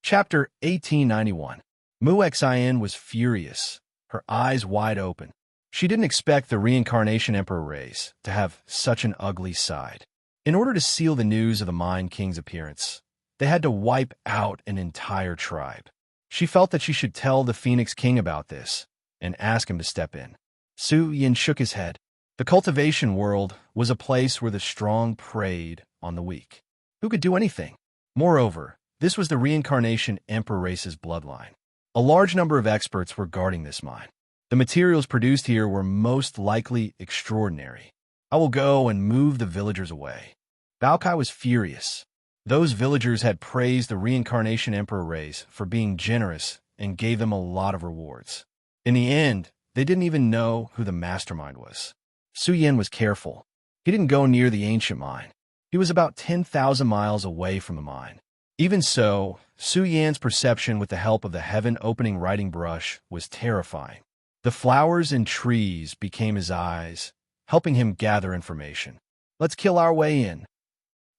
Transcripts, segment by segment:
Chapter 1891. Mu-Xin was furious, her eyes wide open. She didn't expect the reincarnation Emperor race to have such an ugly side. In order to seal the news of the Mind King's appearance, they had to wipe out an entire tribe. She felt that she should tell the Phoenix King about this and ask him to step in. Su Yin shook his head. The cultivation world was a place where the strong preyed on the weak. Who could do anything? Moreover, this was the reincarnation Emperor race's bloodline. A large number of experts were guarding this mine. The materials produced here were most likely extraordinary. I will go and move the villagers away. Bao Kai was furious. Those villagers had praised the reincarnation Emperor race for being generous and gave them a lot of rewards. In the end, they didn't even know who the mastermind was. Su Yin was careful. He didn't go near the ancient mine. He was about 10,000 miles away from the mine. Even so, Su Yan's perception with the help of the heaven-opening writing brush was terrifying. The flowers and trees became his eyes, helping him gather information. Let's kill our way in.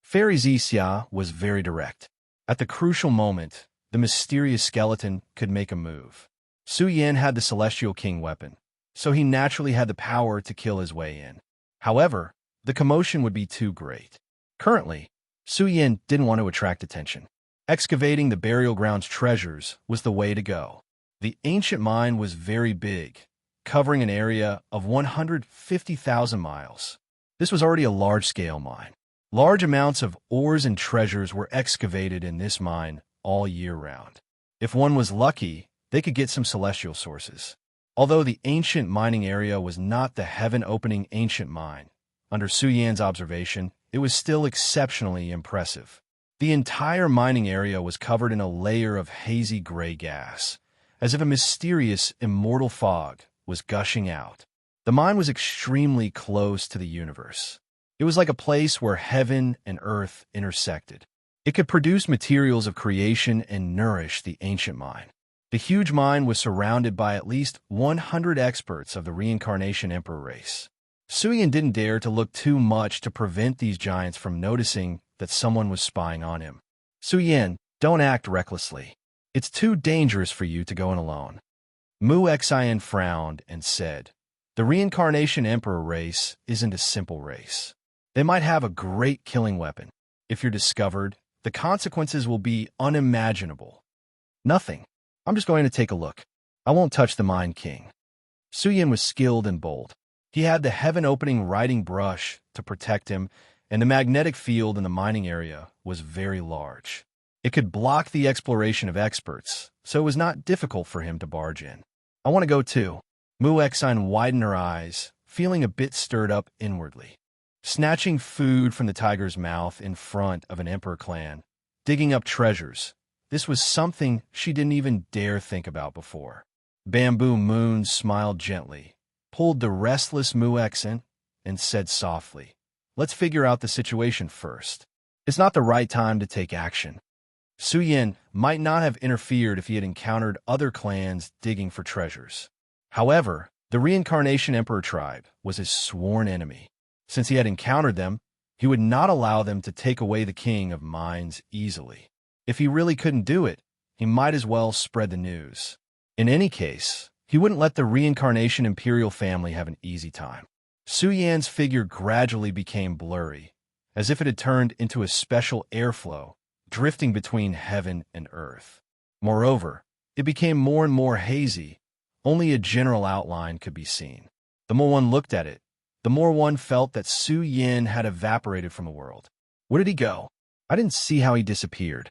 Fairy Xia was very direct. At the crucial moment, the mysterious skeleton could make a move. Su Yan had the Celestial King weapon, so he naturally had the power to kill his way in. However, the commotion would be too great. Currently, Su Yan didn't want to attract attention. Excavating the burial ground's treasures was the way to go. The ancient mine was very big, covering an area of 150,000 miles. This was already a large-scale mine. Large amounts of ores and treasures were excavated in this mine all year round. If one was lucky, they could get some celestial sources. Although the ancient mining area was not the heaven-opening ancient mine, under Su Yan's observation, it was still exceptionally impressive. The entire mining area was covered in a layer of hazy gray gas, as if a mysterious, immortal fog was gushing out. The mine was extremely close to the universe. It was like a place where heaven and earth intersected. It could produce materials of creation and nourish the ancient mine. The huge mine was surrounded by at least 100 experts of the reincarnation Emperor race. Su Yin didn't dare to look too much to prevent these giants from noticing that someone was spying on him. Su Yin, don't act recklessly. It's too dangerous for you to go in alone. Mu-Xin frowned and said, the reincarnation Emperor race isn't a simple race. They might have a great killing weapon. If you're discovered, the consequences will be unimaginable. Nothing. I'm just going to take a look. I won't touch the Mind King. Su Yin was skilled and bold. He had the heaven-opening writing brush to protect him, and the magnetic field in the mining area was very large. It could block the exploration of experts, so it was not difficult for him to barge in. I want to go too. Mu-Xin widened her eyes, feeling a bit stirred up inwardly. Snatching food from the tiger's mouth in front of an emperor clan, digging up treasures, this was something she didn't even dare think about before. Bamboo Moon smiled gently, pulled the restless Mu-Xin, and said softly, let's figure out the situation first. It's not the right time to take action. Su Yin might not have interfered if he had encountered other clans digging for treasures. However, the reincarnation Emperor tribe was his sworn enemy. Since he had encountered them, he would not allow them to take away the King of Mines easily. If he really couldn't do it, he might as well spread the news. In any case, he wouldn't let the reincarnation imperial family have an easy time. Su Yan's figure gradually became blurry, as if it had turned into a special airflow, drifting between heaven and earth. Moreover, it became more and more hazy. Only a general outline could be seen. The more one looked at it, the more one felt that Su Yin had evaporated from the world. Where did he go? I didn't see how he disappeared.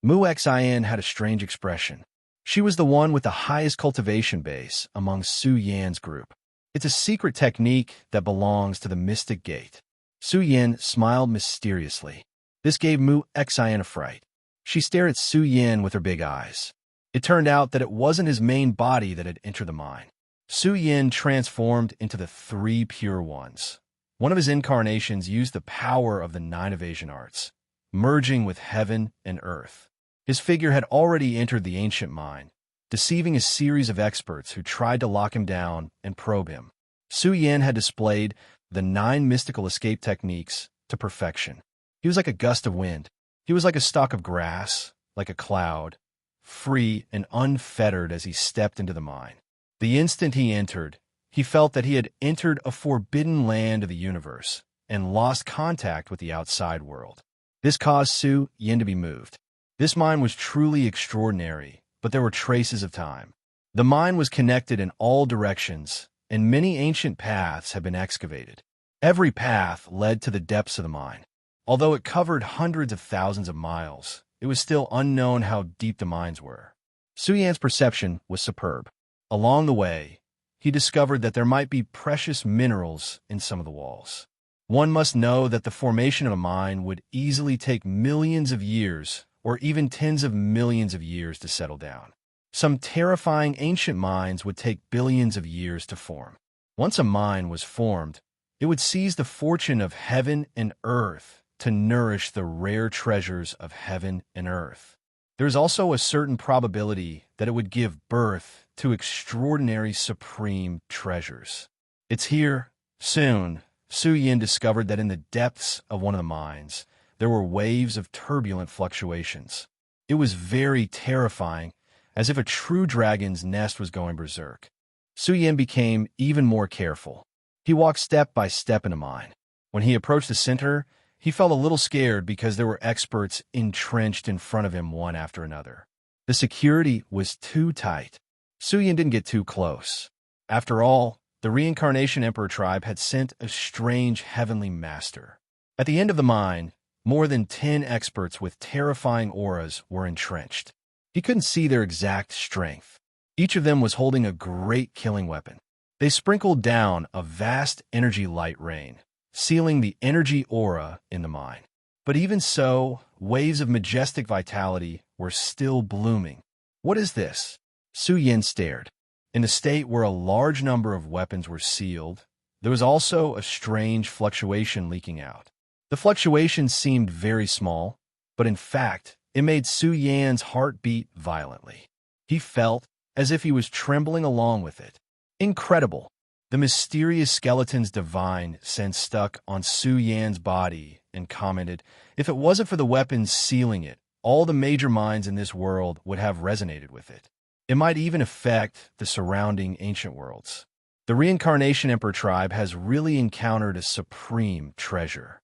Mu-Xin had a strange expression. She was the one with the highest cultivation base among Su Yan's group. It's a secret technique that belongs to the Mystic Gate. Su Yin smiled mysteriously. This gave Mu-Xin a fright. She stared at Su Yin with her big eyes. It turned out that it wasn't his main body that had entered the mine. Su Yin transformed into the three pure ones. One of his incarnations used the power of the 9 evasion arts, merging with heaven and earth. His figure had already entered the ancient mine, deceiving a series of experts who tried to lock him down and probe him. Su Yin had displayed the 9 mystical escape techniques to perfection. He was like a gust of wind. He was like a stalk of grass, like a cloud, free and unfettered as he stepped into the mine. The instant he entered, he felt that he had entered a forbidden land of the universe and lost contact with the outside world. This caused Su Yin to be moved. This mine was truly extraordinary, but there were traces of time. The mine was connected in all directions, and many ancient paths had been excavated. Every path led to the depths of the mine. Although it covered hundreds of thousands of miles, it was still unknown how deep the mines were. Su Yan's perception was superb. Along the way, he discovered that there might be precious minerals in some of the walls. One must know that the formation of a mine would easily take millions of years or even tens of millions of years to settle down. Some terrifying ancient mines would take billions of years to form. Once a mine was formed, it would seize the fortune of heaven and earth to nourish the rare treasures of heaven and earth. There is also a certain probability that it would give birth to extraordinary supreme treasures. It's here, soon. Su Yin discovered that in the depths of one of the mines, there were waves of turbulent fluctuations. It was very terrifying, as if a true dragon's nest was going berserk. Su Yin became even more careful. He walked step by step in the mine. When he approached the center, he felt a little scared because there were experts entrenched in front of him one after another. The security was too tight. Su Yin didn't get too close. After all, the Reincarnation Emperor tribe had sent a strange heavenly master. At the end of the mine, more than 10 experts with terrifying auras were entrenched. He couldn't see their exact strength. Each of them was holding a great killing weapon. They sprinkled down a vast energy light rain, sealing the energy aura in the mine. But even so, waves of majestic vitality were still blooming. What is this? Su Yin stared. In a state where a large number of weapons were sealed, there was also a strange fluctuation leaking out. The fluctuation seemed very small, but in fact, it made Su Yan's heart beat violently. He felt as if he was trembling along with it. Incredible! The mysterious skeleton's divine sense stuck on Su Yan's body and commented, if it wasn't for the weapons sealing it, all the major mines in this world would have resonated with it. It might even affect the surrounding ancient worlds. The Reincarnation Emperor tribe has really encountered a supreme treasure.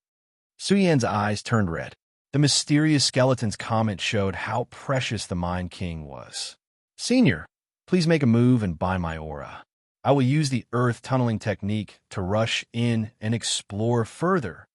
Su Yan's eyes turned red. The mysterious skeleton's comment showed how precious the Mine King was. Senior, please make a move and buy my aura. I will use the earth tunneling technique to rush in and explore further.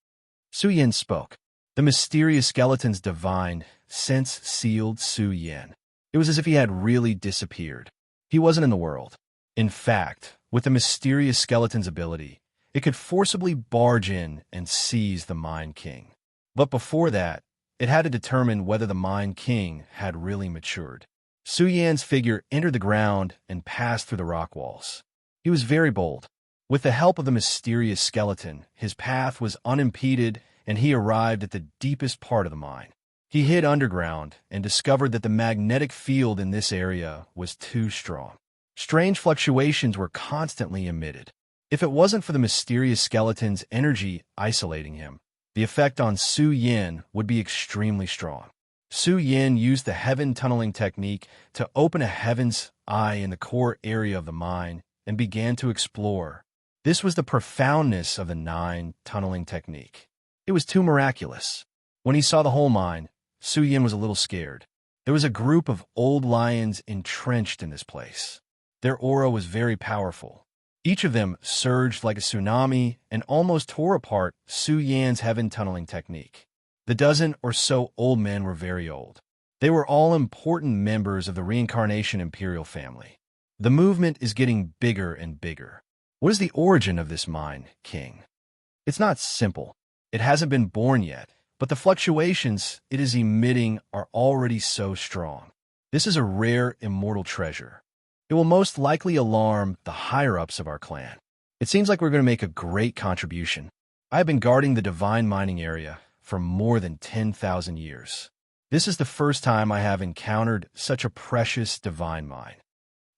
Su Yin spoke. The mysterious skeleton's divine sense sealed Su Yin. It was as if he had really disappeared. He wasn't in the world. In fact, with the mysterious skeleton's ability, it could forcibly barge in and seize the Mine King. But before that, it had to determine whether the Mine King had really matured. Su Yan's figure entered the ground and passed through the rock walls. He was very bold. With the help of the mysterious skeleton, his path was unimpeded and he arrived at the deepest part of the mine. He hid underground and discovered that the magnetic field in this area was too strong. Strange fluctuations were constantly emitted. If it wasn't for the mysterious skeleton's energy isolating him, the effect on Su Yin would be extremely strong. Su Yin used the heaven tunneling technique to open a heaven's eye in the core area of the mine and began to explore. This was the profoundness of the 9 tunneling technique. It was too miraculous. When he saw the whole mine, Su Yin was a little scared. There was a group of old lions entrenched in this place. Their aura was very powerful. Each of them surged like a tsunami and almost tore apart Su Yan's heaven tunneling technique. The dozen or so old men were very old. They were all important members of the Reincarnation Imperial family. The movement is getting bigger and bigger. What is the origin of this Mine King? It's not simple. It hasn't been born yet, but the fluctuations it is emitting are already so strong. This is a rare immortal treasure. It will most likely alarm the higher-ups of our clan. It seems like we're going to make a great contribution. I have been guarding the divine mining area for more than 10,000 years. This is the first time I have encountered such a precious divine mine.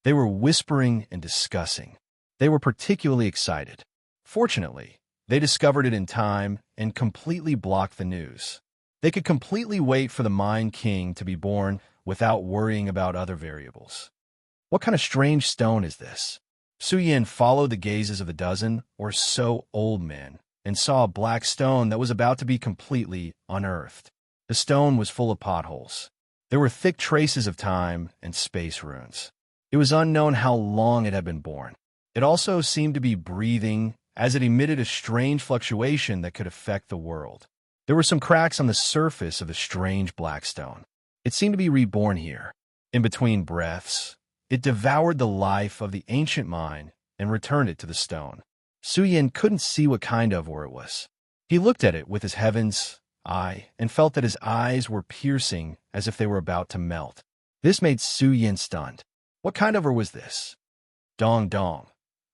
They were whispering and discussing. They were particularly excited. Fortunately, they discovered it in time and completely blocked the news. They could completely wait for the Mine King to be born without worrying about other variables. What kind of strange stone is this? Su Yin followed the gazes of the dozen or so old men and saw a black stone that was about to be completely unearthed. The stone was full of potholes. There were thick traces of time and space runes. It was unknown how long it had been born. It also seemed to be breathing, as it emitted a strange fluctuation that could affect the world. There were some cracks on the surface of the strange black stone. It seemed to be reborn here. In between breaths, it devoured the life of the ancient mind and returned it to the stone. Su Yin couldn't see what kind of ore it was. He looked at it with his heaven's eye and felt that his eyes were piercing as if they were about to melt. This made Su Yin stunned. What kind of ore was this? Dong dong.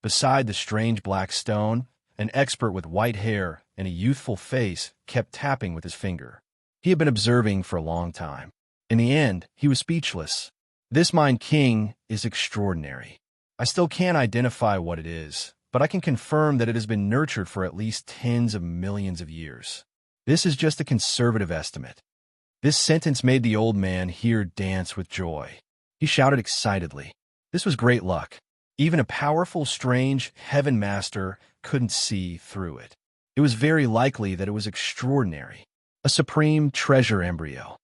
Beside the strange black stone, an expert with white hair and a youthful face kept tapping with his finger. He had been observing for a long time. In the end, he was speechless. This Mind King is extraordinary. I still can't identify what it is, but I can confirm that it has been nurtured for at least tens of millions of years. This is just a conservative estimate. This sentence made the old man here dance with joy. He shouted excitedly. This was great luck. Even a powerful, strange heaven master couldn't see through it. It was very likely that it was extraordinary. A supreme treasure embryo.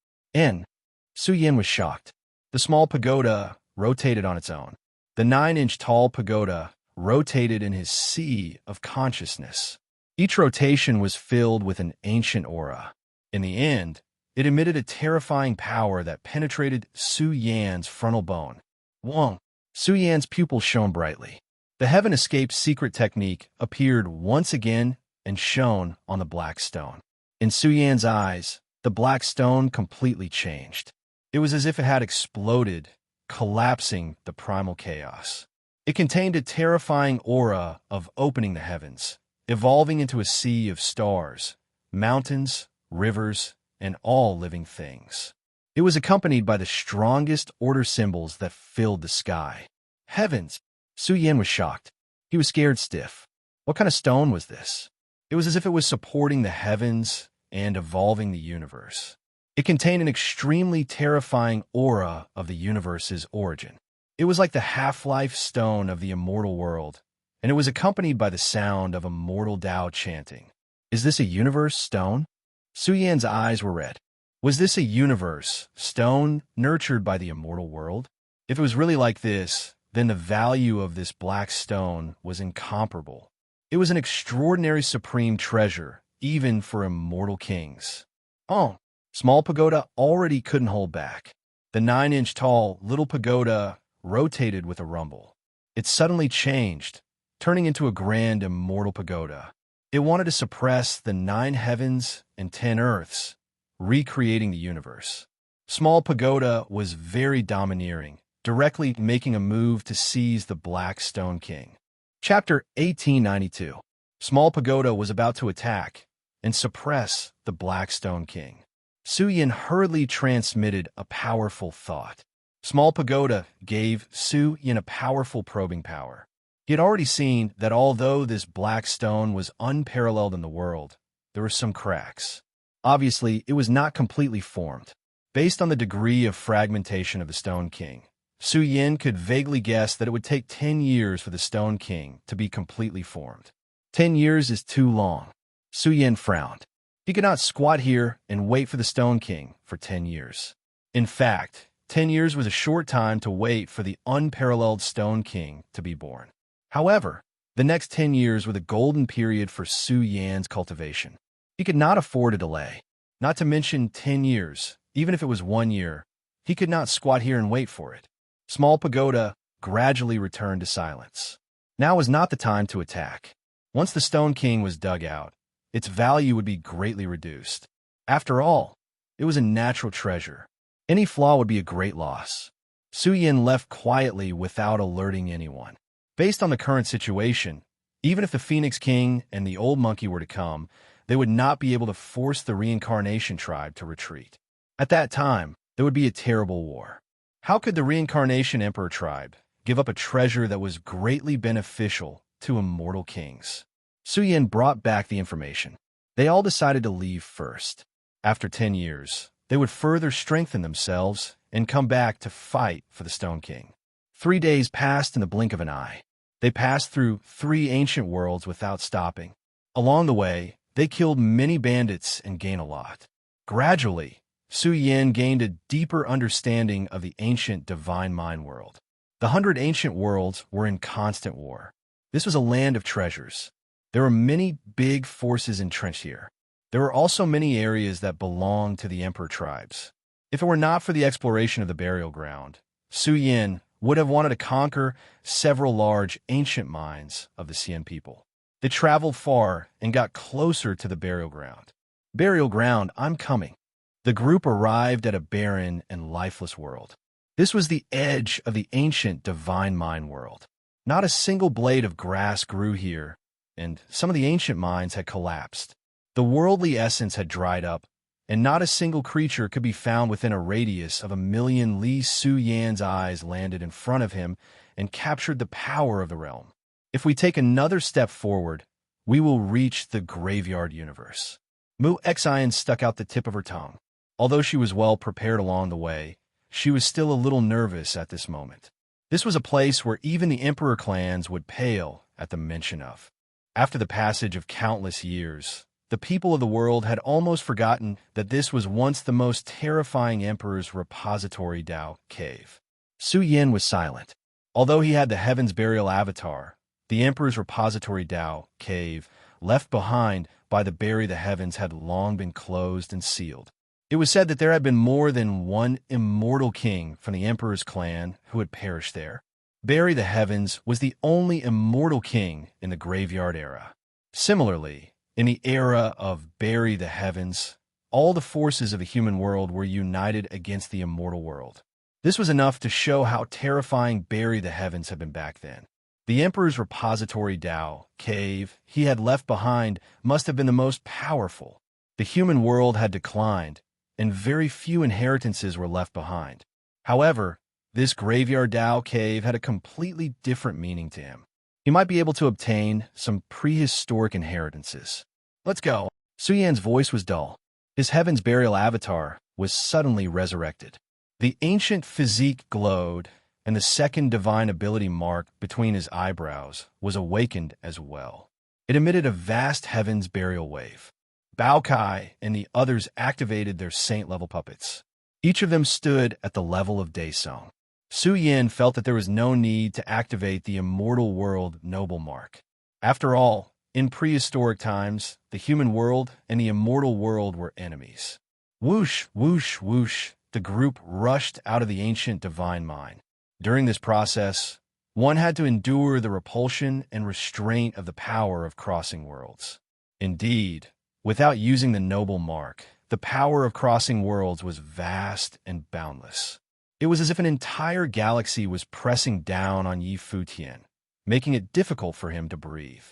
Su Yin was shocked. The small pagoda rotated on its own. The 9-inch tall pagoda rotated in his sea of consciousness. Each rotation was filled with an ancient aura. In the end, it emitted a terrifying power that penetrated Su Yan's frontal bone. Wong. Su Yan's pupils shone brightly. The Heaven Escape secret technique appeared once again and shone on the black stone. In Su Yan's eyes, the black stone completely changed. It was as if it had exploded, collapsing the primal chaos. It contained a terrifying aura of opening the heavens, evolving into a sea of stars, mountains, rivers, and all living things. It was accompanied by the strongest order symbols that filled the sky. Heavens! Su Yin was shocked. He was scared stiff. What kind of stone was this? It was as if it was supporting the heavens and evolving the universe. It contained an extremely terrifying aura of the universe's origin. It was like the half-life stone of the immortal world, and it was accompanied by the sound of immortal Tao chanting. Is this a universe stone? Su Yan's eyes were red. Was this a universe stone nurtured by the immortal world? If it was really like this, then the value of this black stone was incomparable. It was an extraordinary supreme treasure, even for immortal kings. Oh! Small pagoda already couldn't hold back. The 9-inch tall little pagoda rotated with a rumble. It suddenly changed, turning into a grand immortal pagoda. It wanted to suppress the 9 heavens and 10 earths, recreating the universe. Small pagoda was very domineering, directly making a move to seize the Black Stone King. Chapter 1892. Small pagoda was about to attack and suppress the Black Stone King. Su Yin hurriedly transmitted a powerful thought. Small pagoda gave Su Yin a powerful probing power. He had already seen that although this black stone was unparalleled in the world, there were some cracks. Obviously, it was not completely formed. Based on the degree of fragmentation of the Stone King, Su Yin could vaguely guess that it would take 10 years for the Stone King to be completely formed. 10 years is too long. Su Yin frowned. He could not squat here and wait for the Stone King for 10 years. In fact, 10 years was a short time to wait for the unparalleled Stone King to be born. However, the next 10 years were the golden period for Su Yan's cultivation. He could not afford a delay. Not to mention 10 years, even if it was 1 year, he could not squat here and wait for it. Small pagoda gradually returned to silence. Now was not the time to attack. Once the Stone King was dug out, its value would be greatly reduced. After all, it was a natural treasure. Any flaw would be a great loss. Su Yin left quietly without alerting anyone. Based on the current situation, even if the Phoenix King and the old monkey were to come, they would not be able to force the Reincarnation tribe to retreat. At that time, there would be a terrible war. How could the Reincarnation Emperor tribe give up a treasure that was greatly beneficial to immortal kings? Su Yin brought back the information. They all decided to leave first. After 10 years, they would further strengthen themselves and come back to fight for the Stone King. 3 days passed in the blink of an eye. They passed through 3 ancient worlds without stopping. Along the way, they killed many bandits and gained a lot. Gradually, Su Yin gained a deeper understanding of the ancient divine mind world. The 100 ancient worlds were in constant war. This was a land of treasures. There were many big forces entrenched here. There were also many areas that belonged to the emperor tribes. If it were not for the exploration of the burial ground, Su Yin would have wanted to conquer several large ancient mines of the Xian people. They traveled far and got closer to the burial ground. Burial ground, I'm coming. The group arrived at a barren and lifeless world. This was the edge of the ancient divine mine world. Not a single blade of grass grew here, and some of the ancient mines had collapsed. The worldly essence had dried up, and not a single creature could be found within a radius of 1,000,000 li. Su Yan's eyes landed in front of him and captured the power of the realm. If we take another step forward, we will reach the graveyard universe. Mu Xian stuck out the tip of her tongue. Although she was well prepared along the way, she was still a little nervous at this moment. This was a place where even the emperor clans would pale at the mention of. After the passage of countless years, the people of the world had almost forgotten that this was once the most terrifying emperor's repository Dao cave. Su Yin was silent. Although he had the Heaven's Burial avatar, the emperor's repository Dao cave, left behind by the Bury the Heavens, had long been closed and sealed. It was said that there had been more than one immortal king from the emperor's clan who had perished there. Bury the Heavens was the only immortal king in the graveyard era. Similarly, in the era of Bury the Heavens, all the forces of the human world were united against the immortal world. This was enough to show how terrifying Bury the Heavens had been back then. The emperor's repository Dao cave he had left behind must have been the most powerful. The human world had declined, and very few inheritances were left behind. However, this graveyard Dao cave had a completely different meaning to him. He might be able to obtain some prehistoric inheritances. Let's go. Su Yan's voice was dull. His Heaven's Burial avatar was suddenly resurrected. The ancient physique glowed, and the second divine ability mark between his eyebrows was awakened as well. It emitted a vast Heaven's Burial wave. Bao Kai and the others activated their saint-level puppets. Each of them stood at the level of Daesong. Su Yin felt that there was no need to activate the immortal world noble mark. After all, in prehistoric times, the human world and the immortal world were enemies. Whoosh, whoosh, whoosh, the group rushed out of the ancient divine mine. During this process, one had to endure the repulsion and restraint of the power of crossing worlds. Indeed, without using the noble mark, the power of crossing worlds was vast and boundless. It was as if an entire galaxy was pressing down on Yi Futian, making it difficult for him to breathe.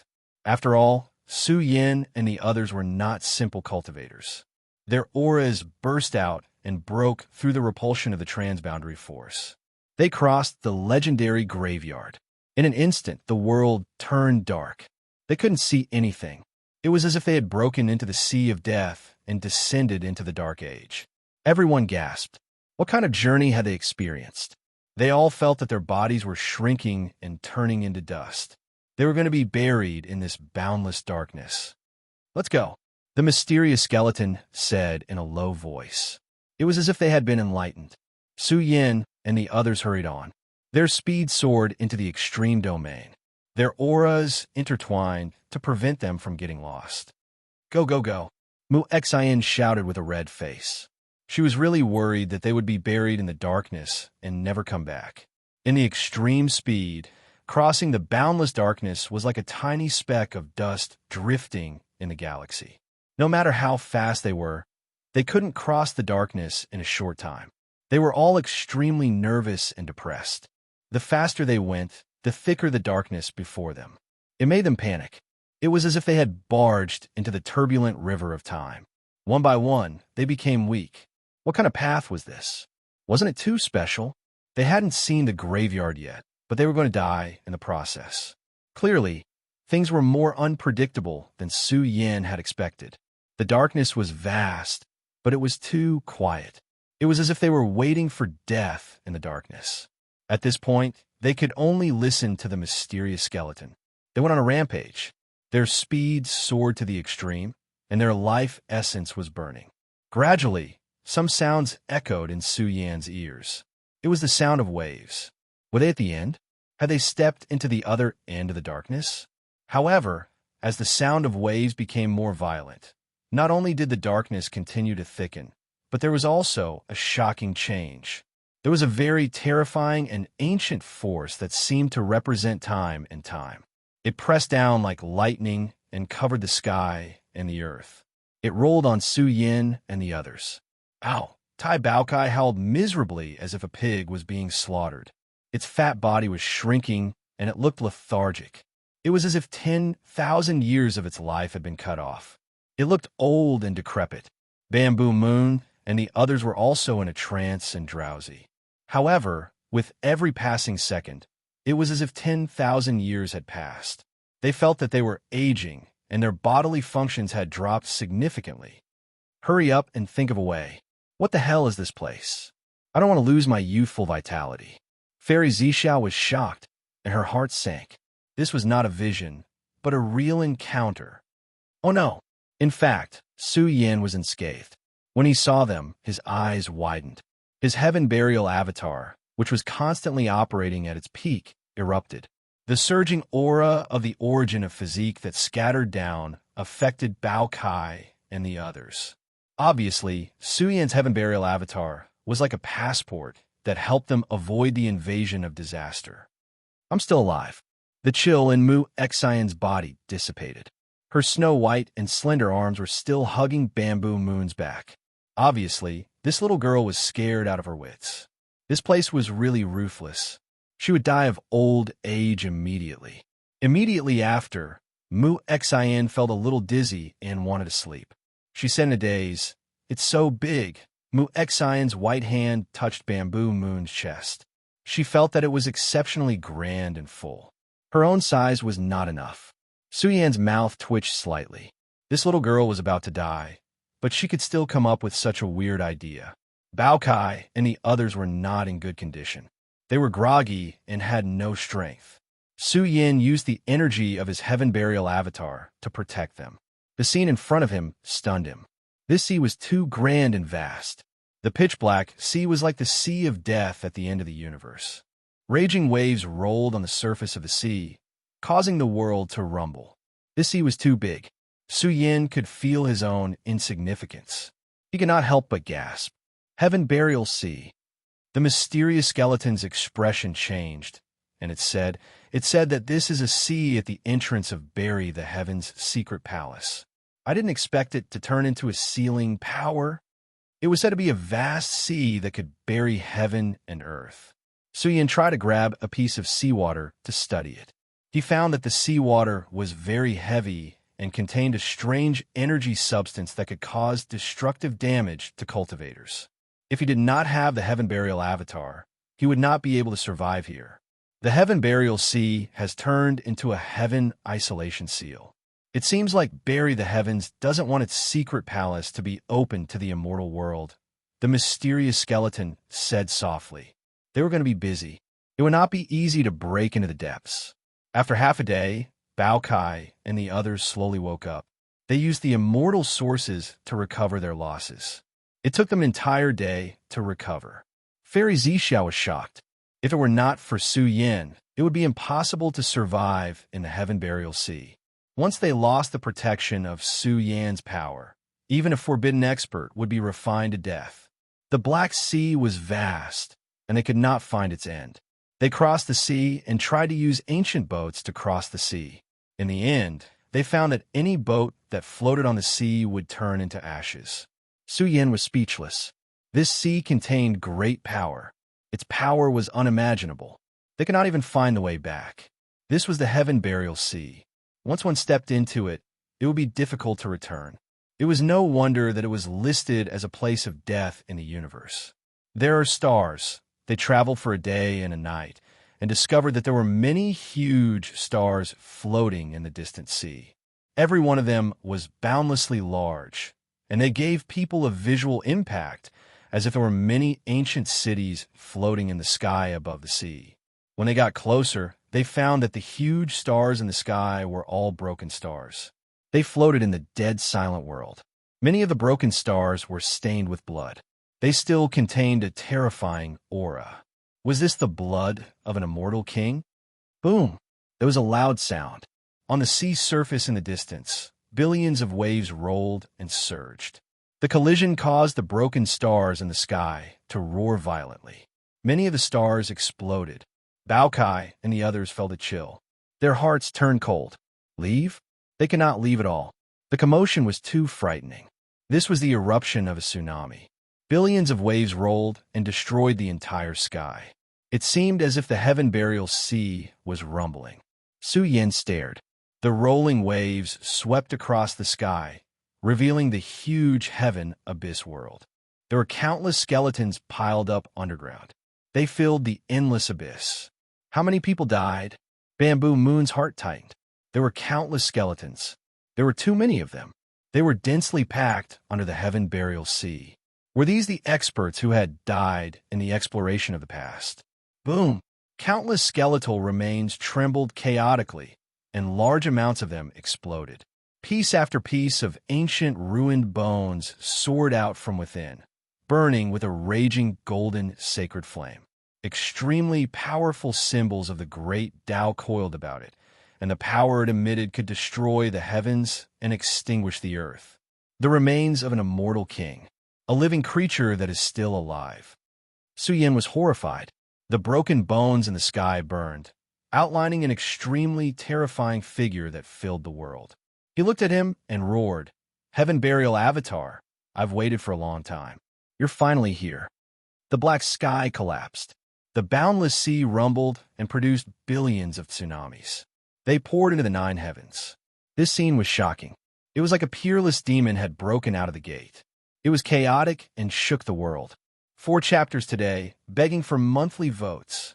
After all, Su Yin and the others were not simple cultivators. Their auras burst out and broke through the repulsion of the transboundary force. They crossed the legendary graveyard. In an instant, the world turned dark. They couldn't see anything. It was as if they had broken into the sea of death and descended into the dark age. Everyone gasped. What kind of journey had they experienced? They all felt that their bodies were shrinking and turning into dust. They were going to be buried in this boundless darkness. Let's go, the mysterious skeleton said in a low voice. It was as if they had been enlightened. Su Yin and the others hurried on. Their speed soared into the extreme domain. Their auras intertwined to prevent them from getting lost. Go, go, go, Mu Xian shouted with a red face. She was really worried that they would be buried in the darkness and never come back. In the extreme speed, crossing the boundless darkness was like a tiny speck of dust drifting in the galaxy. No matter how fast they were, they couldn't cross the darkness in a short time. They were all extremely nervous and depressed. The faster they went, the thicker the darkness before them. It made them panic. It was as if they had barged into the turbulent river of time. One by one, they became weak. What kind of path was this? Wasn't it too special? They hadn't seen the graveyard yet, but they were going to die in the process. Clearly, things were more unpredictable than Su Yin had expected. The darkness was vast, but it was too quiet. It was as if they were waiting for death in the darkness. At this point, they could only listen to the mysterious skeleton. They went on a rampage. Their speed soared to the extreme, and their life essence was burning. Gradually, some sounds echoed in Su Yan's ears. It was the sound of waves. Were they at the end? Had they stepped into the other end of the darkness? However, as the sound of waves became more violent, not only did the darkness continue to thicken, but there was also a shocking change. There was a very terrifying and ancient force that seemed to represent time and time. It pressed down like lightning and covered the sky and the earth. It rolled on Su Yin and the others. Ow! Tai Baokai howled miserably as if a pig was being slaughtered. Its fat body was shrinking, and it looked lethargic. It was as if 10,000 years of its life had been cut off. It looked old and decrepit. Bamboo Moon and the others were also in a trance and drowsy. However, with every passing second, it was as if 10,000 years had passed. They felt that they were aging, and their bodily functions had dropped significantly. Hurry up and think of a way. What the hell is this place? I don't want to lose my youthful vitality. Fairy Zixia was shocked, and her heart sank. This was not a vision, but a real encounter. Oh no! In fact, Su Yin was unscathed. When he saw them, his eyes widened. His heaven burial avatar, which was constantly operating at its peak, erupted. The surging aura of the origin of physique that scattered down affected Bao Kai and the others. Obviously, Su Yin's heaven burial avatar was like a passport that helped them avoid the invasion of disaster. I'm still alive. The chill in Mu Xian's body dissipated. Her snow-white and slender arms were still hugging Bamboo Moon's back. Obviously, this little girl was scared out of her wits. This place was really ruthless. She would die of old age immediately. Immediately after, Mu Xian felt a little dizzy and wanted to sleep. She said in a daze, "It's so big." Mu Xian's white hand touched Bamboo Moon's chest. She felt that it was exceptionally grand and full. Her own size was not enough. Su Yan's mouth twitched slightly. This little girl was about to die, but she could still come up with such a weird idea. Bao Kai and the others were not in good condition. They were groggy and had no strength. Su Yin used the energy of his heaven burial avatar to protect them. The scene in front of him stunned him. This sea was too grand and vast. The pitch-black sea was like the sea of death at the end of the universe. Raging waves rolled on the surface of the sea, causing the world to rumble. This sea was too big. Su Yin could feel his own insignificance. He could not help but gasp. Heaven burial sea. The mysterious skeleton's expression changed, and it said that this is a sea at the entrance of Bury the Heaven's secret palace. I didn't expect it to turn into a sealing power. It was said to be a vast sea that could bury heaven and earth. Su Yin tried to grab a piece of seawater to study it. He found that the seawater was very heavy and contained a strange energy substance that could cause destructive damage to cultivators. If he did not have the Heaven Burial Avatar, he would not be able to survive here. The Heaven Burial Sea has turned into a Heaven Isolation Seal. It seems like Bury the Heavens doesn't want its secret palace to be open to the immortal world. The mysterious skeleton said softly. They were going to be busy. It would not be easy to break into the depths. After half a day, Bao Kai and the others slowly woke up. They used the immortal sources to recover their losses. It took them an entire day to recover. Fairy Zixia was shocked. If it were not for Su Yin, it would be impossible to survive in the Heaven Burial Sea. Once they lost the protection of Su Yan's power, even a forbidden expert would be refined to death. The Black Sea was vast, and they could not find its end. They crossed the sea and tried to use ancient boats to cross the sea. In the end, they found that any boat that floated on the sea would turn into ashes. Su Yin was speechless. This sea contained great power. Its power was unimaginable. They could not even find the way back. This was the Heaven Burial Sea. Once one stepped into it, it would be difficult to return. It was no wonder that it was listed as a place of death in the universe. There are stars. They traveled for a day and a night and discovered that there were many huge stars floating in the distant sea. Every one of them was boundlessly large, and they gave people a visual impact as if there were many ancient cities floating in the sky above the sea. When they got closer, they found that the huge stars in the sky were all broken stars. They floated in the dead silent world. Many of the broken stars were stained with blood. They still contained a terrifying aura. Was this the blood of an immortal king? Boom! There was a loud sound. On the sea surface in the distance, billions of waves rolled and surged. The collision caused the broken stars in the sky to roar violently. Many of the stars exploded. Baokai and the others felt a chill. Their hearts turned cold. Leave? They could not leave at all. The commotion was too frightening. This was the eruption of a tsunami. Billions of waves rolled and destroyed the entire sky. It seemed as if the heaven burial sea was rumbling. Su Yin stared. The rolling waves swept across the sky, revealing the huge heaven abyss world. There were countless skeletons piled up underground. They filled the endless abyss. How many people died? Bamboo Moon's heart tightened. There were countless skeletons. There were too many of them. They were densely packed under the heaven burial sea. Were these the experts who had died in the exploration of the past? Boom! Countless skeletal remains trembled chaotically, and large amounts of them exploded. Piece after piece of ancient ruined bones soared out from within, burning with a raging golden sacred flame. Extremely powerful symbols of the great Tao coiled about it, and the power it emitted could destroy the heavens and extinguish the earth. The remains of an immortal king, a living creature that is still alive. Su Yin was horrified. The broken bones in the sky burned, outlining an extremely terrifying figure that filled the world. He looked at him and roared, "Heaven burial avatar, I've waited for a long time. You're finally here." The black sky collapsed. The boundless sea rumbled and produced billions of tsunamis. They poured into the nine heavens. This scene was shocking. It was like a peerless demon had broken out of the gate. It was chaotic and shook the world. 4 chapters today, begging for monthly votes.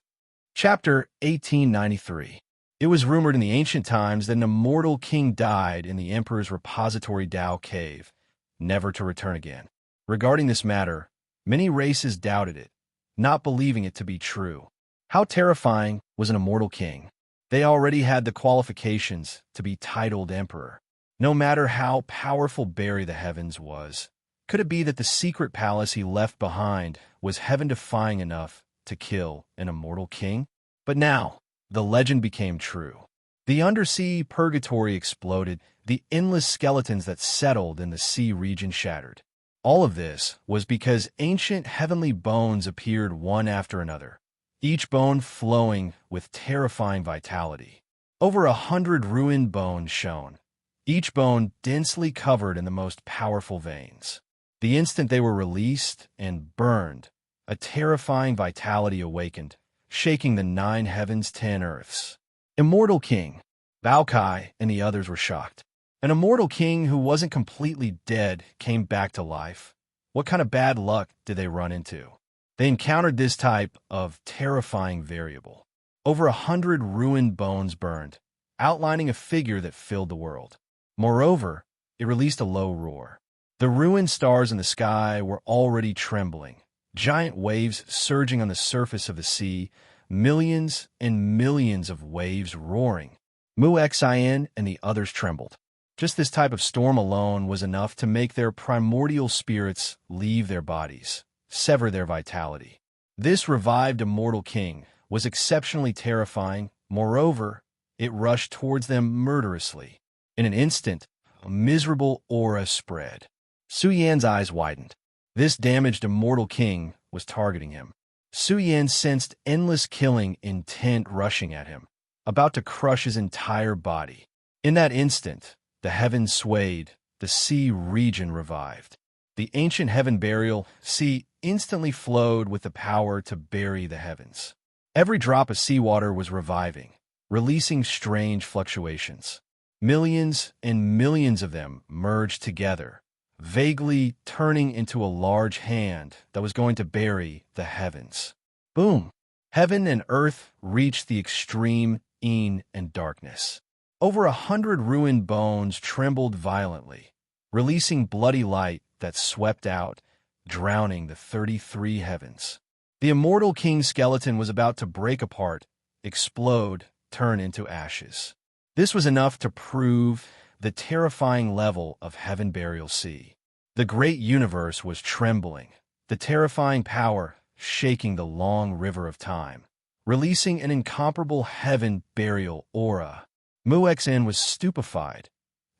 Chapter 1893. It was rumored in the ancient times that an immortal king died in the emperor's repository Tao cave, never to return again. Regarding this matter, many races doubted it, not believing it to be true. How terrifying was an immortal king? They already had the qualifications to be titled emperor. No matter how powerful Bury the Heavens was, could it be that the secret palace he left behind was heaven-defying enough to kill an immortal king? But now, the legend became true. The undersea purgatory exploded, the endless skeletons that settled in the sea region shattered. All of this was because ancient heavenly bones appeared one after another, each bone flowing with terrifying vitality. Over 100 ruined bones shone, each bone densely covered in the most powerful veins. The instant they were released and burned, a terrifying vitality awakened, shaking the 9 heavens, 10 earths. Immortal King. Baokai and the others were shocked. An immortal king who wasn't completely dead came back to life. What kind of bad luck did they run into? They encountered this type of terrifying variable. Over 100 ruined bones burned, outlining a figure that filled the world. Moreover, it released a low roar. The ruined stars in the sky were already trembling, giant waves surging on the surface of the sea, millions and millions of waves roaring. Xin and the others trembled. Just this type of storm alone was enough to make their primordial spirits leave their bodies, sever their vitality. This revived immortal king was exceptionally terrifying. Moreover, it rushed towards them murderously. In an instant, a miserable aura spread. Su Yan's eyes widened. This damaged immortal king was targeting him. Su Yan sensed endless killing intent rushing at him, about to crush his entire body. In that instant, the heavens swayed, the sea region revived. The ancient heaven burial sea instantly flowed with the power to bury the heavens. Every drop of seawater was reviving, releasing strange fluctuations. Millions and millions of them merged together, vaguely turning into a large hand that was going to bury the heavens. Boom! Heaven and earth reached the extreme and darkness. Over 100 ruined bones trembled violently, releasing bloody light that swept out, drowning the 33 heavens. The immortal king's skeleton was about to break apart, explode, turn into ashes. This was enough to prove the terrifying level of Heaven Burial Sea. The great universe was trembling, the terrifying power shaking the long river of time, releasing an incomparable heaven burial aura. Muxin was stupefied.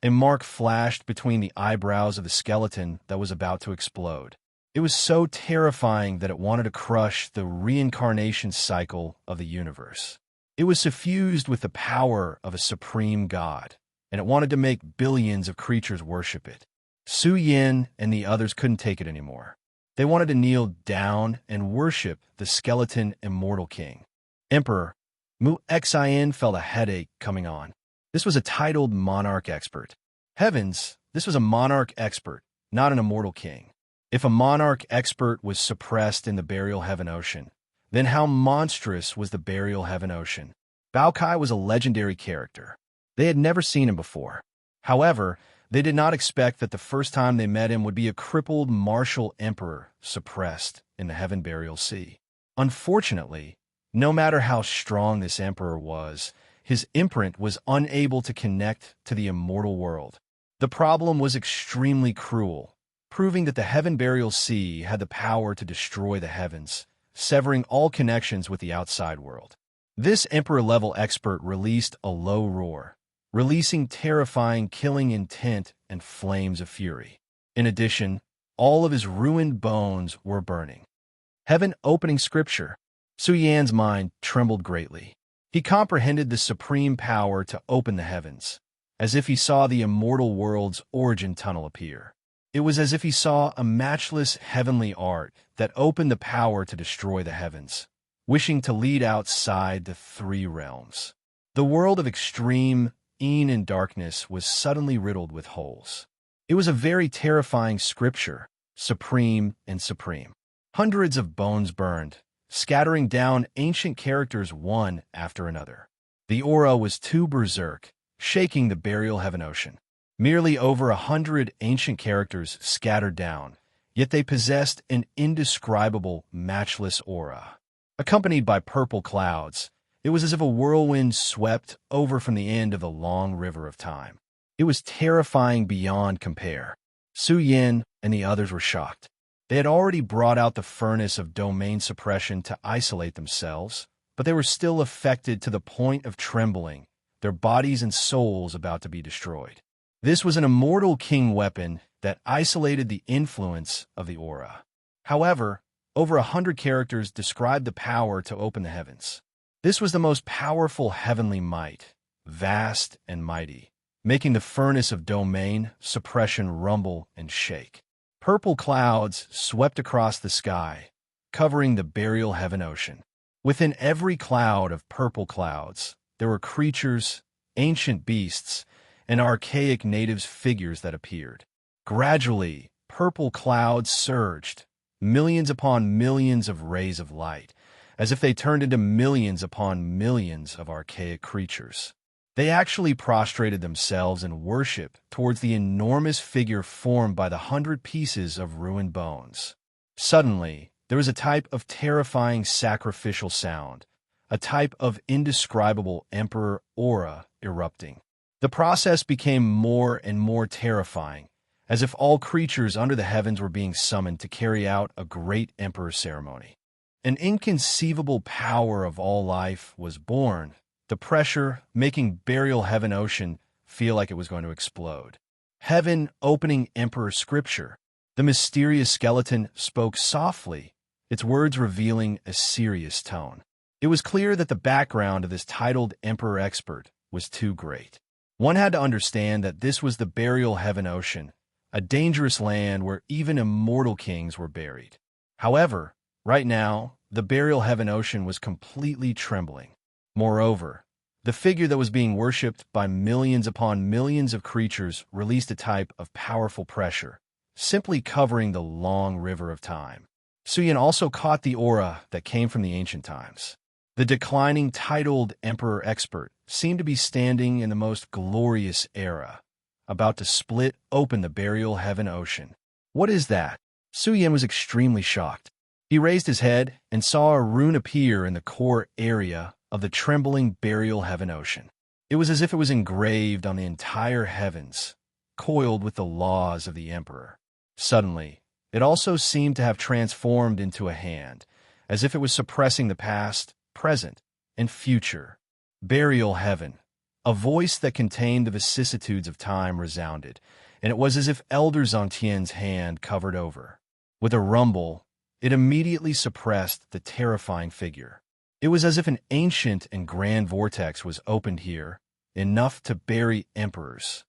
A mark flashed between the eyebrows of the skeleton that was about to explode. It was so terrifying that it wanted to crush the reincarnation cycle of the universe. It was suffused with the power of a supreme god, and it wanted to make billions of creatures worship it. Su Yin and the others couldn't take it anymore. They wanted to kneel down and worship the skeleton immortal king. Emperor Muxin felt a headache coming on. This was a titled monarch expert. Heavens, this was a monarch expert, not an immortal king. If a monarch expert was suppressed in the burial heaven ocean, then how monstrous was the burial heaven ocean? Bao Kai was a legendary character. They had never seen him before. However, they did not expect that the first time they met him would be a crippled martial emperor suppressed in the heaven burial sea. Unfortunately, no matter how strong this emperor was, his imprint was unable to connect to the immortal world. The problem was extremely cruel, proving that the heaven burial sea had the power to destroy the heavens, severing all connections with the outside world. This emperor-level expert released a low roar, releasing terrifying killing intent and flames of fury. In addition, all of his ruined bones were burning. Heaven opening scripture. Su Yan's mind trembled greatly. He comprehended the supreme power to open the heavens, as if he saw the immortal world's origin tunnel appear. It was as if he saw a matchless heavenly art that opened the power to destroy the heavens, wishing to lead outside the three realms. The world of extreme, een and darkness was suddenly riddled with holes. It was a very terrifying scripture, supreme and supreme. Hundreds of bones burned, scattering down ancient characters one after another. The aura was too berserk, shaking the burial heaven ocean. Merely over 100 ancient characters scattered down, yet they possessed an indescribable, matchless aura. Accompanied by purple clouds, it was as if a whirlwind swept over from the end of the long river of time. It was terrifying beyond compare. Su Yin and the others were shocked. They had already brought out the furnace of domain suppression to isolate themselves, but they were still affected to the point of trembling, their bodies and souls about to be destroyed. This was an immortal king weapon that isolated the influence of the aura. However, over 100 characters described the power to open the heavens. This was the most powerful heavenly might, vast and mighty, making the furnace of domain suppression rumble and shake. Purple clouds swept across the sky, covering the burial heaven ocean. Within every cloud of purple clouds, there were creatures, ancient beasts, and archaic natives' figures that appeared. Gradually, purple clouds surged, millions upon millions of rays of light, as if they turned into millions upon millions of archaic creatures. They actually prostrated themselves in worship towards the enormous figure formed by the 100 pieces of ruined bones. Suddenly, there was a type of terrifying sacrificial sound, a type of indescribable emperor aura erupting. The process became more and more terrifying, as if all creatures under the heavens were being summoned to carry out a great emperor ceremony. An inconceivable power of all life was born, the pressure making burial heaven ocean feel like it was going to explode. Heaven opening emperor scripture. The mysterious skeleton spoke softly, its words revealing a serious tone. It was clear that the background of this titled emperor expert was too great. One had to understand that this was the burial heaven ocean, a dangerous land where even immortal kings were buried. However, right now, the burial heaven ocean was completely trembling. Moreover, the figure that was being worshipped by millions upon millions of creatures released a type of powerful pressure, simply covering the long river of time. Su Yin also caught the aura that came from the ancient times. The declining titled emperor expert seemed to be standing in the most glorious era, about to split open the burial heaven ocean. What is that? Su Yan was extremely shocked. He raised his head and saw a rune appear in the core area of the trembling burial heaven ocean. It was as if it was engraved on the entire heavens, coiled with the laws of the Emperor. Suddenly, it also seemed to have transformed into a hand, as if it was suppressing the past, present, and future. Burial heaven. A voice that contained the vicissitudes of time resounded, and it was as if Elder Zontien's hand covered over. With a rumble, it immediately suppressed the terrifying figure. It was as if an ancient and grand vortex was opened here, enough to bury emperors.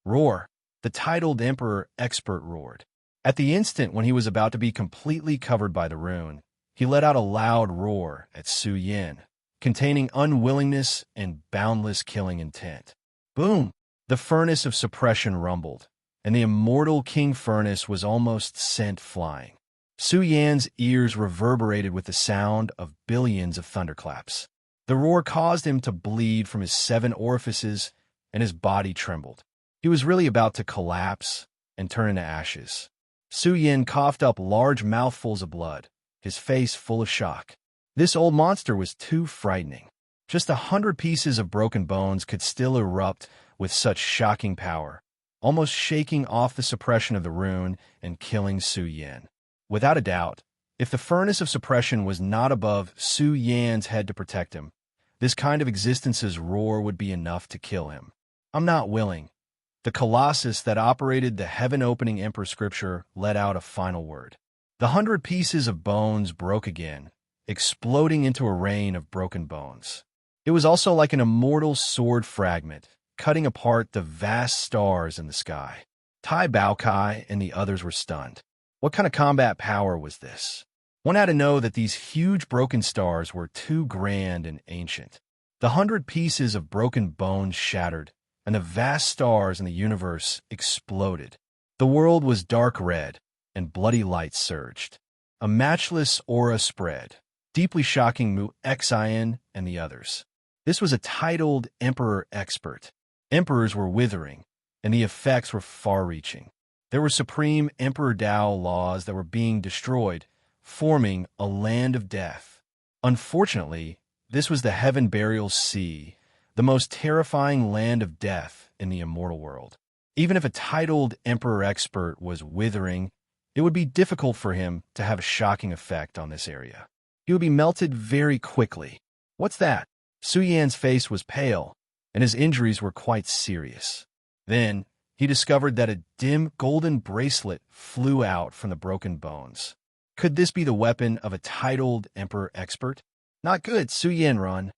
Roar! The titled Emperor expert roared. At the instant when he was about to be completely covered by the rune, he let out a loud roar at Su Yan, containing unwillingness and boundless killing intent. Boom! The furnace of suppression rumbled, and the immortal King Furnace was almost sent flying. Su Yan's ears reverberated with the sound of billions of thunderclaps. The roar caused him to bleed from his 7 orifices, and his body trembled. He was really about to collapse and turn into ashes. Su Yan coughed up large mouthfuls of blood, his face full of shock. This old monster was too frightening. Just 100 pieces of broken bones could still erupt with such shocking power, almost shaking off the suppression of the rune and killing Su Yan. Without a doubt, if the furnace of suppression was not above Su Yan's head to protect him, this kind of existence's roar would be enough to kill him. I'm not willing. The colossus that operated the heaven-opening Emperor Scripture let out a final word. The 100 pieces of bones broke again, exploding into a rain of broken bones. It was also like an immortal sword fragment, cutting apart the vast stars in the sky. Tai Baokai and the others were stunned. What kind of combat power was this? One had to know that these huge broken stars were too grand and ancient. The 100 pieces of broken bones shattered, and the vast stars in the universe exploded. The world was dark red, and bloody light surged. A matchless aura spread, deeply shocking Mu Xian and the others. This was a titled Emperor expert. Emperors were withering, and the effects were far-reaching. There were supreme Emperor Dao laws that were being destroyed, forming a land of death. Unfortunately, this was the Heaven Burial Sea, the most terrifying land of death in the immortal world. Even if a titled Emperor expert was withering, it would be difficult for him to have a shocking effect on this area. He would be melted very quickly. What's that? Su Yan's face was pale, and his injuries were quite serious. Then, he discovered that a dim golden bracelet flew out from the broken bones. Could this be the weapon of a titled Emperor expert? Not good, Su Yan run.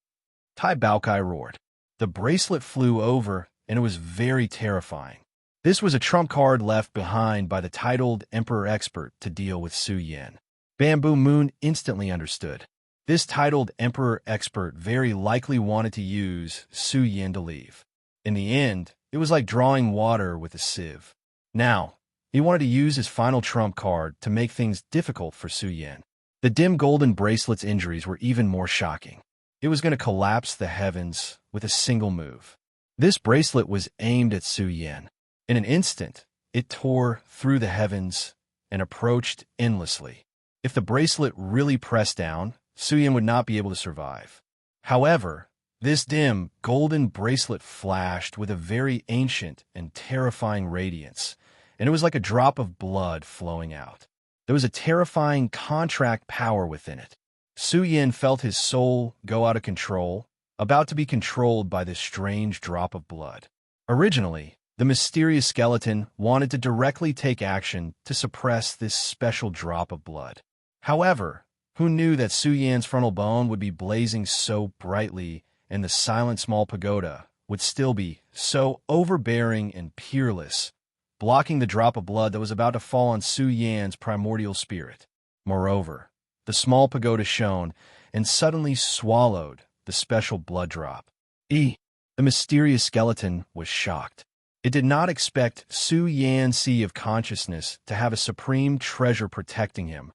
Tai Baokai roared. The bracelet flew over, and it was very terrifying. This was a trump card left behind by the titled Emperor expert to deal with Su Yan. Bamboo Moon instantly understood. This titled Emperor expert very likely wanted to use Su Yan to leave. In the end, it was like drawing water with a sieve. Now, he wanted to use his final trump card to make things difficult for Su Yan. The dim golden bracelet's injuries were even more shocking. It was going to collapse the heavens with a single move. This bracelet was aimed at Su Yan. In an instant, it tore through the heavens and approached endlessly. If the bracelet really pressed down, Su Yan would not be able to survive. However, this dim, golden bracelet flashed with a very ancient and terrifying radiance, and it was like a drop of blood flowing out. There was a terrifying contract power within it. Su Yan felt his soul go out of control, about to be controlled by this strange drop of blood. Originally, the mysterious skeleton wanted to directly take action to suppress this special drop of blood. However, who knew that Su Yan's frontal bone would be blazing so brightly, and the silent small pagoda would still be so overbearing and peerless, blocking the drop of blood that was about to fall on Su Yan's primordial spirit. Moreover, the small pagoda shone and suddenly swallowed the special blood drop. The mysterious skeleton was shocked. It did not expect Su Yan's sea of consciousness to have a supreme treasure protecting him,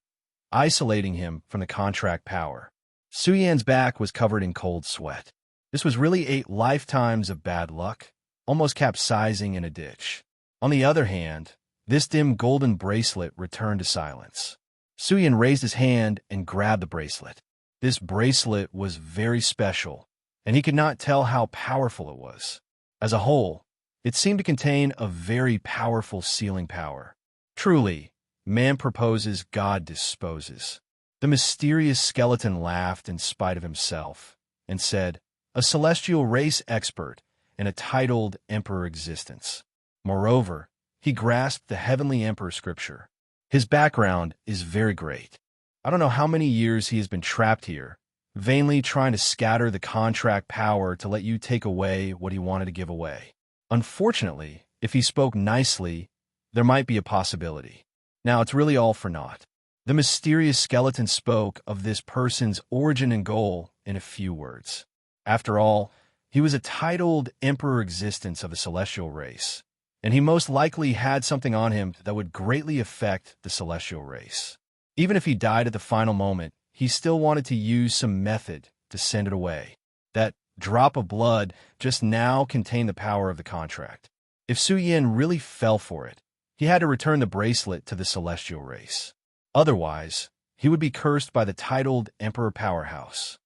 isolating him from the contract power. Su Yan's back was covered in cold sweat. This was really 8 lifetimes of bad luck, almost capsizing in a ditch. On the other hand, This dim golden bracelet returned to silence. Suyin raised his hand and grabbed the bracelet. This bracelet was very special, and he could not tell how powerful it was. As a whole, it seemed to contain a very powerful sealing power. Truly, man proposes, God disposes. The mysterious skeleton laughed in spite of himself and said, "A celestial race expert and a titled emperor existence." Moreover, he grasped the heavenly emperor scripture. His background is very great. I don't know how many years he has been trapped here, vainly trying to scatter the contract power to let you take away what he wanted to give away. Unfortunately, if he spoke nicely, there might be a possibility. Now, it's really all for naught. The mysterious skeleton spoke of this person's origin and goal in a few words. After all, he was a titled emperor existence of a celestial race, and he most likely had something on him that would greatly affect the celestial race. Even if he died at the final moment, he still wanted to use some method to send it away. That drop of blood just now contained the power of the contract. If Suyin really fell for it, he had to return the bracelet to the celestial race. Otherwise, he would be cursed by the titled Emperor Powerhouse.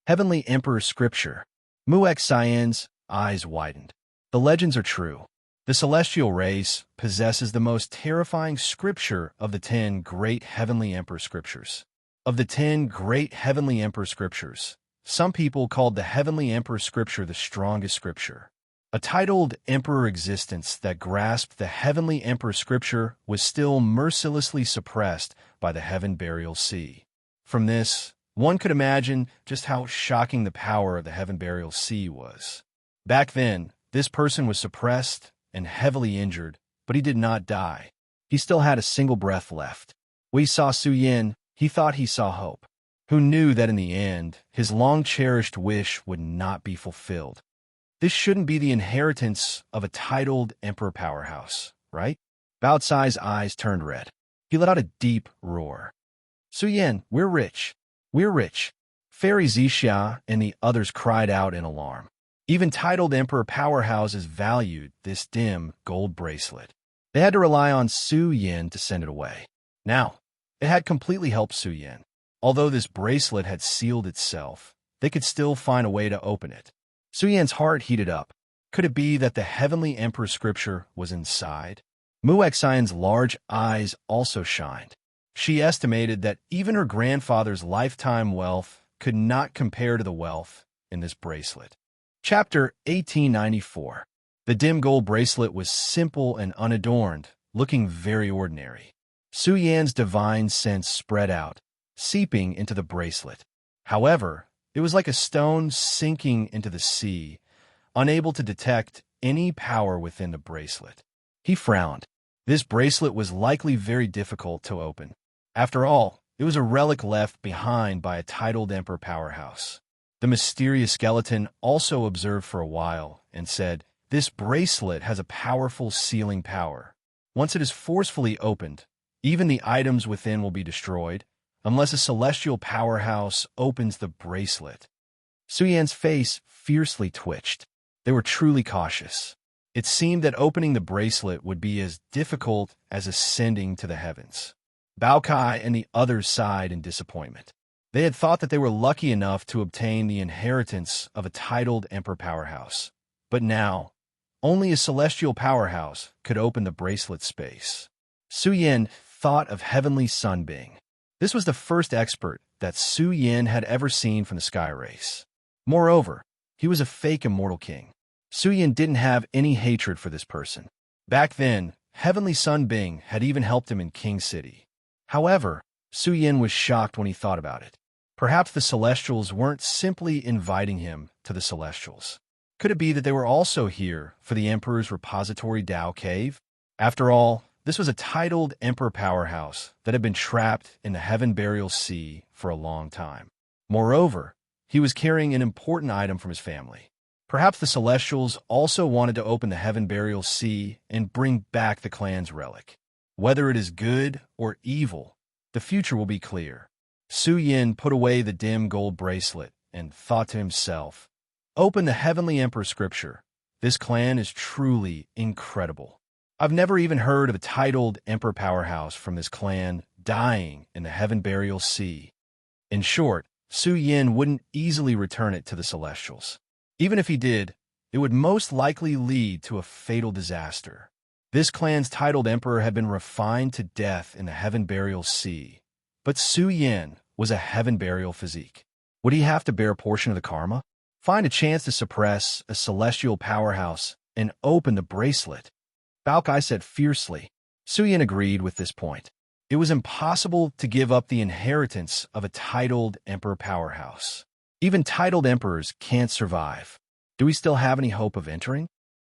Heavenly Emperor Scripture. Muexian's eyes widened. The legends are true. The celestial race possesses the most terrifying scripture of the 10 great heavenly emperor scriptures. Of the 10 great heavenly emperor scriptures, some people called the heavenly emperor scripture the strongest scripture. A titled emperor existence that grasped the heavenly emperor scripture was still mercilessly suppressed by the heaven burial sea. From this, one could imagine just how shocking the power of the heaven burial sea was. Back then, this person was suppressed and heavily injured, but he did not die. He still had a single breath left. When he saw Suyin, he thought he saw hope. Who knew that in the end, his long-cherished wish would not be fulfilled? This shouldn't be the inheritance of a titled emperor powerhouse, right? Bao Cai's eyes turned red. He let out a deep roar. "Suyin, we're rich. We're rich." Fairy Zixia and the others cried out in alarm. Even titled emperor powerhouses valued this dim gold bracelet. They had to rely on Suyin to send it away. Now, it had completely helped Suyin. Although this bracelet had sealed itself, they could still find a way to open it. Suyin's heart heated up. Could it be that the heavenly emperor scripture was inside? Muexian's large eyes also shined. She estimated that even her grandfather's lifetime wealth could not compare to the wealth in this bracelet. Chapter 1894. The dim gold bracelet was simple and unadorned, looking very ordinary. Suyin's divine sense spread out, seeping into the bracelet. However, it was like a stone sinking into the sea, unable to detect any power within the bracelet. He frowned. This bracelet was likely very difficult to open. After all, it was a relic left behind by a titled emperor powerhouse. The mysterious skeleton also observed for a while and said, "This bracelet has a powerful sealing power. Once it is forcefully opened, even the items within will be destroyed, unless a celestial powerhouse opens the bracelet." Suyin's face fiercely twitched. They were truly cautious. It seemed that opening the bracelet would be as difficult as ascending to the heavens. Bao Cai and the others sighed in disappointment. They had thought that they were lucky enough to obtain the inheritance of a titled emperor powerhouse. But now, only a celestial powerhouse could open the bracelet space. Suyin thought of heavenly Sunbing. This was the first expert that Suyin had ever seen from the sky race. Moreover, he was a fake immortal king. Suyin didn't have any hatred for this person. Back then, heavenly Sunbing had even helped him in King City. However, Suyin was shocked when he thought about it. Perhaps the Celestials weren't simply inviting him to the Celestials. Could it be that they were also here for the Emperor's repository Dao Cave? After all, this was a titled Emperor powerhouse that had been trapped in the Heaven Burial Sea for a long time. Moreover, he was carrying an important item from his family. Perhaps the Celestials also wanted to open the Heaven Burial Sea and bring back the clan's relic. Whether it is good or evil, the future will be clear. Suyin put away the dim gold bracelet and thought to himself, "Open the Heavenly Emperor scripture. This clan is truly incredible." I've never even heard of a titled Emperor powerhouse from this clan dying in the Heaven Burial Sea. In short, Su Yin wouldn't easily return it to the Celestials. Even if he did, it would most likely lead to a fatal disaster. This clan's titled emperor had been refined to death in the Heaven Burial Sea, but Su Yin was a Heaven Burial physique. Would he have to bear a portion of the karma? Find a chance to suppress a celestial powerhouse and open the bracelet? Bao Kai said fiercely. Su Yin agreed with this point. It was impossible to give up the inheritance of a titled emperor powerhouse. Even titled emperors can't survive. Do we still have any hope of entering?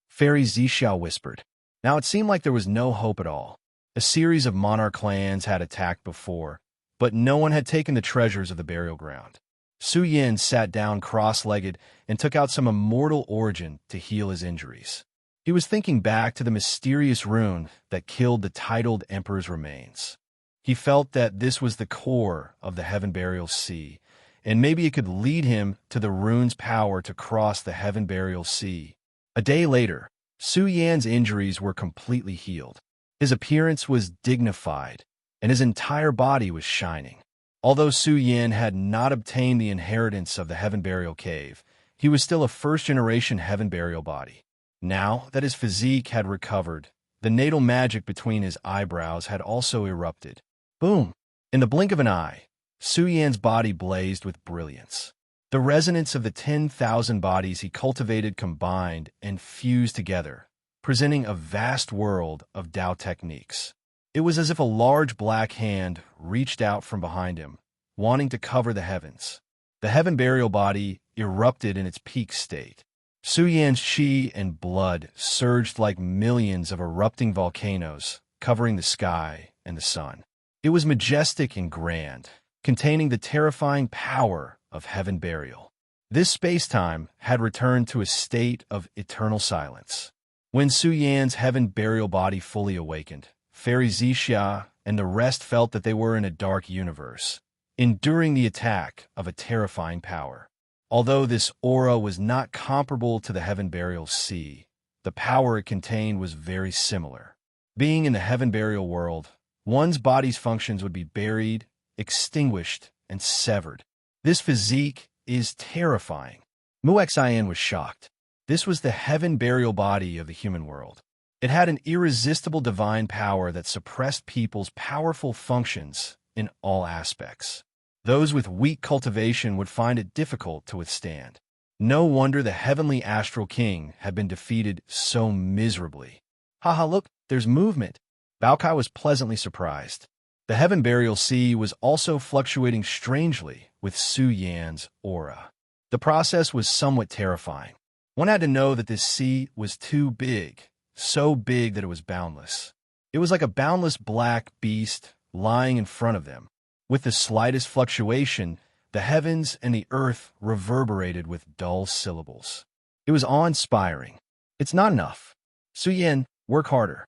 Fairy Zixia whispered. Now it seemed like there was no hope at all. A series of monarch clans had attacked before, but no one had taken the treasures of the burial ground. Su Yin sat down cross-legged and took out some immortal origin to heal his injuries. He was thinking back to the mysterious rune that killed the titled emperor's remains. He felt that this was the core of the Heaven Burial Sea, and maybe it could lead him to the rune's power to cross the Heaven Burial Sea. A day later, Su Yan's injuries were completely healed. His appearance was dignified, and his entire body was shining. Although Su Yan had not obtained the inheritance of the Heaven Burial Cave, he was still a first-generation Heaven Burial body. Now that his physique had recovered, the natal magic between his eyebrows had also erupted. Boom! In the blink of an eye, Su Yan's body blazed with brilliance. The resonance of the 10,000 bodies he cultivated combined and fused together, presenting a vast world of Dao techniques. It was as if a large black hand reached out from behind him, wanting to cover the heavens. The Heaven Burial body erupted in its peak state. Su Yan's chi and blood surged like millions of erupting volcanoes, covering the sky and the sun. It was majestic and grand, containing the terrifying power of Heaven Burial. This space-time had returned to a state of eternal silence. When Su Yan's Heaven Burial body fully awakened, Fairy Zixia and the rest felt that they were in a dark universe, enduring the attack of a terrifying power. Although this aura was not comparable to the Heaven Burial Sea, the power it contained was very similar. Being in the Heaven Burial world, one's body's functions would be buried, extinguished, and severed. This physique is terrifying. Muexian was shocked. This was the Heaven Burial body of the human world. It had an irresistible divine power that suppressed people's powerful functions in all aspects. Those with weak cultivation would find it difficult to withstand. No wonder the heavenly astral king had been defeated so miserably. Haha, look, there's movement. Bao Kai was pleasantly surprised. The Heaven Burial Sea was also fluctuating strangely with Su Yan's aura. The process was somewhat terrifying. One had to know that this sea was too big, so big that it was boundless. It was like a boundless black beast lying in front of them. With the slightest fluctuation, the heavens and the earth reverberated with dull syllables. It was awe-inspiring. It's not enough. Su Yan, work harder.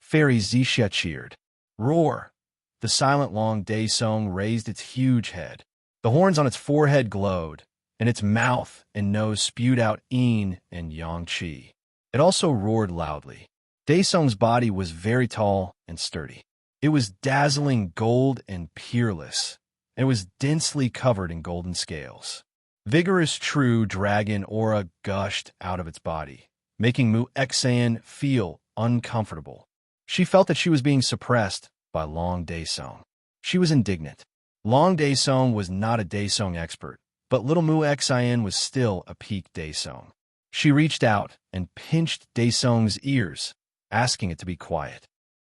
Fairy Zixia cheered. Roar! The silent long day song raised its huge head. The horns on its forehead glowed, and its mouth and nose spewed out yin and yang qi. It also roared loudly. Daesong's body was very tall and sturdy. It was dazzling gold and peerless, and it was densely covered in golden scales. Vigorous true dragon aura gushed out of its body, making Muexian feel uncomfortable. She felt that she was being suppressed by Long Daesong. She was indignant. Long Daesong was not a Daesong expert, but little Muexian was still a peak Daesong. She reached out and pinched Daesong's ears, asking it to be quiet.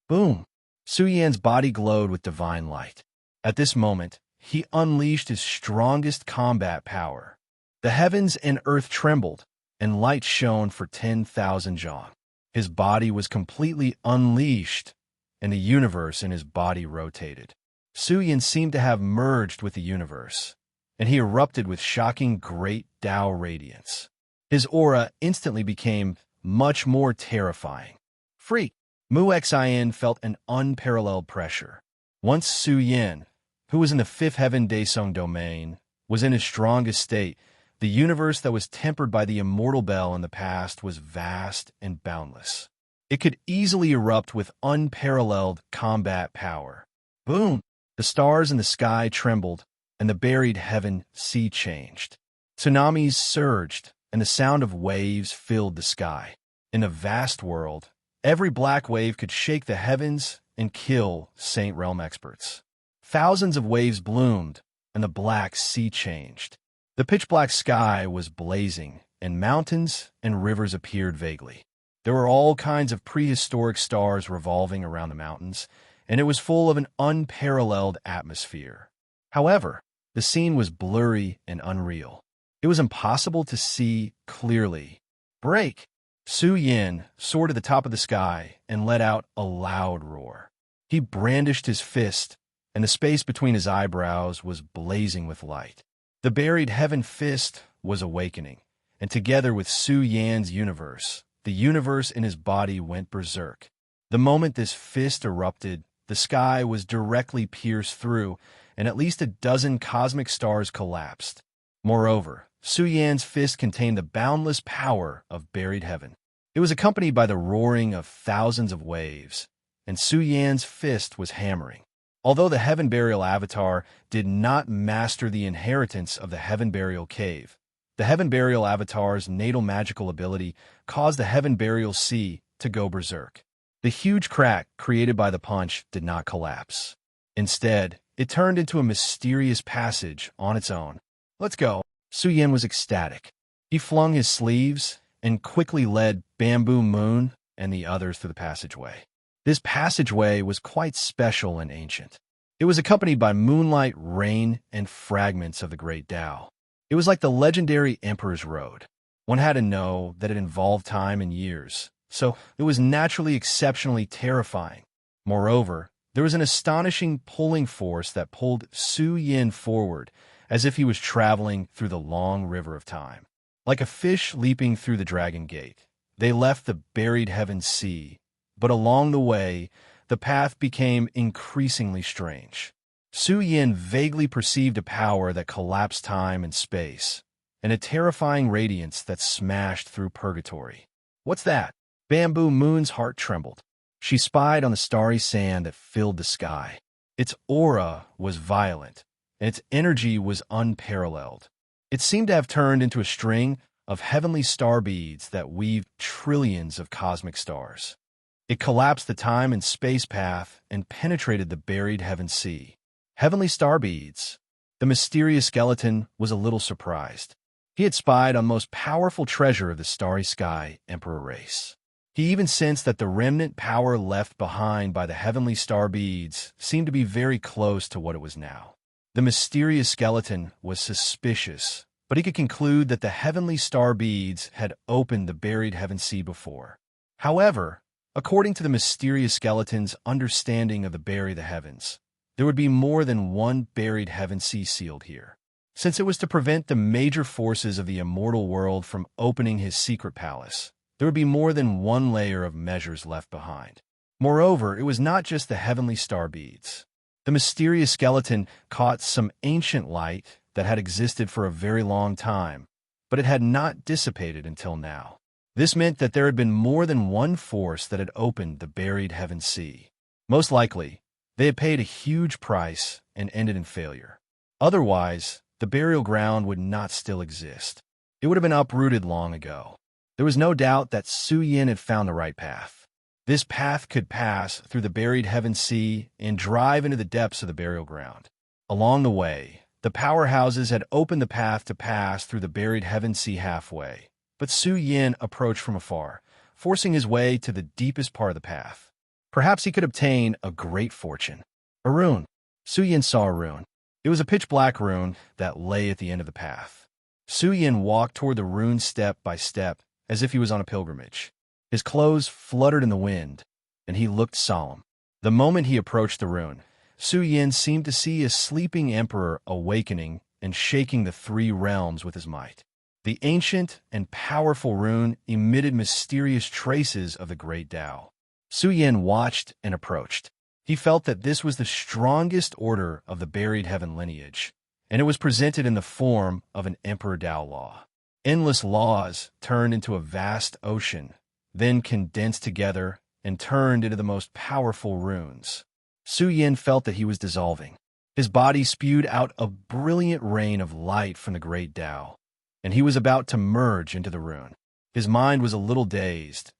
Boom! Su Yan's body glowed with divine light. At this moment, he unleashed his strongest combat power. The heavens and earth trembled, and light shone for 10,000 zhang. His body was completely unleashed, and the universe in his body rotated. Su Yan seemed to have merged with the universe, and he erupted with shocking great Dao radiance. His aura instantly became much more terrifying. Freak! Muexian felt an unparalleled pressure. Once Su Yan, who was in the fifth heaven Daesong domain, was in his strongest state, the universe that was tempered by the immortal bell in the past was vast and boundless. It could easily erupt with unparalleled combat power. Boom! The stars in the sky trembled, and the buried heaven sea changed. Tsunamis surged, and the sound of waves filled the sky. In a vast world, every black wave could shake the heavens and kill Saint Realm experts. Thousands of waves bloomed, and the black sea changed. The pitch-black sky was blazing, and mountains and rivers appeared vaguely. There were all kinds of prehistoric stars revolving around the mountains, and it was full of an unparalleled atmosphere. However, the scene was blurry and unreal. It was impossible to see clearly. Break! Su Yin soared to the top of the sky and let out a loud roar. He brandished his fist, and the space between his eyebrows was blazing with light. The buried heaven fist was awakening, and together with Su Yan's universe, the universe in his body went berserk. The moment this fist erupted, the sky was directly pierced through, and at least a dozen cosmic stars collapsed. Moreover, Su Yan's fist contained the boundless power of buried heaven. It was accompanied by the roaring of thousands of waves, and Su Yan's fist was hammering. Although the Heaven Burial Avatar did not master the inheritance of the Heaven Burial Cave, the Heaven Burial Avatar's natal magical ability caused the Heaven Burial Sea to go berserk. The huge crack created by the punch did not collapse. Instead, it turned into a mysterious passage on its own. "Let's go." Su Yan was ecstatic. He flung his sleeves and quickly led Bamboo Moon and the others through the passageway. This passageway was quite special and ancient. It was accompanied by moonlight, rain, and fragments of the Great Tao. It was like the legendary Emperor's Road. One had to know that it involved time and years, so it was naturally exceptionally terrifying. Moreover, there was an astonishing pulling force that pulled Su Yin forward, as if he was traveling through the long river of time. Like a fish leaping through the Dragon Gate, they left the buried heaven sea, but along the way, the path became increasingly strange. Su Yin vaguely perceived a power that collapsed time and space, and a terrifying radiance that smashed through purgatory. "What's that?" Bamboo Moon's heart trembled. She spied on the starry sand that filled the sky. Its aura was violent, and its energy was unparalleled. It seemed to have turned into a string of heavenly star beads that weaved trillions of cosmic stars. It collapsed the time and space path and penetrated the buried heaven sea. Heavenly star beads. The mysterious skeleton was a little surprised. He had spied on the most powerful treasure of the starry sky Emperor race. He even sensed that the remnant power left behind by the heavenly star beads seemed to be very close to what it was now. The mysterious skeleton was suspicious, but he could conclude that the heavenly star beads had opened the buried heaven sea before. However, according to the mysterious skeleton's understanding of the bury the heavens, there would be more than one buried heaven sea sealed here. Since it was to prevent the major forces of the immortal world from opening his secret palace, there would be more than one layer of measures left behind. Moreover, it was not just the heavenly star beads. The mysterious skeleton caught some ancient light that had existed for a very long time, but it had not dissipated until now. This meant that there had been more than one force that had opened the buried heaven sea. Most likely, they had paid a huge price and ended in failure. Otherwise, the burial ground would not still exist. It would have been uprooted long ago. There was no doubt that Su Yin had found the right path. This path could pass through the buried heaven sea and drive into the depths of the burial ground. Along the way, the powerhouses had opened the path to pass through the buried heaven sea halfway, but Su Yin approached from afar, forcing his way to the deepest part of the path. Perhaps he could obtain a great fortune. A rune. Su Yin saw a rune. It was a pitch-black rune that lay at the end of the path. Su Yin walked toward the rune step by step, as if he was on a pilgrimage. His clothes fluttered in the wind, and he looked solemn. The moment he approached the rune, Su Yin seemed to see a sleeping emperor awakening and shaking the three realms with his might. The ancient and powerful rune emitted mysterious traces of the great Tao. Su Yin watched and approached. He felt that this was the strongest order of the buried heaven lineage, and it was presented in the form of an Emperor Tao law. Endless laws turned into a vast ocean, then condensed together and turned into the most powerful runes. Su Yin felt that he was dissolving. His body spewed out a brilliant rain of light from the great Tao, and he was about to merge into the rune. His mind was a little dazed.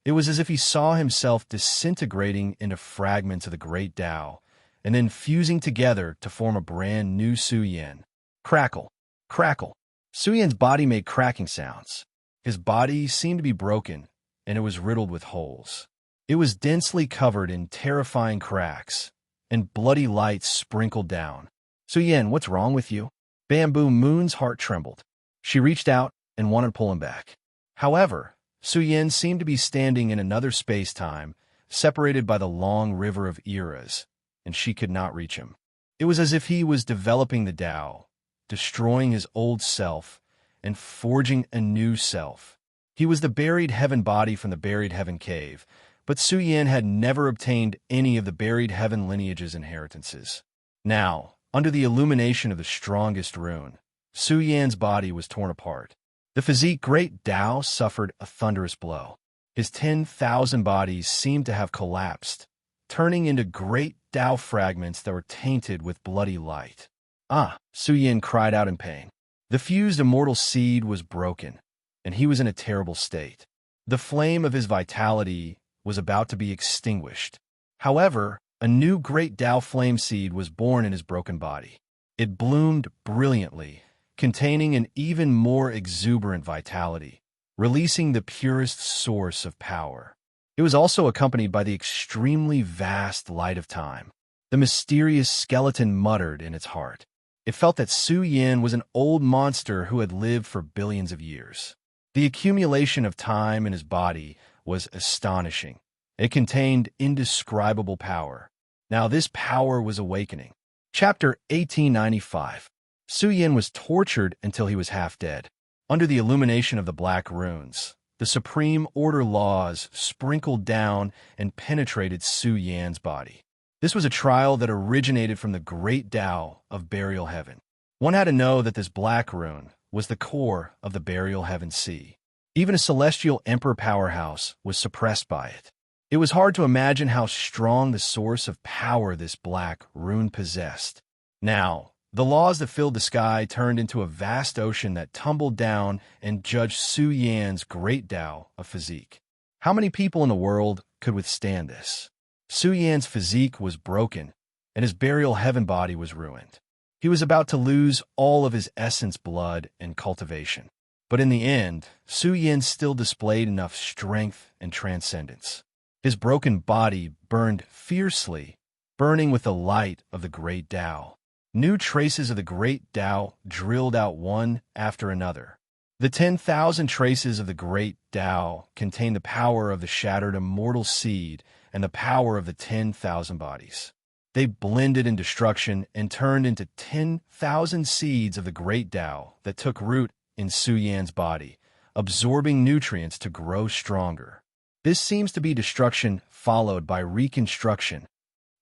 It was as if he saw himself disintegrating into fragments of the great Tao, and then fusing together to form a brand new Su Yin. Crackle, crackle. Su Yin's body made cracking sounds. His body seemed to be broken, and it was riddled with holes. It was densely covered in terrifying cracks, and bloody lights sprinkled down. Su Yin, what's wrong with you? Bamboo Moon's heart trembled. She reached out and wanted to pull him back. However, Su Yin seemed to be standing in another space-time, separated by the long river of eras, and she could not reach him. It was as if he was developing the Tao, destroying his old self, and forging a new self. He was the buried heaven body from the buried heaven cave, but Su Yin had never obtained any of the buried heaven lineage's inheritances. Now, under the illumination of the strongest rune, Su Yin's body was torn apart. The physique great Tao suffered a thunderous blow. His 10,000 bodies seemed to have collapsed, turning into great Tao fragments that were tainted with bloody light. Ah! Su Yin cried out in pain. The fused immortal seed was broken, and he was in a terrible state. The flame of his vitality was about to be extinguished. However, a new great Tao flame seed was born in his broken body. It bloomed brilliantly, containing an even more exuberant vitality, releasing the purest source of power. It was also accompanied by the extremely vast light of time. The mysterious skeleton muttered in its heart. It felt that Su Yin was an old monster who had lived for billions of years. The accumulation of time in his body was astonishing. It contained indescribable power. Now this power was awakening. Chapter 1895. Su Yin was tortured until he was half dead. Under the illumination of the black runes, the supreme order laws sprinkled down and penetrated Su Yan's body. This was a trial that originated from the great Tao of burial heaven. One had to know that this black rune was the core of the burial heaven sea. Even a celestial emperor powerhouse was suppressed by it. It was hard to imagine how strong the source of power this black rune possessed. Now, the laws that filled the sky turned into a vast ocean that tumbled down and judged Su Yan's great Tao of physique. How many people in the world could withstand this? Su Yan's physique was broken, and his burial heaven body was ruined. He was about to lose all of his essence, blood, and cultivation. But in the end, Su Yin still displayed enough strength and transcendence. His broken body burned fiercely, burning with the light of the great Tao. New traces of the great Tao drilled out one after another. The 10,000 traces of the great Tao contained the power of the shattered immortal seed and the power of the 10,000 bodies. They blended in destruction and turned into 10,000 seeds of the great Tao that took root in Su Yan's body, absorbing nutrients to grow stronger. This seems to be destruction followed by reconstruction.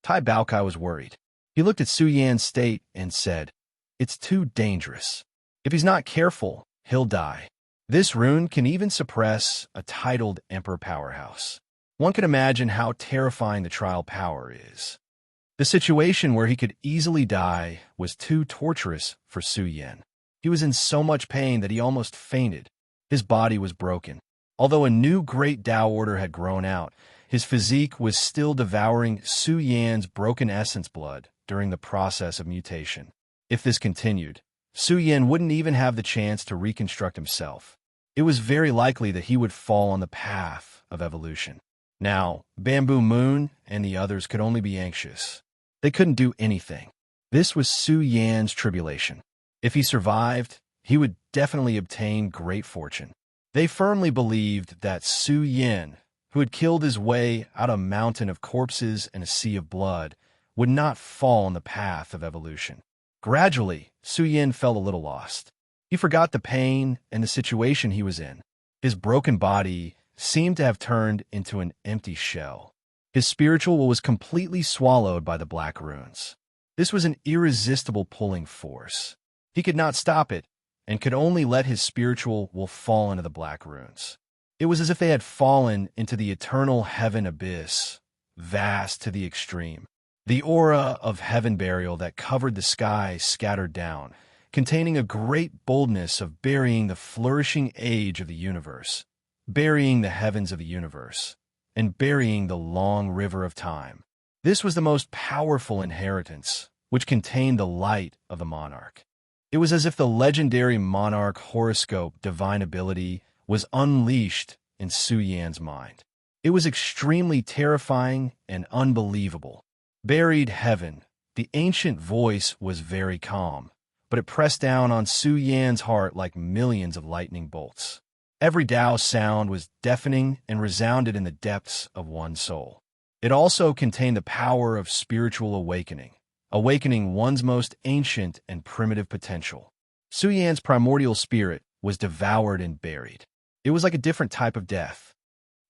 Tai Baokai was worried. He looked at Su Yan's state and said, "It's too dangerous. If he's not careful, he'll die." This rune can even suppress a titled emperor powerhouse. One can imagine how terrifying the trial power is. The situation where he could easily die was too torturous for Su Yin. He was in so much pain that he almost fainted. His body was broken. Although a new great Tao order had grown out, his physique was still devouring Su Yan's broken essence blood during the process of mutation. If this continued, Su Yin wouldn't even have the chance to reconstruct himself. It was very likely that he would fall on the path of evolution. Now, Bamboo Moon and the others could only be anxious. They couldn't do anything. This was Su Yan's tribulation. If he survived, he would definitely obtain great fortune. They firmly believed that Su Yin, who had killed his way out a mountain of corpses and a sea of blood, would not fall on the path of evolution. Gradually, Su Yin felt a little lost. He forgot the pain and the situation he was in. His broken body seemed to have turned into an empty shell. His spiritual was completely swallowed by the black runes. This was an irresistible pulling force. He could not stop it, and could only let his spiritual will fall into the black runes. It was as if they had fallen into the eternal heaven abyss, vast to the extreme. The aura of heaven burial that covered the sky scattered down, containing a great boldness of burying the flourishing age of the universe, burying the heavens of the universe, and burying the long river of time. This was the most powerful inheritance, which contained the light of the monarch. It was as if the legendary monarch horoscope divine ability was unleashed in Su Yan's mind. It was extremely terrifying and unbelievable. Buried heaven, the ancient voice was very calm, but it pressed down on Su Yan's heart like millions of lightning bolts. Every Tao sound was deafening and resounded in the depths of one's soul. It also contained the power of spiritual awakening, awakening one's most ancient and primitive potential. Su Yan's primordial spirit was devoured and buried. It was like a different type of death.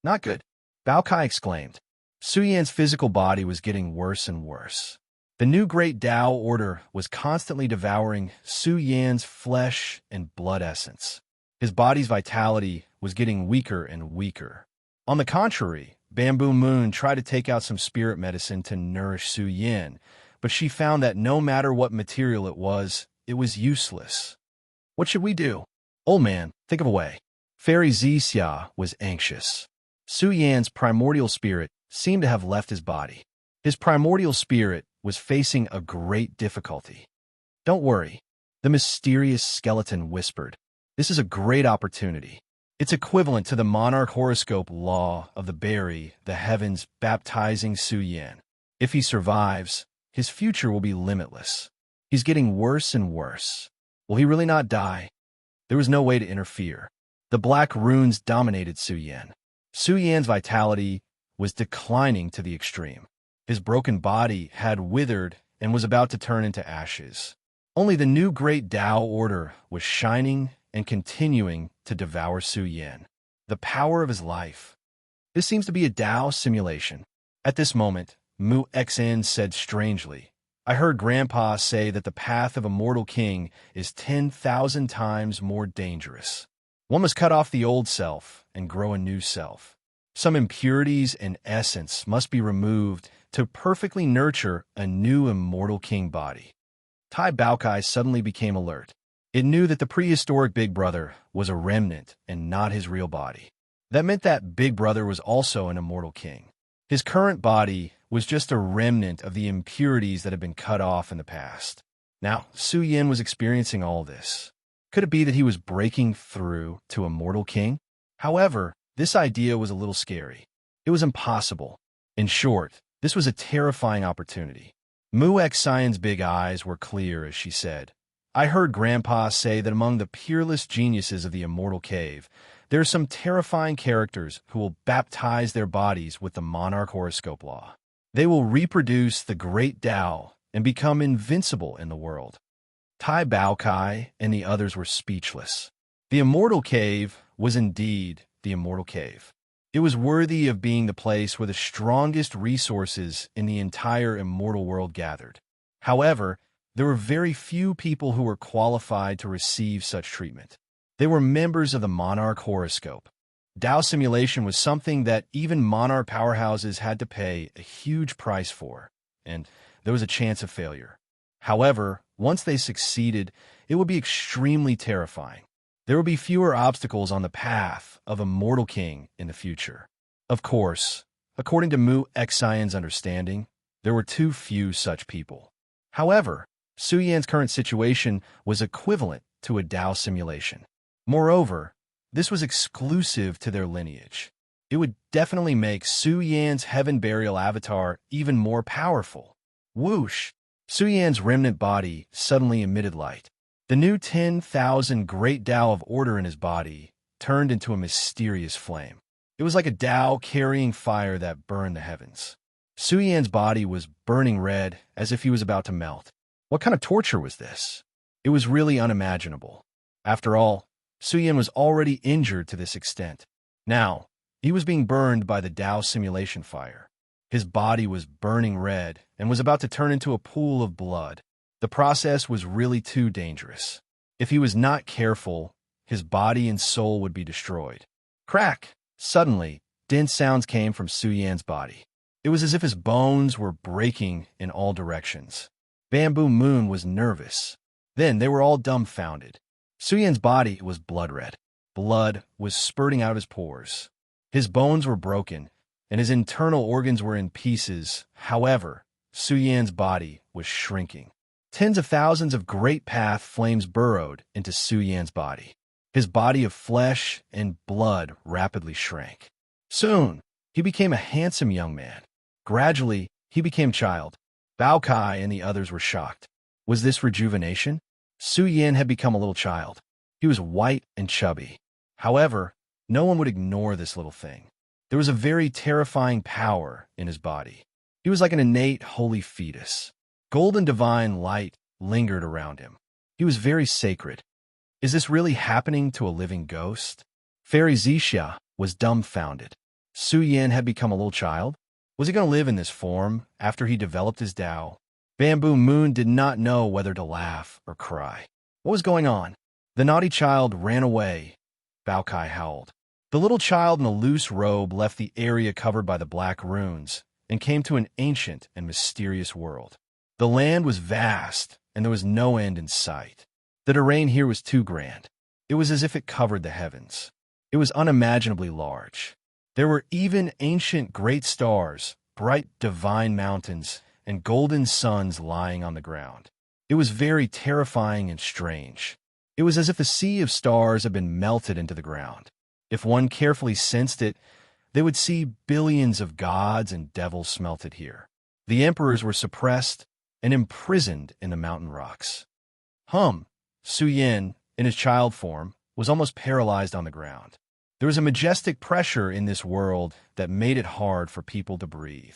Not good, Bao Kai exclaimed. Su Yan's physical body was getting worse and worse. The new great Tao order was constantly devouring Su Yan's flesh and blood essence. His body's vitality was getting weaker and weaker. On the contrary, Bamboo Moon tried to take out some spirit medicine to nourish Su Yan, but she found that no matter what material it was useless. What should we do? Old man, think of a way. Fairy Zixia was anxious. Su Yan's primordial spirit seemed to have left his body. His primordial spirit was facing a great difficulty. Don't worry, the mysterious skeleton whispered. This is a great opportunity. It's equivalent to the monarch horoscope law of the bury the heavens baptizing Su Yan. If he survives, his future will be limitless. He's getting worse and worse. Will he really not die? There was no way to interfere. The black runes dominated Su Yan. Su Yan's vitality was declining to the extreme. His broken body had withered and was about to turn into ashes. Only the new great Tao order was shining and continuing to devour Su Yan. The power of his life. This seems to be a Tao simulation. At this moment, Mu Xn said strangely, I heard Grandpa say that the path of a mortal king is 10,000 times more dangerous. One must cut off the old self and grow a new self. Some impurities and essence must be removed to perfectly nurture a new immortal king body. Tai Baokai suddenly became alert. It knew that the prehistoric Big Brother was a remnant and not his real body. That meant that Big Brother was also an immortal king. His current body was just a remnant of the impurities that had been cut off in the past. Now, Su Yan was experiencing all this. Could it be that he was breaking through to a mortal king? However, this idea was a little scary. It was impossible. In short, this was a terrifying opportunity. Mu Xian's big eyes were clear as she said, I heard Grandpa say that among the peerless geniuses of the immortal cave, there are some terrifying characters who will baptize their bodies with the monarch horoscope law. They will reproduce the great Tao and become invincible in the world. Tai Baokai and the others were speechless. The immortal cave was indeed the immortal cave. It was worthy of being the place where the strongest resources in the entire immortal world gathered. However, there were very few people who were qualified to receive such treatment. They were members of the monarch horoscope. Tao simulation was something that even monarch powerhouses had to pay a huge price for, and there was a chance of failure. However, once they succeeded, it would be extremely terrifying. There would be fewer obstacles on the path of a mortal king in the future. Of course, according to Mu Xian's understanding, there were too few such people. However, Su Yan's current situation was equivalent to a Tao simulation. Moreover, this was exclusive to their lineage. It would definitely make Su Yan's heaven burial avatar even more powerful. Whoosh! Su Yan's remnant body suddenly emitted light. The new 10,000 great Tao of order in his body turned into a mysterious flame. It was like a Tao carrying fire that burned the heavens. Su Yan's body was burning red as if he was about to melt. What kind of torture was this? It was really unimaginable. After all, Su Yan was already injured to this extent. Now, he was being burned by the Tao simulation fire. His body was burning red and was about to turn into a pool of blood. The process was really too dangerous. If he was not careful, his body and soul would be destroyed. Crack! Suddenly, dense sounds came from Su Yan's body. It was as if his bones were breaking in all directions. Bamboo Moon was nervous. Then they were all dumbfounded. Su Yan's body was blood red. Blood was spurting out of his pores. His bones were broken, and his internal organs were in pieces. However, Su Yan's body was shrinking. Tens of thousands of great path flames burrowed into Su Yan's body. His body of flesh and blood rapidly shrank. Soon, he became a handsome young man. Gradually, he became child. Bao Kai and the others were shocked. Was this rejuvenation? Su Yan had become a little child. He was white and chubby. However, no one would ignore this little thing. There was a very terrifying power in his body. He was like an innate holy fetus. Golden divine light lingered around him. He was very sacred. Is this really happening to a living ghost? Fairy Zixia was dumbfounded. Su Yan had become a little child? Was he going to live in this form after he developed his Tao? Bamboo Moon did not know whether to laugh or cry. What was going on? The naughty child ran away. Bao Kai howled. The little child in a loose robe left the area covered by the black runes and came to an ancient and mysterious world. The land was vast, and there was no end in sight. The terrain here was too grand. It was as if it covered the heavens. It was unimaginably large. There were even ancient great stars, bright divine mountains, and golden suns lying on the ground. It was very terrifying and strange. It was as if a sea of stars had been melted into the ground. If one carefully sensed it, they would see billions of gods and devils smelted here. The emperors were suppressed and imprisoned in the mountain rocks. Su Yan, in his child form, was almost paralyzed on the ground. There was a majestic pressure in this world that made it hard for people to breathe.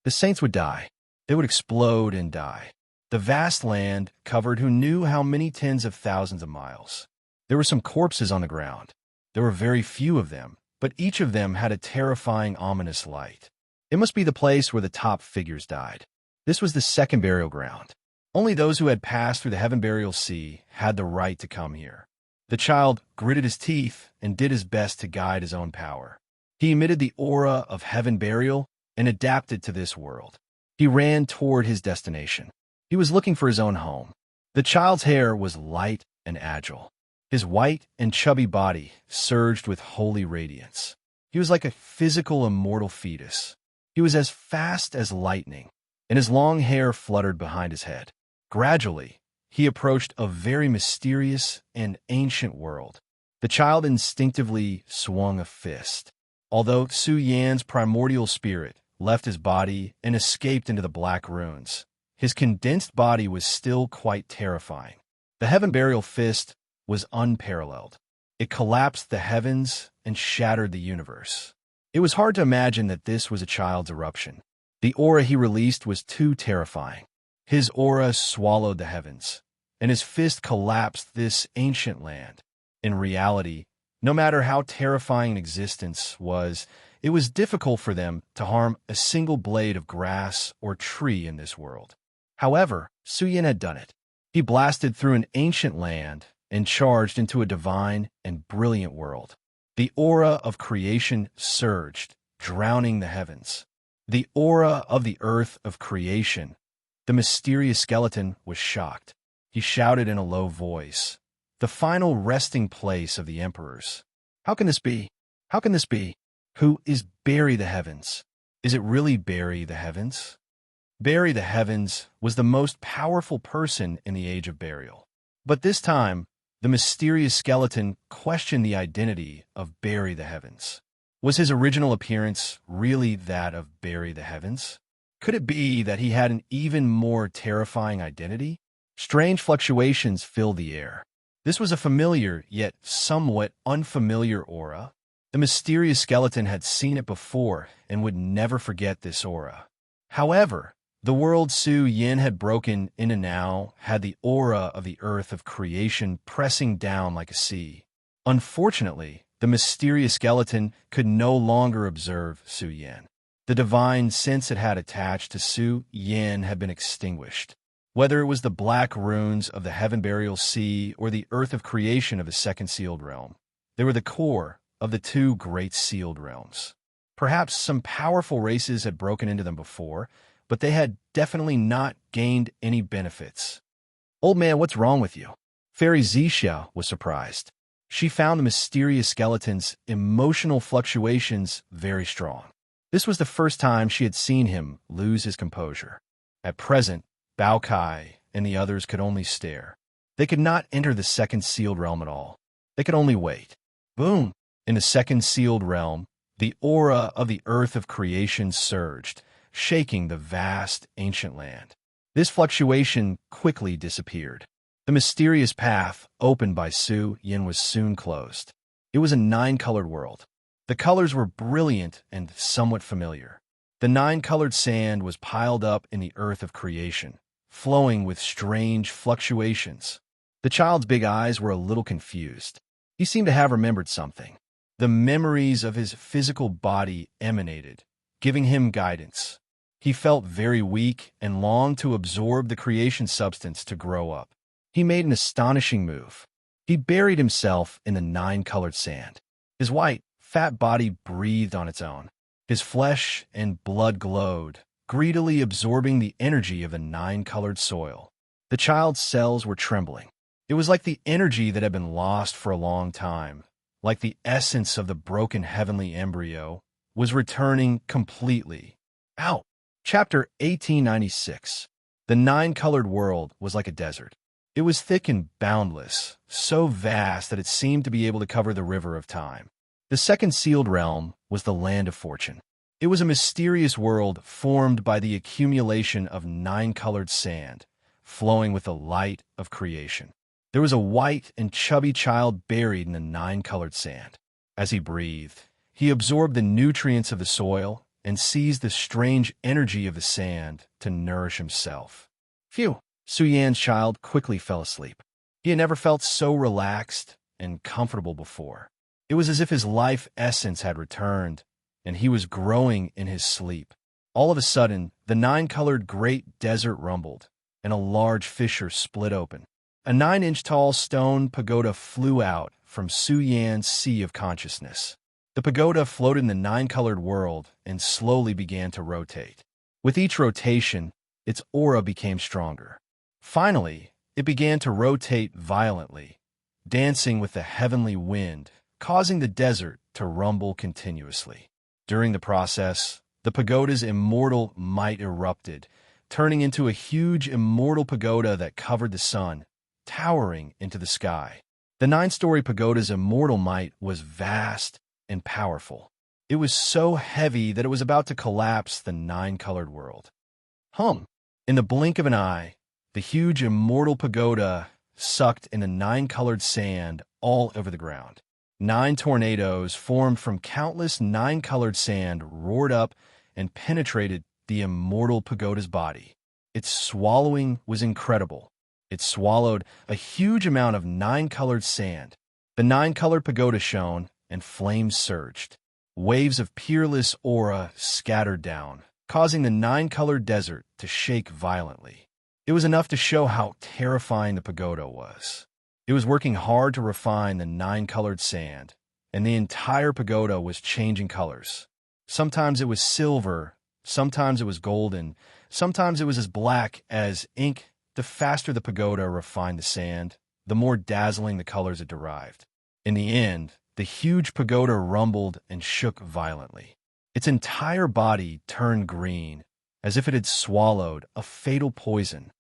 The saints would die. They would explode and die. The vast land covered who knew how many tens of thousands of miles. There were some corpses on the ground. There were very few of them, but each of them had a terrifying, ominous light. It must be the place where the top figures died. This was the second burial ground. Only those who had passed through the heaven burial sea had the right to come here. The child gritted his teeth and did his best to guide his own power. He emitted the aura of heaven burial and adapted to this world. He ran toward his destination. He was looking for his own home. The child's hair was light and agile. His white and chubby body surged with holy radiance. He was like a physical immortal fetus. He was as fast as lightning, and his long hair fluttered behind his head. Gradually, he approached a very mysterious and ancient world. The child instinctively swung a fist. Although Su Yan's primordial spirit left his body and escaped into the black ruins, his condensed body was still quite terrifying. The heaven burial fist was unparalleled. It collapsed the heavens and shattered the universe. It was hard to imagine that this was a child's eruption. The aura he released was too terrifying. His aura swallowed the heavens, and his fist collapsed this ancient land. In reality, no matter how terrifying existence was, it was difficult for them to harm a single blade of grass or tree in this world. However, Su Yan had done it. He blasted through an ancient land and charged into a divine and brilliant world. The aura of creation surged, drowning the heavens. The aura of the earth of creation. The mysterious skeleton was shocked. He shouted in a low voice, "The final resting place of the emperors. How can this be? How can this be? Who is Bury the Heavens? Is it really Bury the Heavens?" Bury the Heavens was the most powerful person in the age of burial. But this time, the mysterious skeleton questioned the identity of Bury the Heavens. Was his original appearance really that of Bury the Heavens? Could it be that he had an even more terrifying identity? Strange fluctuations filled the air. This was a familiar, yet somewhat unfamiliar aura. The mysterious skeleton had seen it before and would never forget this aura. However, the world Su Yan had broken into now had the aura of the earth of creation pressing down like a sea. Unfortunately, the mysterious skeleton could no longer observe Su Yan. The divine sense it had attached to Su Yan had been extinguished. Whether it was the black runes of the heaven burial sea or the earth of creation of the second sealed realm, they were the core of the two great sealed realms. Perhaps some powerful races had broken into them before, but they had definitely not gained any benefits. "Old man, what's wrong with you?" Fairy Zixia was surprised. She found the mysterious skeleton's emotional fluctuations very strong. This was the first time she had seen him lose his composure. At present, Bao Kai and the others could only stare. They could not enter the second sealed realm at all. They could only wait. Boom! In the second sealed realm, the aura of the earth of creation surged, shaking the vast ancient land. This fluctuation quickly disappeared. The mysterious path opened by Su Yin was soon closed. It was a nine-colored world. The colors were brilliant and somewhat familiar. The nine-colored sand was piled up in the earth of creation, flowing with strange fluctuations. The child's big eyes were a little confused. He seemed to have remembered something. The memories of his physical body emanated, giving him guidance. He felt very weak and longed to absorb the creation substance to grow up. He made an astonishing move. He buried himself in the nine-colored sand. His white, fat body breathed on its own. His flesh and blood glowed, greedily absorbing the energy of the nine-colored soil. The child's cells were trembling. It was like the energy that had been lost for a long time, like the essence of the broken heavenly embryo, was returning completely. Ow! Chapter 1896. The nine-colored world was like a desert. It was thick and boundless, so vast that it seemed to be able to cover the river of time. The second sealed realm was the land of fortune. It was a mysterious world formed by the accumulation of nine-colored sand, flowing with the light of creation. There was a white and chubby child buried in the nine-colored sand. As he breathed, he absorbed the nutrients of the soil and seized the strange energy of the sand to nourish himself. Phew! Su Yan's child quickly fell asleep. He had never felt so relaxed and comfortable before. It was as if his life essence had returned, and he was growing in his sleep. All of a sudden, the nine-colored great desert rumbled, and a large fissure split open. A 9-inch tall stone pagoda flew out from Su Yan's sea of consciousness. The pagoda floated in the nine-colored world and slowly began to rotate. With each rotation, its aura became stronger. Finally, it began to rotate violently, dancing with the heavenly wind, causing the desert to rumble continuously. During the process, the pagoda's immortal might erupted, turning into a huge immortal pagoda that covered the sun, towering into the sky. The 9-story pagoda's immortal might was vast and powerful. It was so heavy that it was about to collapse the nine-colored world. In the blink of an eye, the huge immortal pagoda sucked in the nine-colored sand all over the ground. 9 tornadoes formed from countless nine-colored sand roared up and penetrated the immortal pagoda's body. Its swallowing was incredible. It swallowed a huge amount of nine-colored sand. The nine-colored pagoda shone, and flames surged. Waves of peerless aura scattered down, causing the nine-colored desert to shake violently. It was enough to show how terrifying the pagoda was. It was working hard to refine the nine-colored sand, and the entire pagoda was changing colors. Sometimes it was silver, sometimes it was golden, sometimes it was as black as ink. The faster the pagoda refined the sand, the more dazzling the colors it derived. In the end, the huge pagoda rumbled and shook violently. Its entire body turned green, as if it had swallowed a fatal poison.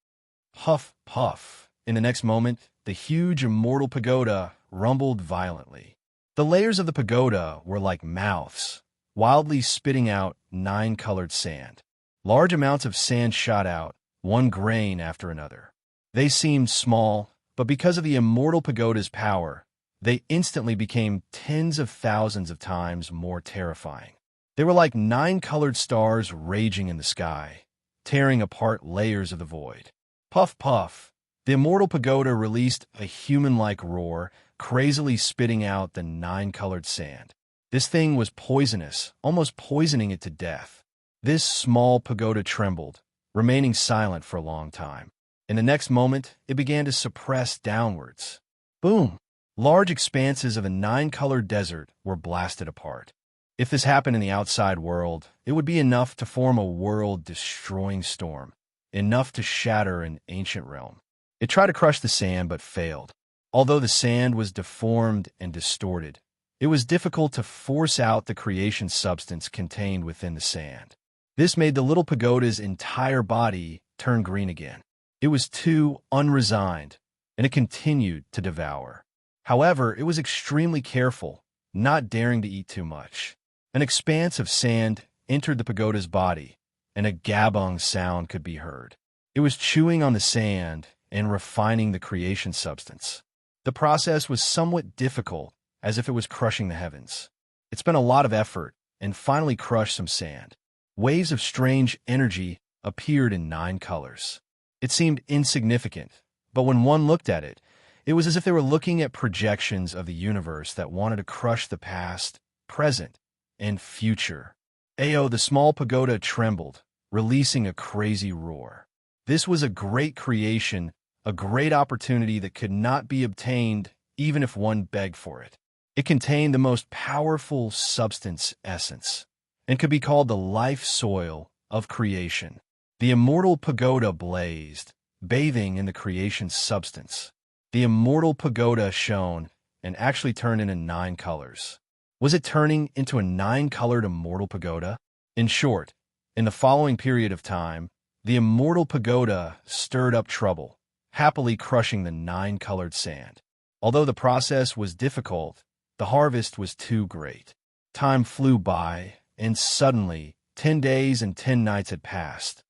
Puff, puff. In the next moment, the huge immortal pagoda rumbled violently. The layers of the pagoda were like mouths, wildly spitting out nine-colored sand. Large amounts of sand shot out, one grain after another. They seemed small, but because of the immortal pagoda's power, they instantly became tens of thousands of times more terrifying. They were like nine-colored stars raging in the sky, tearing apart layers of the void. Puff, puff. The immortal pagoda released a human-like roar, crazily spitting out the nine-colored sand. This thing was poisonous, almost poisoning it to death. This small pagoda trembled, remaining silent for a long time. In the next moment, it began to suppress downwards. Boom! Large expanses of a nine-colored desert were blasted apart. If this happened in the outside world, it would be enough to form a world-destroying storm, enough to shatter an ancient realm. It tried to crush the sand but failed. Although the sand was deformed and distorted, it was difficult to force out the creation substance contained within the sand. This made the little pagoda's entire body turn green again. It was too unresigned, and it continued to devour. However, it was extremely careful, not daring to eat too much. An expanse of sand entered the pagoda's body, and a gabung sound could be heard. It was chewing on the sand and refining the creation substance. The process was somewhat difficult, as if it was crushing the heavens. It spent a lot of effort and finally crushed some sand. Waves of strange energy appeared in 9 colors. It seemed insignificant, but when one looked at it, it was as if they were looking at projections of the universe that wanted to crush the past, present, and future. Ao, the small pagoda, trembled, releasing a crazy roar. This was a great creation, a great opportunity that could not be obtained even if one begged for it. It contained the most powerful substance essence, and could be called the life soil of creation. The immortal pagoda blazed, bathing in the creation substance. The immortal pagoda shone and actually turned into 9 colors. Was it turning into a 9-colored immortal pagoda? In short, in the following period of time, the immortal pagoda stirred up trouble, happily crushing the 9-colored sand. Although the process was difficult, the harvest was too great. Time flew by, and suddenly 10 days and 10 nights had passed.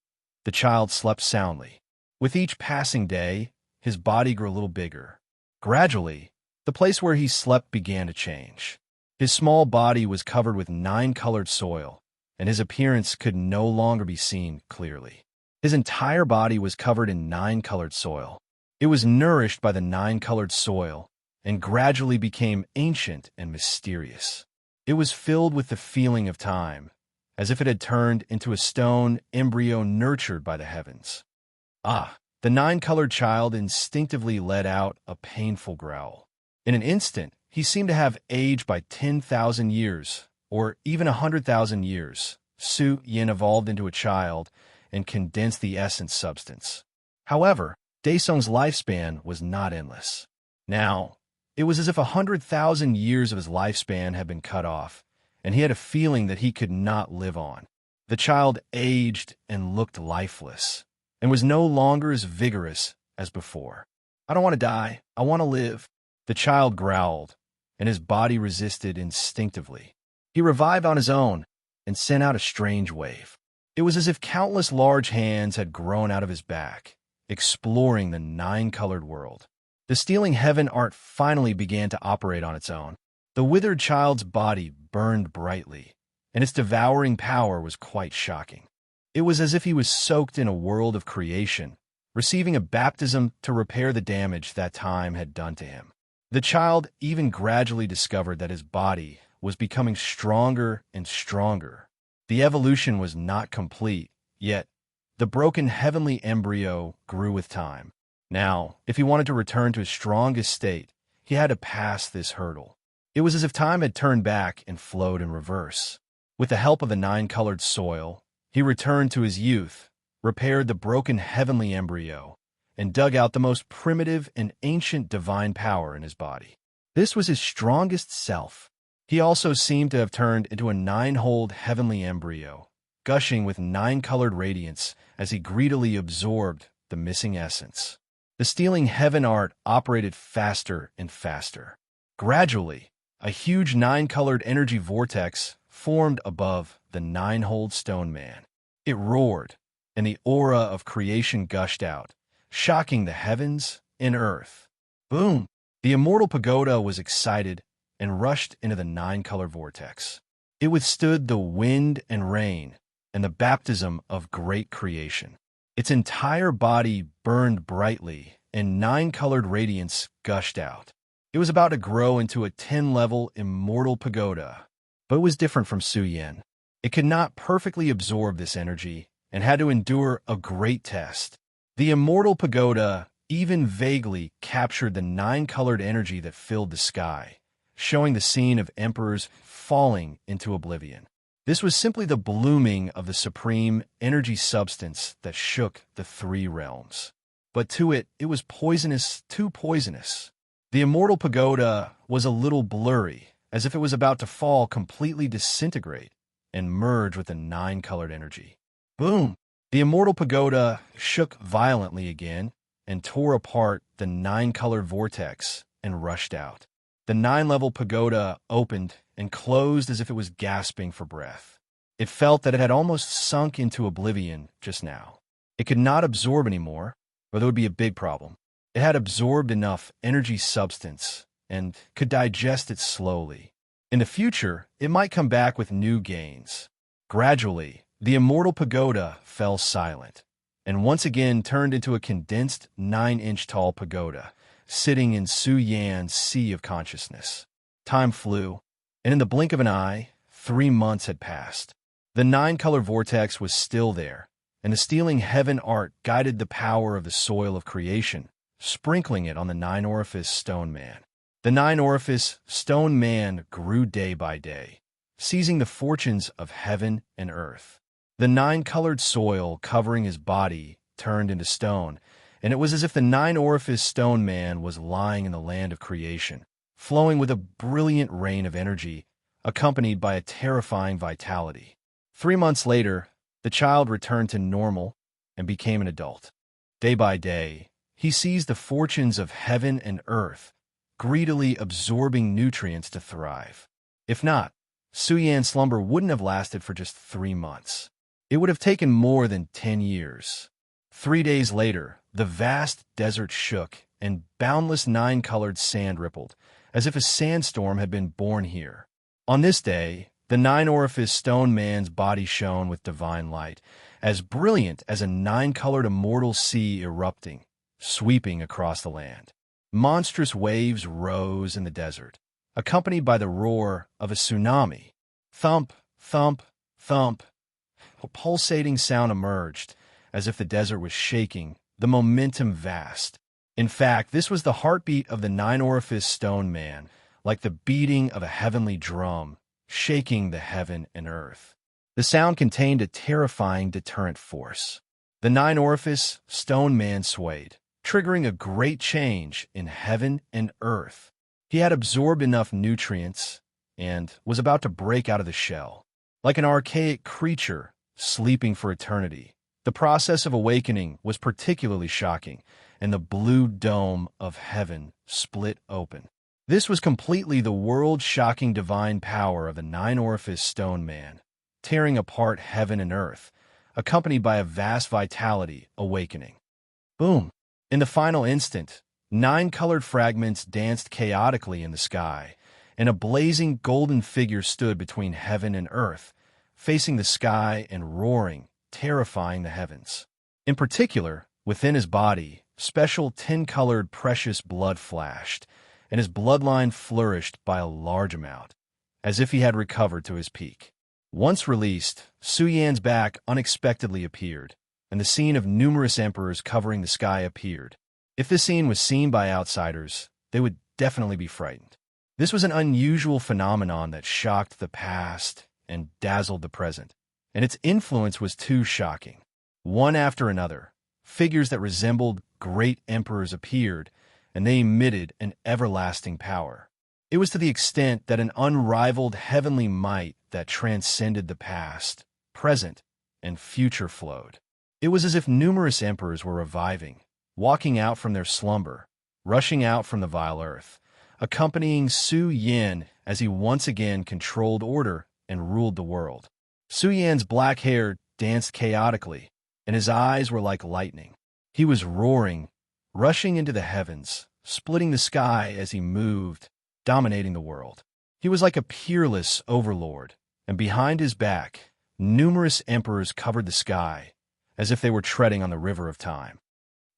The child slept soundly. With each passing day, his body grew a little bigger. Gradually, the place where he slept began to change. His small body was covered with 9-colored soil, and his appearance could no longer be seen clearly. His entire body was covered in 9-colored soil. It was nourished by the 9-colored soil and gradually became ancient and mysterious. It was filled with the feeling of time, as if it had turned into a stone embryo nurtured by the heavens. Ah! The 9-colored child instinctively let out a painful growl. In an instant, he seemed to have aged by 10,000 years, or even 100,000 years. Su Yin evolved into a child and condensed the essence substance. However, Daesung's lifespan was not endless. Now, it was as if 100,000 years of his lifespan had been cut off, and he had a feeling that he could not live on. The child aged and looked lifeless, and was no longer as vigorous as before. "I don't want to die. I want to live," the child growled, and his body resisted instinctively. He revived on his own and sent out a strange wave. It was as if countless large hands had grown out of his back, exploring the 9-colored world. The stealing heaven art finally began to operate on its own. The withered child's body burned brightly, and its devouring power was quite shocking. It was as if he was soaked in a world of creation, receiving a baptism to repair the damage that time had done to him. The child even gradually discovered that his body was becoming stronger and stronger. The evolution was not complete, yet the broken heavenly embryo grew with time. Now, if he wanted to return to his strongest state, he had to pass this hurdle. It was as if time had turned back and flowed in reverse. With the help of the 9-colored soil, he returned to his youth, repaired the broken heavenly embryo, and dug out the most primitive and ancient divine power in his body. This was his strongest self. He also seemed to have turned into a 9-holed heavenly embryo, gushing with 9-colored radiance as he greedily absorbed the missing essence. The stealing heaven art operated faster and faster. Gradually, a huge 9-colored energy vortex formed above the 9-holed stone man. It roared, and the aura of creation gushed out, shocking the heavens and earth. Boom! The immortal pagoda was excited and rushed into the 9-color vortex. It withstood the wind and rain and the baptism of great creation. Its entire body burned brightly, and 9-colored radiance gushed out. It was about to grow into a 10-level immortal pagoda, but it was different from Su Yin. It could not perfectly absorb this energy and had to endure a great test. The immortal pagoda even vaguely captured the nine-colored energy that filled the sky, showing the scene of emperors falling into oblivion. This was simply the blooming of the supreme energy substance that shook the three realms. But to it, it was poisonous, too poisonous. The immortal pagoda was a little blurry, as if it was about to fall, completely disintegrate, and merge with the nine-colored energy. Boom! The immortal pagoda shook violently again and tore apart the nine-colored vortex and rushed out. The nine-level pagoda opened and closed as if it was gasping for breath. It felt that it had almost sunk into oblivion just now. It could not absorb anymore, or there would be a big problem. It had absorbed enough energy substance and could digest it slowly. In the future, it might come back with new gains. Gradually, the immortal pagoda fell silent, and once again turned into a condensed 9-inch tall pagoda, sitting in Su Yan's sea of consciousness. Time flew, and in the blink of an eye, 3 months had passed. The nine-color vortex was still there, and the stealing heaven art guided the power of the soil of creation, sprinkling it on the nine-orifice stone man. The nine-orifice stone man grew day by day, seizing the fortunes of heaven and earth. The nine-colored soil covering his body turned into stone, and it was as if the nine-orifice stone man was lying in the land of creation, flowing with a brilliant rain of energy, accompanied by a terrifying vitality. 3 months later, the child returned to normal and became an adult. Day by day, he seized the fortunes of heaven and earth, greedily absorbing nutrients to thrive. If not, Su Yan's slumber wouldn't have lasted for just 3 months. It would have taken more than 10 years. 3 days later, the vast desert shook and boundless nine-colored sand rippled, as if a sandstorm had been born here. On this day, the nine-orifice stone man's body shone with divine light, as brilliant as a nine-colored immortal sea erupting, sweeping across the land. Monstrous waves rose in the desert, accompanied by the roar of a tsunami. Thump, thump, thump. A pulsating sound emerged, as if the desert was shaking, the momentum vast. In fact, this was the heartbeat of the nine-orifice stone man, like the beating of a heavenly drum, shaking the heaven and earth. The sound contained a terrifying deterrent force. The nine-orifice stone man swayed, triggering a great change in heaven and earth. He had absorbed enough nutrients and was about to break out of the shell. Like an archaic creature sleeping for eternity, the process of awakening was particularly shocking, and the blue dome of heaven split open. This was completely the world-shocking divine power of the nine-orifice stone man, tearing apart heaven and earth, accompanied by a vast vitality awakening. Boom! In the final instant, 9 colored fragments danced chaotically in the sky, and a blazing golden figure stood between heaven and earth, facing the sky and roaring, terrifying the heavens. In particular, within his body, special 10-colored precious blood flashed, and his bloodline flourished by a large amount, as if he had recovered to his peak. Once released, Su Yan's back unexpectedly appeared, and the scene of numerous emperors covering the sky appeared. If this scene was seen by outsiders, they would definitely be frightened. This was an unusual phenomenon that shocked the past and dazzled the present, and its influence was too shocking. One after another, figures that resembled great emperors appeared, and they emitted an everlasting power. It was to the extent that an unrivaled heavenly might that transcended the past, present, and future flowed. It was as if numerous emperors were reviving, walking out from their slumber, rushing out from the vile earth, accompanying Su Yan as he once again controlled order and ruled the world. Su Yan's black hair danced chaotically, and his eyes were like lightning. He was roaring, rushing into the heavens, splitting the sky as he moved, dominating the world. He was like a peerless overlord, and behind his back, numerous emperors covered the sky, as if they were treading on the river of time.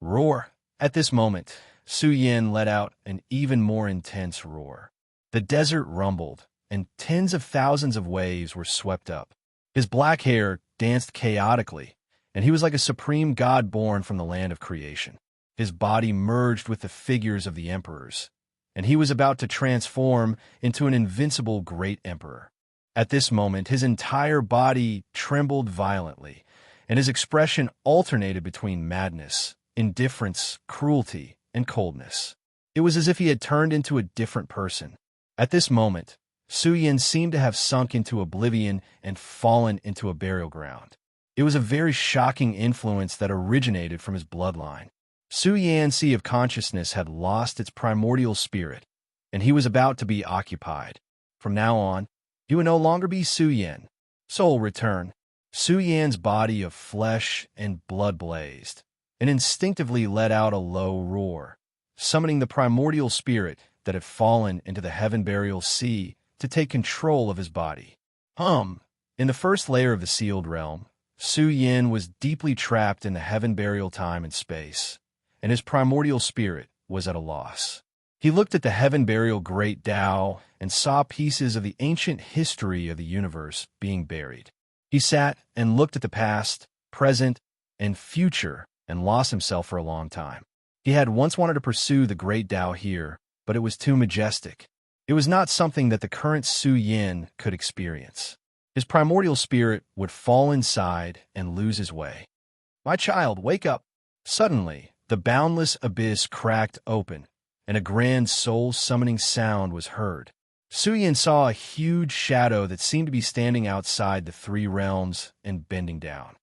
Roar! At this moment, Su Yan let out an even more intense roar. The desert rumbled, and tens of thousands of waves were swept up. His black hair danced chaotically, and he was like a supreme god born from the land of creation. His body merged with the figures of the emperors, and he was about to transform into an invincible great emperor. At this moment, his entire body trembled violently, and his expression alternated between madness, indifference, cruelty, and coldness. It was as if he had turned into a different person. At this moment, Su Yin seemed to have sunk into oblivion and fallen into a burial ground. It was a very shocking influence that originated from his bloodline. Su Yan's sea of consciousness had lost its primordial spirit, and he was about to be occupied. From now on, he would no longer be Su Yan. Soul return. Su Yan's body of flesh and blood blazed, and instinctively let out a low roar, summoning the primordial spirit that had fallen into the heaven burial sea to take control of his body. In the first layer of the sealed realm, Su Yin was deeply trapped in the heaven burial time and space, and his primordial spirit was at a loss. He looked at the heaven burial great Tao and saw pieces of the ancient history of the universe being buried. He sat and looked at the past, present, and future and lost himself for a long time. He had once wanted to pursue the great Tao here, but it was too majestic. It was not something that the current Su Yin could experience. His primordial spirit would fall inside and lose his way. "My child, wake up!" Suddenly, the boundless abyss cracked open, and a grand soul-summoning sound was heard. Su Yin saw a huge shadow that seemed to be standing outside the three realms and bending down.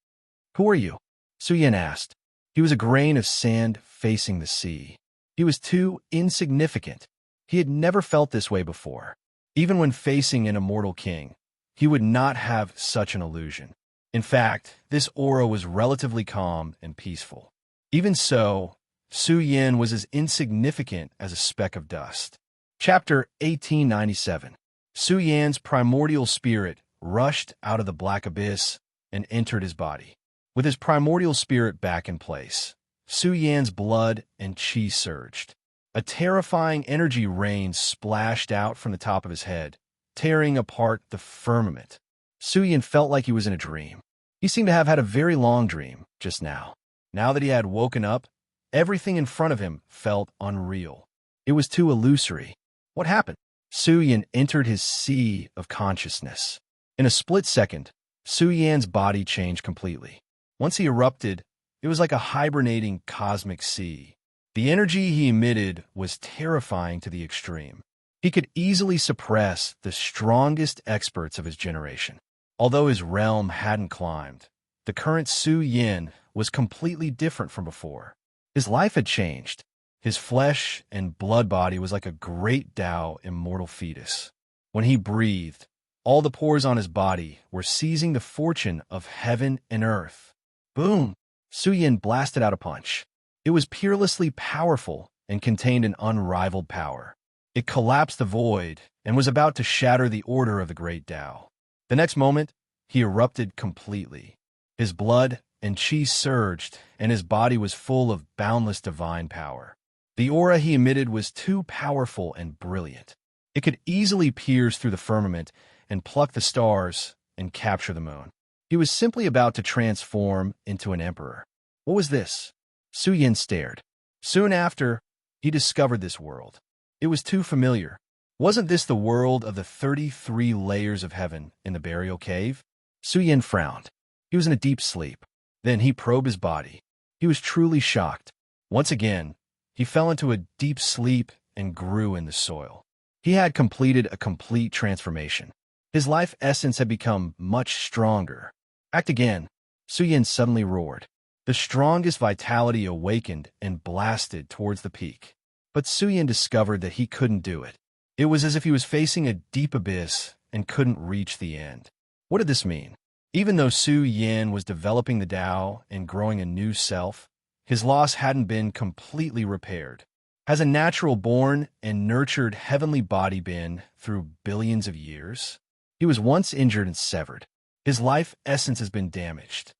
"Who are you?" Su Yin asked. He was a grain of sand facing the sea. He was too insignificant. He had never felt this way before. Even when facing an immortal king, he would not have such an illusion. In fact, this aura was relatively calm and peaceful. Even so, Su Yin was as insignificant as a speck of dust. Chapter 1897. Su Yan's primordial spirit rushed out of the black abyss and entered his body. With his primordial spirit back in place, Su Yan's blood and chi surged. A terrifying energy rain splashed out from the top of his head, tearing apart the firmament. Su Yan felt like he was in a dream. He seemed to have had a very long dream just now. Now that he had woken up, everything in front of him felt unreal. It was too illusory. What happened? Su Yan entered his sea of consciousness. In a split second, Su Yan's body changed completely. Once he erupted, it was like a hibernating cosmic sea. The energy he emitted was terrifying to the extreme. He could easily suppress the strongest experts of his generation. Although his realm hadn't climbed, the current Su Yin was completely different from before. His life had changed. His flesh and blood body was like a great Tao immortal fetus. When he breathed, all the pores on his body were seizing the fortune of heaven and earth. Boom! Su Yin blasted out a punch. It was peerlessly powerful and contained an unrivaled power. It collapsed the void and was about to shatter the order of the great Tao. The next moment, he erupted completely. His blood and chi surged, and his body was full of boundless divine power. The aura he emitted was too powerful and brilliant. It could easily pierce through the firmament and pluck the stars and capture the moon. He was simply about to transform into an emperor. What was this? Su Yin stared. Soon after, he discovered this world. It was too familiar. Wasn't this the world of the 33 layers of heaven in the burial cave? Su Yin frowned. He was in a deep sleep. Then he probed his body. He was truly shocked. Once again, he fell into a deep sleep and grew in the soil. He had completed a complete transformation. His life essence had become much stronger. Act again. Su Yin suddenly roared. The strongest vitality awakened and blasted towards the peak. But Su Yin discovered that he couldn't do it. It was as if he was facing a deep abyss and couldn't reach the end. What did this mean? Even though Su Yin was developing the Tao and growing a new self, his loss hadn't been completely repaired. Has a natural born and nurtured heavenly body been through billions of years? He was once injured and severed. His life essence has been damaged.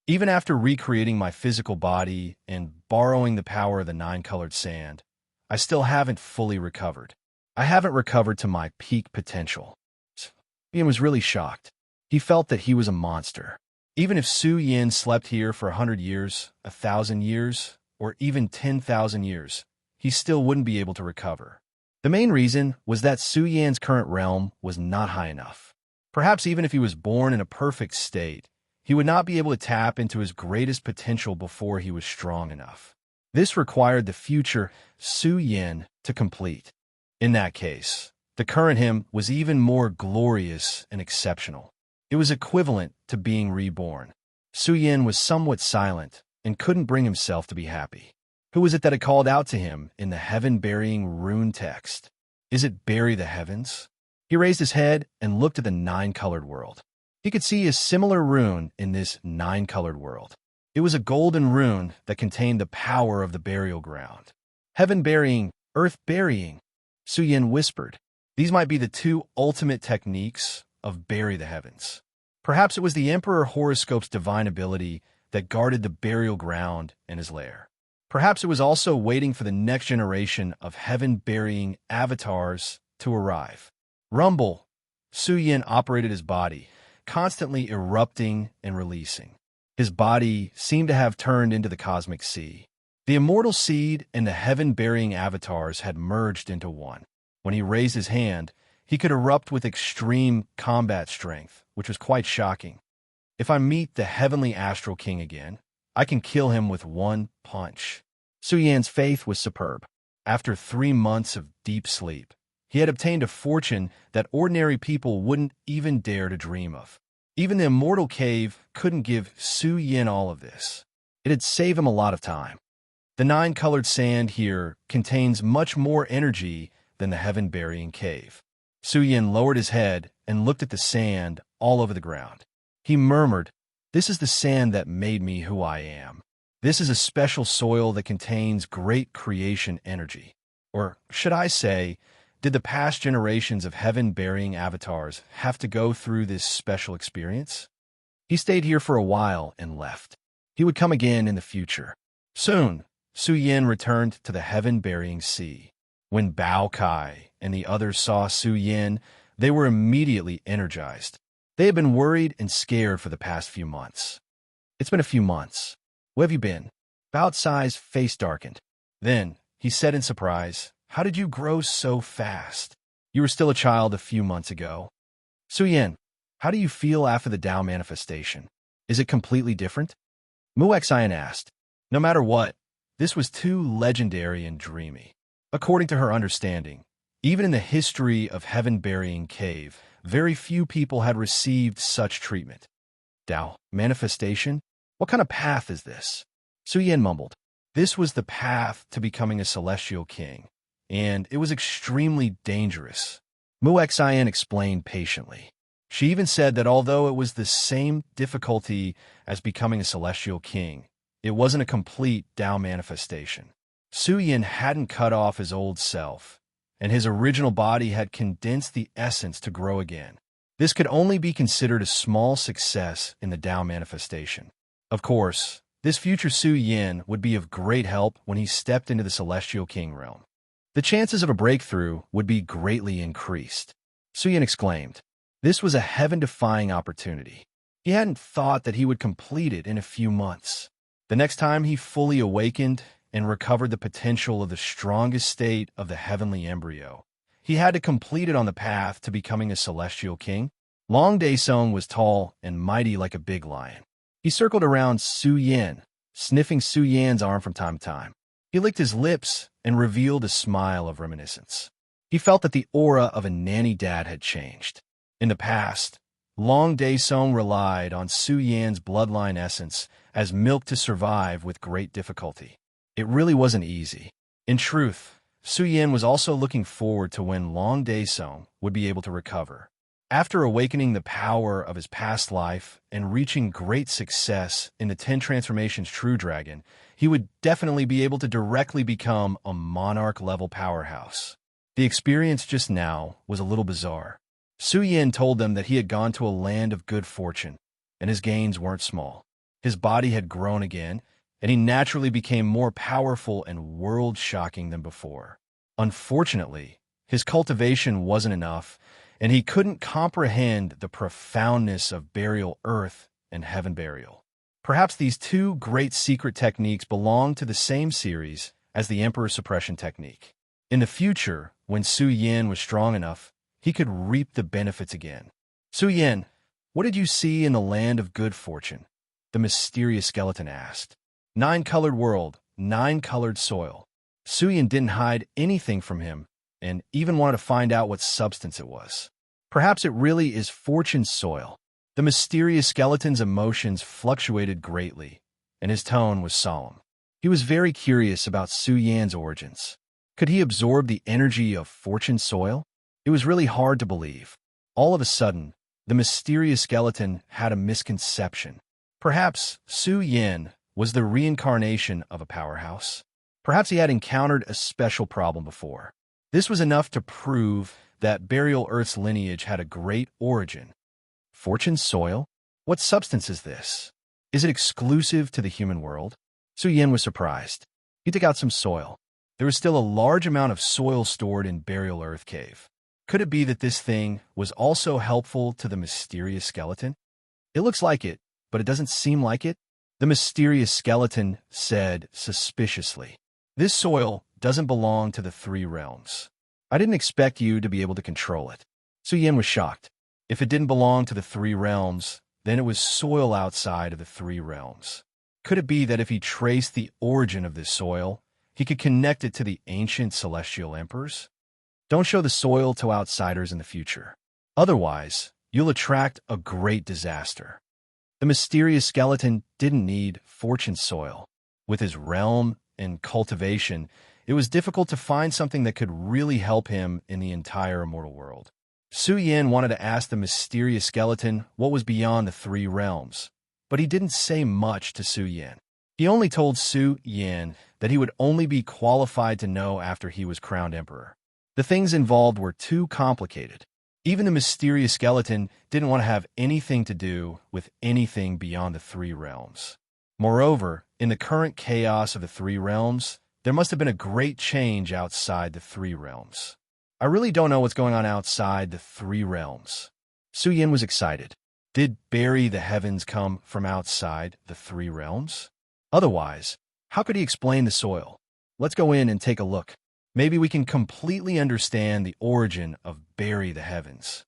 Even after recreating my physical body and borrowing the power of the nine-colored sand, I still haven't fully recovered. I haven't recovered to my peak potential. Yin was really shocked. He felt that he was a monster. Even if Su Yin slept here for 100 years, 1,000 years, or even 10,000 years, he still wouldn't be able to recover. The main reason was that Su Yan's current realm was not high enough. Perhaps even if he was born in a perfect state, he would not be able to tap into his greatest potential before he was strong enough. This required the future Su Yan to complete. In that case, the current him was even more glorious and exceptional. It was equivalent to being reborn. Su Yan was somewhat silent and couldn't bring himself to be happy. Who was it that had called out to him in the heaven-burying rune text? Is it bury the heavens? He raised his head and looked at the nine-colored world. He could see a similar rune in this nine-colored world. It was a golden rune that contained the power of the burial ground. Heaven-burying, earth-burying, Su Yan whispered. These might be the two ultimate techniques of bury the heavens. Perhaps it was the Emperor Horoscope's divine ability that guarded the burial ground in his lair. Perhaps it was also waiting for the next generation of heaven-burying avatars to arrive. Rumble. Su Yan operated his body, constantly erupting and releasing. His body seemed to have turned into the cosmic sea. The immortal seed and the heaven-burying avatars had merged into one. When he raised his hand, he could erupt with extreme combat strength, which was quite shocking. If I meet the heavenly astral king again, I can kill him with one punch. Su Yan's faith was superb. After 3 months of deep sleep, he had obtained a fortune that ordinary people wouldn't even dare to dream of. Even the immortal cave couldn't give Su Yan all of this. It had saved him a lot of time. The nine-colored sand here contains much more energy than the heaven-burying cave. Su Yan lowered his head and looked at the sand all over the ground. He murmured, "This is the sand that made me who I am. This is a special soil that contains great creation energy." Or should I say, did the past generations of heaven-burying avatars have to go through this special experience? He stayed here for a while and left. He would come again in the future. Soon, Su Yan returned to the heaven-burying sea. When Bao Kai and the others saw Su Yan, they were immediately energized. They had been worried and scared for the past few months. "It's been a few months. Where have you been?" Bao Cai's face darkened. Then, he said in surprise, "How did you grow so fast? You were still a child a few months ago." "Su Yan, how do you feel after the Tao manifestation? Is it completely different?" Xian asked. No matter what, this was too legendary and dreamy. According to her understanding, even in the history of heaven-burying cave, very few people had received such treatment. Tao manifestation? What kind of path is this? Su Yan mumbled. This was the path to becoming a celestial king, and it was extremely dangerous. Xian explained patiently. She even said that although it was the same difficulty as becoming a celestial king, it wasn't a complete Tao manifestation. Su Yan hadn't cut off his old self, and his original body had condensed the essence to grow again. This could only be considered a small success in the Tao manifestation. Of course, this future Su Yan would be of great help when he stepped into the Celestial King realm. The chances of a breakthrough would be greatly increased. Su Yan exclaimed. This was a heaven-defying opportunity. He hadn't thought that he would complete it in a few months. The next time he fully awakened and recovered the potential of the strongest state of the heavenly embryo, he had to complete it on the path to becoming a celestial king. Long Daesung was tall and mighty like a big lion. He circled around Su Yan, sniffing Su Yan's arm from time to time. He licked his lips and revealed a smile of reminiscence. He felt that the aura of a nanny dad had changed. In the past, Long Daesung relied on Su Yan's bloodline essence as milk to survive with great difficulty. It really wasn't easy. In truth, Su Yan was also looking forward to when Long Daesung would be able to recover. After awakening the power of his past life and reaching great success in the 10 Transformations True Dragon, he would definitely be able to directly become a monarch-level powerhouse. The experience just now was a little bizarre. Su Yan told them that he had gone to a land of good fortune, and his gains weren't small. His body had grown again, and he naturally became more powerful and world-shocking than before. Unfortunately, his cultivation wasn't enough, and he couldn't comprehend the profoundness of burial earth and heaven burial. Perhaps these two great secret techniques belong to the same series as the Emperor Suppression Technique. In the future, when Su Yin was strong enough, he could reap the benefits again. Su Yin, what did you see in the land of good fortune? The mysterious skeleton asked. 9-colored world, 9-colored soil. Su Yin didn't hide anything from him, and even wanted to find out what substance it was. Perhaps it really is fortune's soil. The mysterious skeleton's emotions fluctuated greatly, and his tone was solemn. He was very curious about Su Yan's origins. Could he absorb the energy of fortune's soil? It was really hard to believe. All of a sudden, the mysterious skeleton had a misconception. Perhaps Su Yin was the reincarnation of a powerhouse. Perhaps he had encountered a special problem before. This was enough to prove that Burial Earth's lineage had a great origin. Fortune's soil? What substance is this? Is it exclusive to the human world? Su Yin was surprised. He took out some soil. There was still a large amount of soil stored in Burial Earth Cave. Could it be that this thing was also helpful to the mysterious skeleton? It looks like it, but it doesn't seem like it. The mysterious skeleton said suspiciously. This soil doesn't belong to the 3 realms. I didn't expect you to be able to control it. Su Yin was shocked. If it didn't belong to the 3 realms, then it was soil outside of the 3 realms. Could it be that if he traced the origin of this soil, he could connect it to the ancient celestial emperors? Don't show the soil to outsiders in the future. Otherwise, you'll attract a great disaster. The mysterious skeleton didn't need fortune's soil. With his realm and cultivation, it was difficult to find something that could really help him in the entire immortal world. Su Yin wanted to ask the mysterious skeleton what was beyond the 3 realms, but he didn't say much to Su Yin. He only told Su Yin that he would only be qualified to know after he was crowned emperor. The things involved were too complicated. Even the mysterious skeleton didn't want to have anything to do with anything beyond the 3 realms. Moreover, in the current chaos of the 3 realms, there must have been a great change outside the 3 realms. I really don't know what's going on outside the 3 realms. Su Yin was excited. Did bury the heavens come from outside the 3 realms? Otherwise, how could he explain the soil? Let's go in and take a look. Maybe we can completely understand the origin of bury the heavens.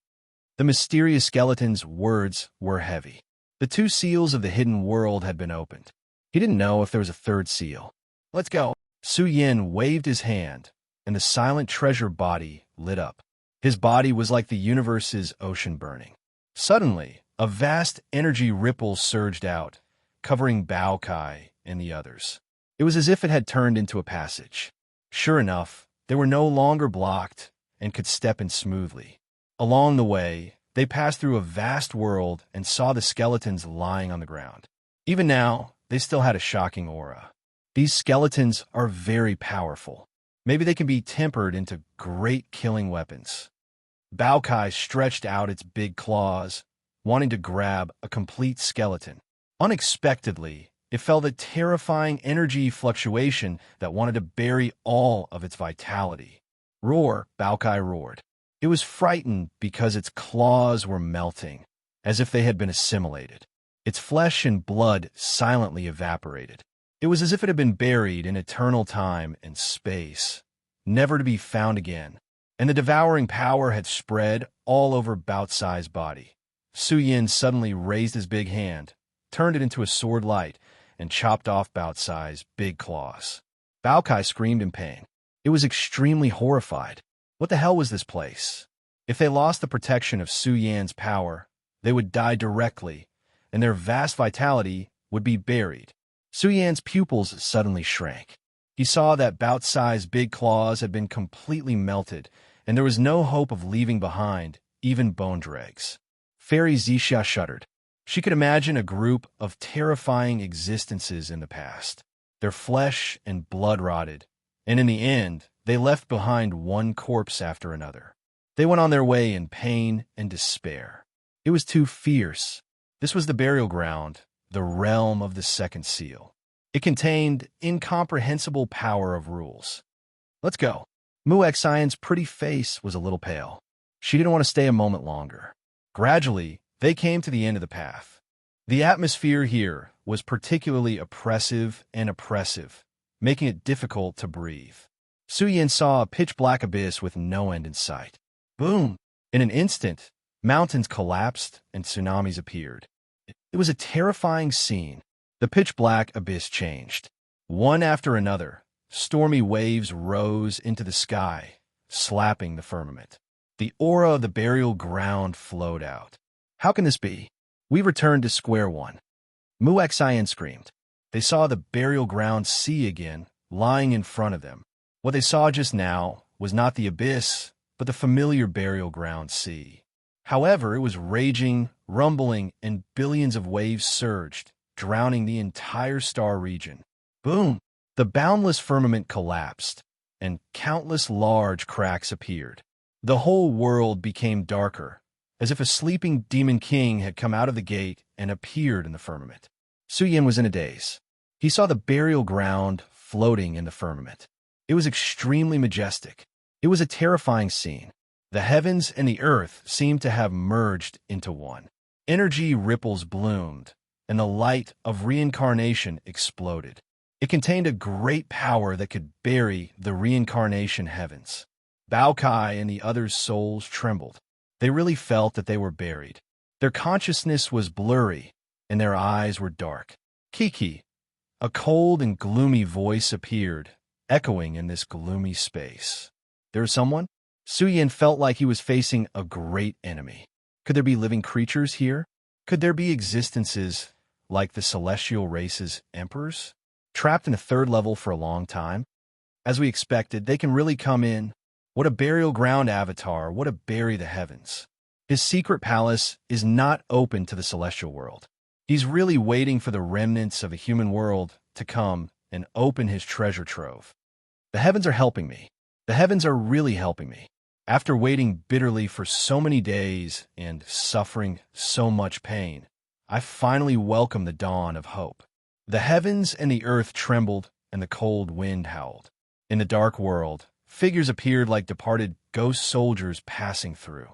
The mysterious skeleton's words were heavy. The 2 seals of the hidden world had been opened. He didn't know if there was a 3rd seal. Let's go. Su Yin waved his hand, and the silent treasure body lit up. His body was like the universe's ocean burning. Suddenly, a vast energy ripple surged out, covering Bao Kai and the others. It was as if it had turned into a passage. Sure enough, they were no longer blocked and could step in smoothly. Along the way, they passed through a vast world and saw the skeletons lying on the ground. Even now, they still had a shocking aura. These skeletons are very powerful. Maybe they can be tempered into great killing weapons. Bao Kai stretched out its big claws, wanting to grab a complete skeleton. Unexpectedly, it felt a terrifying energy fluctuation that wanted to bury all of its vitality. Roar, Bao Kai roared. It was frightened because its claws were melting, as if they had been assimilated. Its flesh and blood silently evaporated. It was as if it had been buried in eternal time and space, never to be found again, and the devouring power had spread all over Bao Cai's body. Su Yin suddenly raised his big hand, turned it into a sword light, and chopped off Bao Cai's big claws. Bao Kai screamed in pain. It was extremely horrified. What the hell was this place? If they lost the protection of Su Yan's power, they would die directly, and their vast vitality would be buried. Su Yan's pupils suddenly shrank. He saw that Bao Cai's big claws had been completely melted, and there was no hope of leaving behind even bone dregs. Fairy Zixia shuddered. She could imagine a group of terrifying existences in the past. Their flesh and blood rotted, and in the end, they left behind one corpse after another. They went on their way in pain and despair. It was too fierce. This was the burial ground, the realm of the 2nd seal. It contained incomprehensible power of rules. Let's go. Mu Xian's pretty face was a little pale. She didn't want to stay a moment longer. Gradually, they came to the end of the path. The atmosphere here was particularly oppressive, making it difficult to breathe. Suyin saw a pitch-black abyss with no end in sight. Boom! In an instant, mountains collapsed and tsunamis appeared. It was a terrifying scene. The pitch-black abyss changed. One after another, stormy waves rose into the sky, slapping the firmament. The aura of the burial ground flowed out. How can this be? We returned to square one. Muexian screamed. They saw the burial ground sea again, lying in front of them. What they saw just now was not the abyss, but the familiar burial ground sea. However, it was raging, rumbling, and billions of waves surged, drowning the entire star region. Boom! The boundless firmament collapsed, and countless large cracks appeared. The whole world became darker, as if a sleeping demon king had come out of the gate and appeared in the firmament. Suyin was in a daze. He saw the burial ground floating in the firmament. It was extremely majestic. It was a terrifying scene. The heavens and the earth seemed to have merged into one. Energy ripples bloomed, and the light of reincarnation exploded. It contained a great power that could bury the reincarnation heavens. Bao Kai and the others' souls trembled. They really felt that they were buried. Their consciousness was blurry, and their eyes were dark. Kiki, a cold and gloomy voice appeared, echoing in this gloomy space. There is someone? Suyin felt like he was facing a great enemy. Could there be living creatures here? Could there be existences like the celestial race's emperors, trapped in a third level for a long time? As we expected, they can really come in. What a burial ground avatar, what a bury the heavens. His secret palace is not open to the celestial world. He's really waiting for the remnants of a human world to come and open his treasure trove. The heavens are helping me. The heavens are really helping me. After waiting bitterly for so many days and suffering so much pain, I finally welcome the dawn of hope. The heavens and the earth trembled and the cold wind howled. In the dark world, figures appeared like departed ghost soldiers passing through.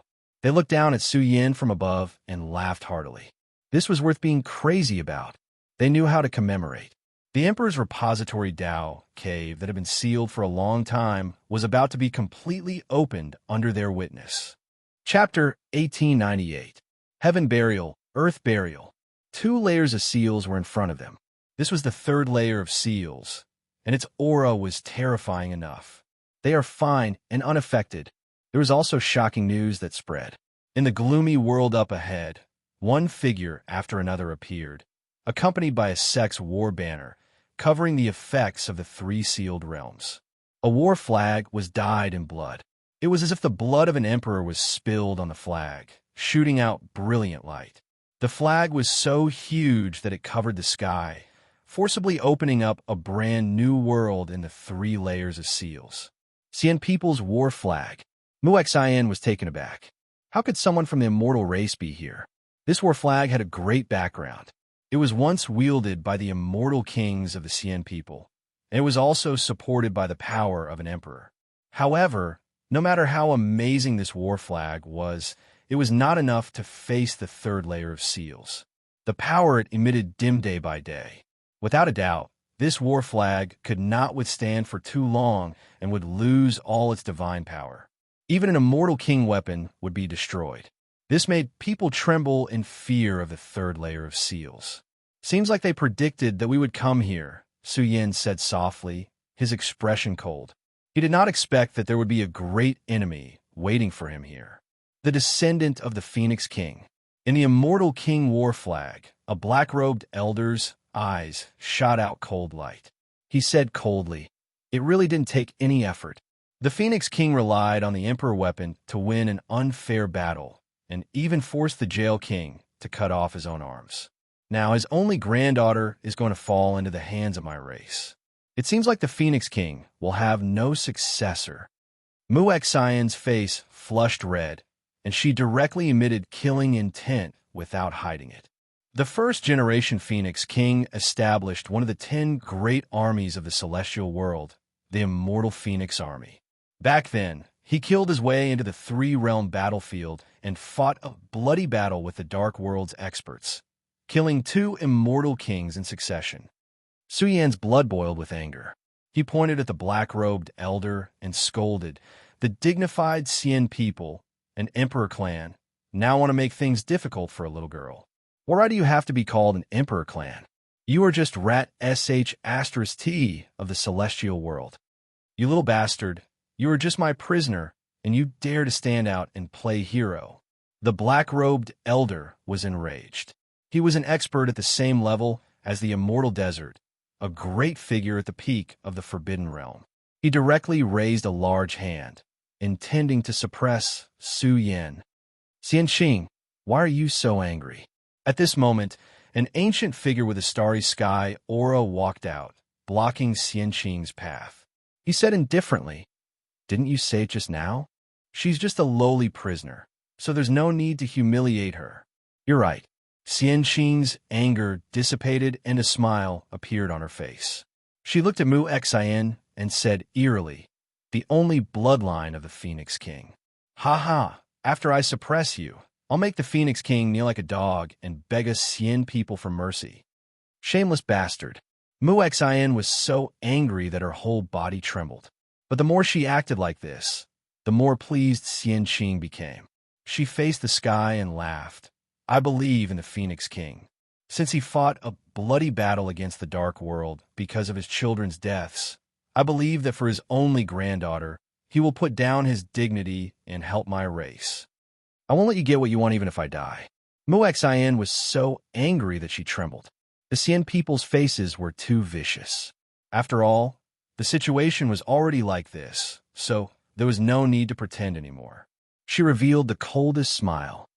They looked down at Suyin from above and laughed heartily. This was worth being crazy about. They knew how to commemorate. The Emperor's repository Dao cave that had been sealed for a long time was about to be completely opened under their witness. Chapter 1898. Heaven Burial, Earth Burial. 2 layers of seals were in front of them. This was the 3rd layer of seals, and its aura was terrifying enough. They are fine and unaffected. There was also shocking news that spread. In the gloomy world up ahead, one figure after another appeared, accompanied by a sex war banner, covering the effects of the 3 sealed realms. A war flag was dyed in blood. It was as if the blood of an emperor was spilled on the flag, shooting out brilliant light. The flag was so huge that it covered the sky, forcibly opening up a brand new world in the 3 layers of seals. Xian people's war flag. Muexian was taken aback. How could someone from the immortal race be here? This war flag had a great background. It was once wielded by the immortal kings of the Xian people, and it was also supported by the power of an emperor. However, no matter how amazing this war flag was, it was not enough to face the 3rd layer of seals. The power it emitted dimmed day by day. Without a doubt, this war flag could not withstand for too long and would lose all its divine power. Even an immortal king weapon would be destroyed. This made people tremble in fear of the 3rd layer of seals. Seems like they predicted that we would come here, Suyin said softly, his expression cold. He did not expect that there would be a great enemy waiting for him here. The descendant of the Phoenix King. In the immortal king war flag, a black-robed elder's eyes shot out cold light. He said coldly, "It really didn't take any effort. The Phoenix King relied on the Emperor weapon to win an unfair battle, and even forced the Jail King to cut off his own arms. Now his only granddaughter is going to fall into the hands of my race. It seems like the Phoenix King will have no successor." Muexian's face flushed red, and she directly emitted killing intent without hiding it. The first-generation Phoenix King established one of the 10 great armies of the celestial world, the Immortal Phoenix Army. Back then, he killed his way into the 3-realm battlefield and fought a bloody battle with the Dark World's experts, killing two immortal kings in succession. Su Yan's blood boiled with anger. He pointed at the black-robed elder and scolded, "The dignified Xian people, an emperor clan, now want to make things difficult for a little girl. Why do you have to be called an emperor clan? You are just rat sh*t of the celestial world. You little bastard, you are just my prisoner, and you dare to stand out and play hero." The black-robed elder was enraged. He was an expert at the same level as the immortal desert, a great figure at the peak of the Forbidden Realm. He directly raised a large hand, intending to suppress Su Yan. "Xianqing, why are you so angry?" At this moment, an ancient figure with a starry sky aura walked out, blocking Xianqing's path. He said indifferently, "Didn't you say it just now? She's just a lowly prisoner, so there's no need to humiliate her." "You're right." Xianqing's anger dissipated and a smile appeared on her face. She looked at Mu Xian and said eerily, "The only bloodline of the Phoenix King. Ha ha, after I suppress you, I'll make the Phoenix King kneel like a dog and beg us Xian people for mercy." Shameless bastard. Mu Xian was so angry that her whole body trembled. But the more she acted like this, the more pleased Xianqing became. She faced the sky and laughed. "I believe in the Phoenix King. Since he fought a bloody battle against the Dark World because of his children's deaths, I believe that for his only granddaughter, he will put down his dignity and help my race. I won't let you get what you want even if I die." Mu Xian was so angry that she trembled. The Xian people's faces were too vicious. After all, the situation was already like this, so there was no need to pretend anymore. She revealed the coldest smile.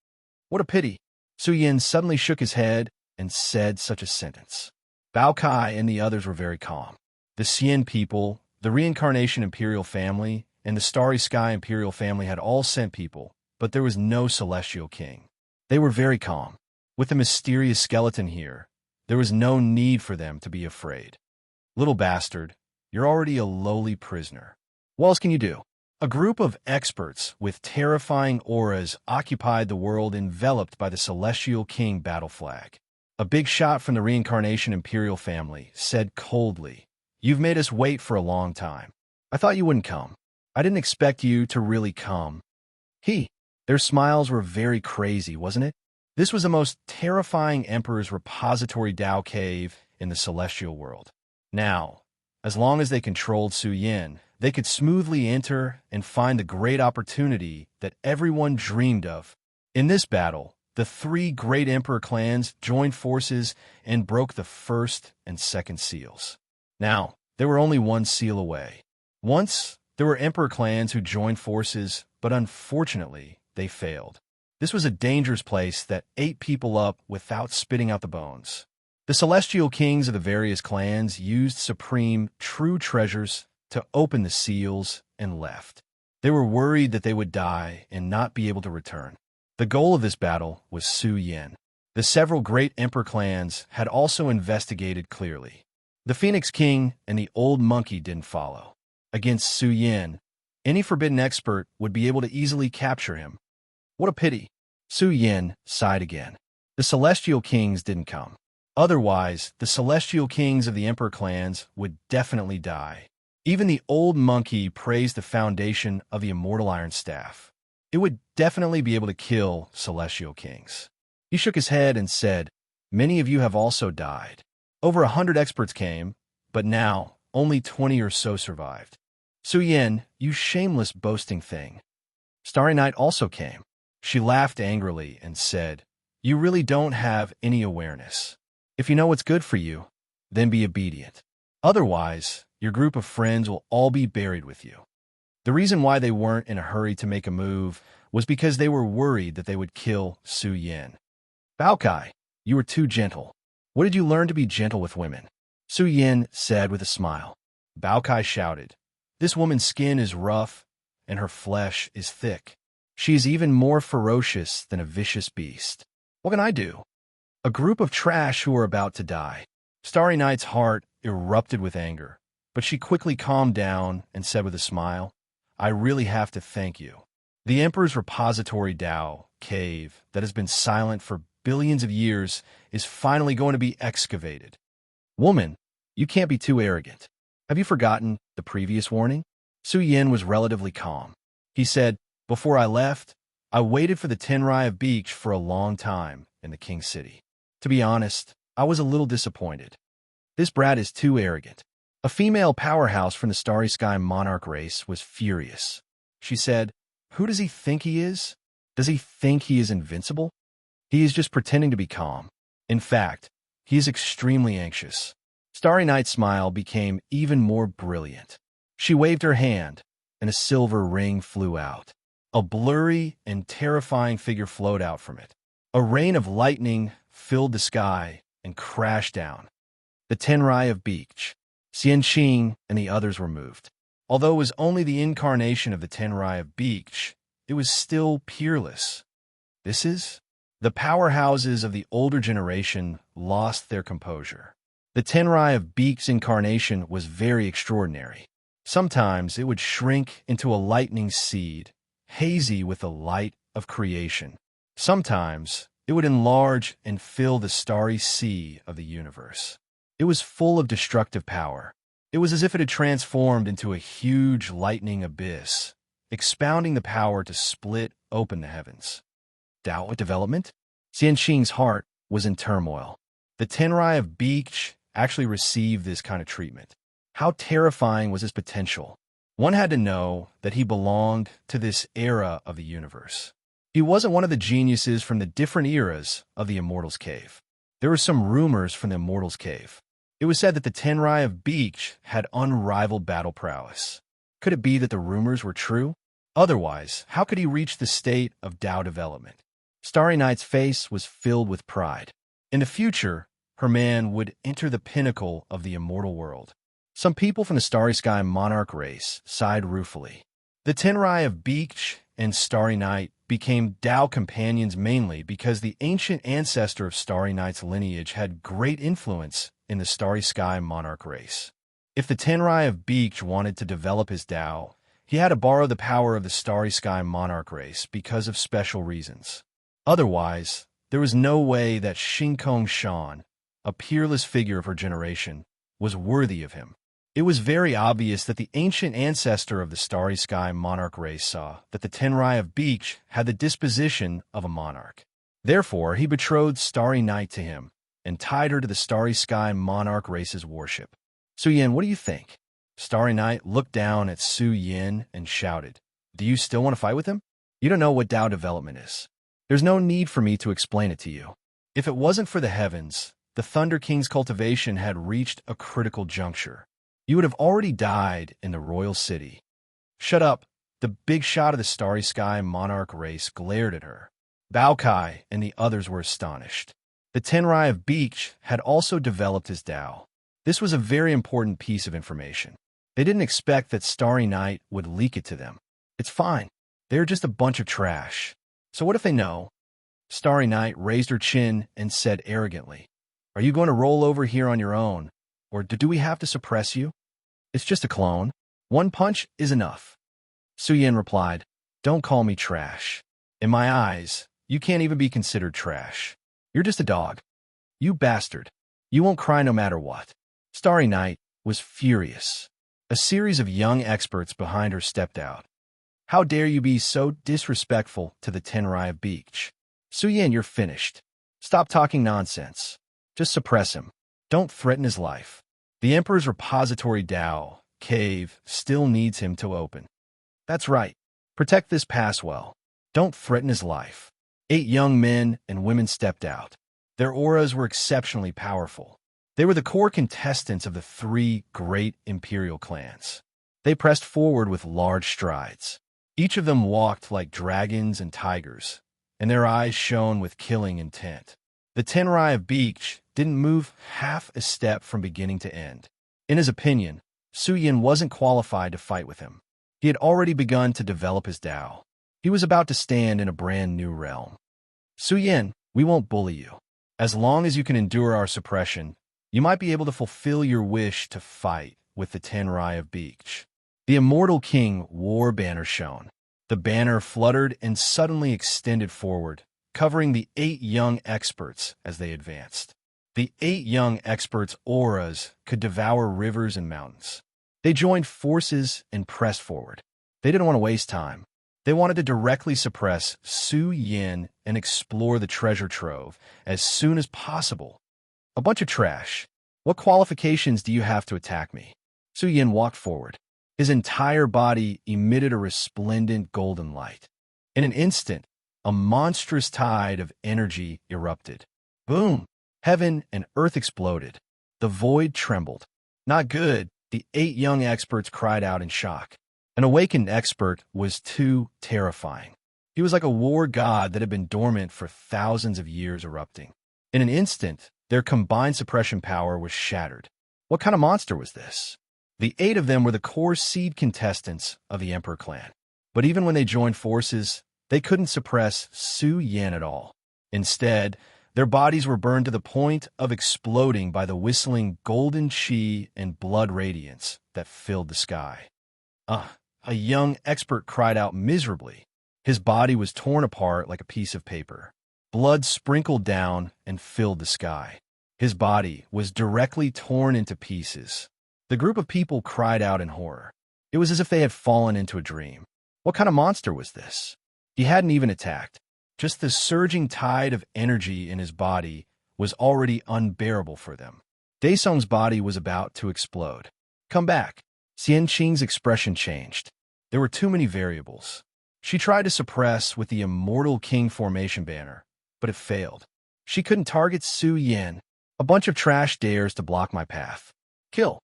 "What a pity." Su Yan suddenly shook his head and said such a sentence. Bao Kai and the others were very calm. The Xian people, the Reincarnation Imperial family, and the Starry Sky Imperial family had all sent people, but there was no Celestial King. They were very calm. With the mysterious skeleton here, there was no need for them to be afraid. "Little bastard, you're already a lowly prisoner. What else can you do?" A group of experts with terrifying auras occupied the world enveloped by the Celestial King battle flag. A big shot from the Reincarnation Imperial family said coldly, "You've made us wait for a long time. I thought you wouldn't come. I didn't expect you to really come." Their smiles were very crazy, wasn't it? This was the most terrifying Emperor's Repository Dao cave in the celestial world. Now, as long as they controlled Su Yan, they could smoothly enter and find the great opportunity that everyone dreamed of. In this battle, the three great Emperor clans joined forces and broke the first and second seals. Now, they were only one seal away. Once, there were Emperor clans who joined forces, but unfortunately, they failed. This was a dangerous place that ate people up without spitting out the bones. The celestial kings of the various clans used supreme, true treasures to open the seals and left. They were worried that they would die and not be able to return. The goal of this battle was Su Yan. The several great Emperor clans had also investigated clearly. The Phoenix King and the Old Monkey didn't follow. Against Su Yan, any forbidden expert would be able to easily capture him. What a pity. Su Yan sighed again. The Celestial Kings didn't come. Otherwise, the Celestial Kings of the Emperor clans would definitely die. Even the Old Monkey praised the foundation of the Immortal Iron Staff. It would definitely be able to kill Celestial Kings. He shook his head and said, "Many of you have also died. Over 100 experts came, but now only 20 or so survived. Su Yan, you shameless boasting thing." Starry Night also came. She laughed angrily and said, "You really don't have any awareness. If you know what's good for you, then be obedient. Otherwise, your group of friends will all be buried with you." The reason why they weren't in a hurry to make a move was because they were worried that they would kill Su Yan. "Bao Kai, you were too gentle. What did you learn to be gentle with women?" Su Yan said with a smile. Bao Kai shouted, "This woman's skin is rough, and her flesh is thick. She is even more ferocious than a vicious beast. What can I do?" A group of trash who were about to die. Starry Night's heart erupted with anger, but she quickly calmed down and said with a smile, "I really have to thank you. The Emperor's Repository Dao cave that has been silent for billions of years is finally going to be excavated. Woman, you can't be too arrogant. Have you forgotten the previous warning? Su Yin was relatively calm. He said, before I left, I waited for the Tenrai of Beach for a long time in the King City. To be honest, I was a little disappointed. This brat is too arrogant. A female powerhouse from the Starry Sky Monarch race was furious. She said, who does he think he is? Does he think he is invincible? He is just pretending to be calm. In fact, he is extremely anxious. Starry Night's smile became even more brilliant. She waved her hand, and a silver ring flew out. A blurry and terrifying figure flowed out from it. A rain of lightning filled the sky and crashed down. The Tenrai of Beach, Xian Qing, and the others were moved. Although it was only the incarnation of the Tenrai of Beach, it was still peerless. This is? The powerhouses of the older generation lost their composure. The Tenrai of Beak's incarnation was very extraordinary. Sometimes it would shrink into a lightning seed, hazy with the light of creation. Sometimes it would enlarge and fill the starry sea of the universe. It was full of destructive power. It was as if it had transformed into a huge lightning abyss, expounding the power to split open the heavens. Doubt development? Xian Qing's heart was in turmoil. The Tenrai of Beach actually received this kind of treatment. How terrifying was his potential? One had to know that he belonged to this era of the universe. He wasn't one of the geniuses from the different eras of the Immortals Cave. There were some rumors from the Immortals Cave. It was said that the Tenrai of Beach had unrivaled battle prowess. Could it be that the rumors were true? Otherwise, how could he reach the state of Tao development? Starry Night's face was filled with pride. In the future, her man would enter the pinnacle of the immortal world. Some people from the Starry Sky Monarch race sighed ruefully. The Tenrai of Beach and Starry Night became Tao companions mainly because the ancient ancestor of Starry Night's lineage had great influence in the Starry Sky Monarch race. If the Tenrai of Beach wanted to develop his Tao, he had to borrow the power of the Starry Sky Monarch race because of special reasons. Otherwise, there was no way that Xingkong Shan, a peerless figure of her generation, was worthy of him. It was very obvious that the ancient ancestor of the Starry Sky Monarch race saw that the Tenrai of Beach had the disposition of a monarch. Therefore, he betrothed Starry Night to him and tied her to the Starry Sky Monarch race's warship. Su Yin, what do you think? Starry Night looked down at Su Yin and shouted, do you still want to fight with him? You don't know what Tao development is. There's no need for me to explain it to you. If it wasn't for the heavens, the Thunder King's cultivation had reached a critical juncture. You would have already died in the royal city. Shut up. The big shot of the Starry Sky Monarch race glared at her. Bao Kai and the others were astonished. The Tenrai of Beach had also developed his Tao. This was a very important piece of information. They didn't expect that Starry Night would leak it to them. It's fine. They're just a bunch of trash. So what if they know? Starry Night raised her chin and said arrogantly, are you going to roll over here on your own, or do we have to suppress you? It's just a clone. One punch is enough. Su Yin replied, don't call me trash. In my eyes, you can't even be considered trash. You're just a dog. You bastard. You won't cry no matter what. Starry Night was furious. A series of young experts behind her stepped out. How dare you be so disrespectful to the Tenrai of Beach? Su Yin, you're finished. Stop talking nonsense. Just suppress him. Don't threaten his life. The Emperor's repository Tao cave still needs him to open. That's right. Protect this pass well. Don't threaten his life. 8 young men and women stepped out. Their auras were exceptionally powerful. They were the core contestants of the 3 great imperial clans. They pressed forward with large strides. Each of them walked like dragons and tigers, and their eyes shone with killing intent. The Tenrai of Beach didn't move half a step from beginning to end. In his opinion, Su Yin wasn't qualified to fight with him. He had already begun to develop his Tao. He was about to stand in a brand new realm. Su Yin, we won't bully you. As long as you can endure our suppression, you might be able to fulfill your wish to fight with the Tenrai of Beach. The Immortal King war banner shone. The banner fluttered and suddenly extended forward, covering the 8 young experts as they advanced. The 8 young experts' auras could devour rivers and mountains. They joined forces and pressed forward. They didn't want to waste time. They wanted to directly suppress Su Yin and explore the treasure trove as soon as possible. A bunch of trash. What qualifications do you have to attack me? Su Yin walked forward. His entire body emitted a resplendent golden light. In an instant, a monstrous tide of energy erupted. Boom! Heaven and earth exploded. The void trembled. Not good, the 8 young experts cried out in shock. An awakened expert was too terrifying. He was like a war god that had been dormant for thousands of years erupting. In an instant, their combined suppression power was shattered. What kind of monster was this? The 8 of them were the core seed contestants of the Emperor clan. But even when they joined forces, they couldn't suppress Su Yin at all. Instead, their bodies were burned to the point of exploding by the whistling golden chi and blood radiance that filled the sky. A young expert cried out miserably. His body was torn apart like a piece of paper. Blood sprinkled down and filled the sky. His body was directly torn into pieces. The group of people cried out in horror. It was as if they had fallen into a dream. What kind of monster was this? He hadn't even attacked. Just the surging tide of energy in his body was already unbearable for them. Daesung's body was about to explode. Come back. Xianqing's expression changed. There were too many variables. She tried to suppress with the Immortal King formation banner, but it failed. She couldn't target Su Yin. A bunch of trash dares to block my path. Kill.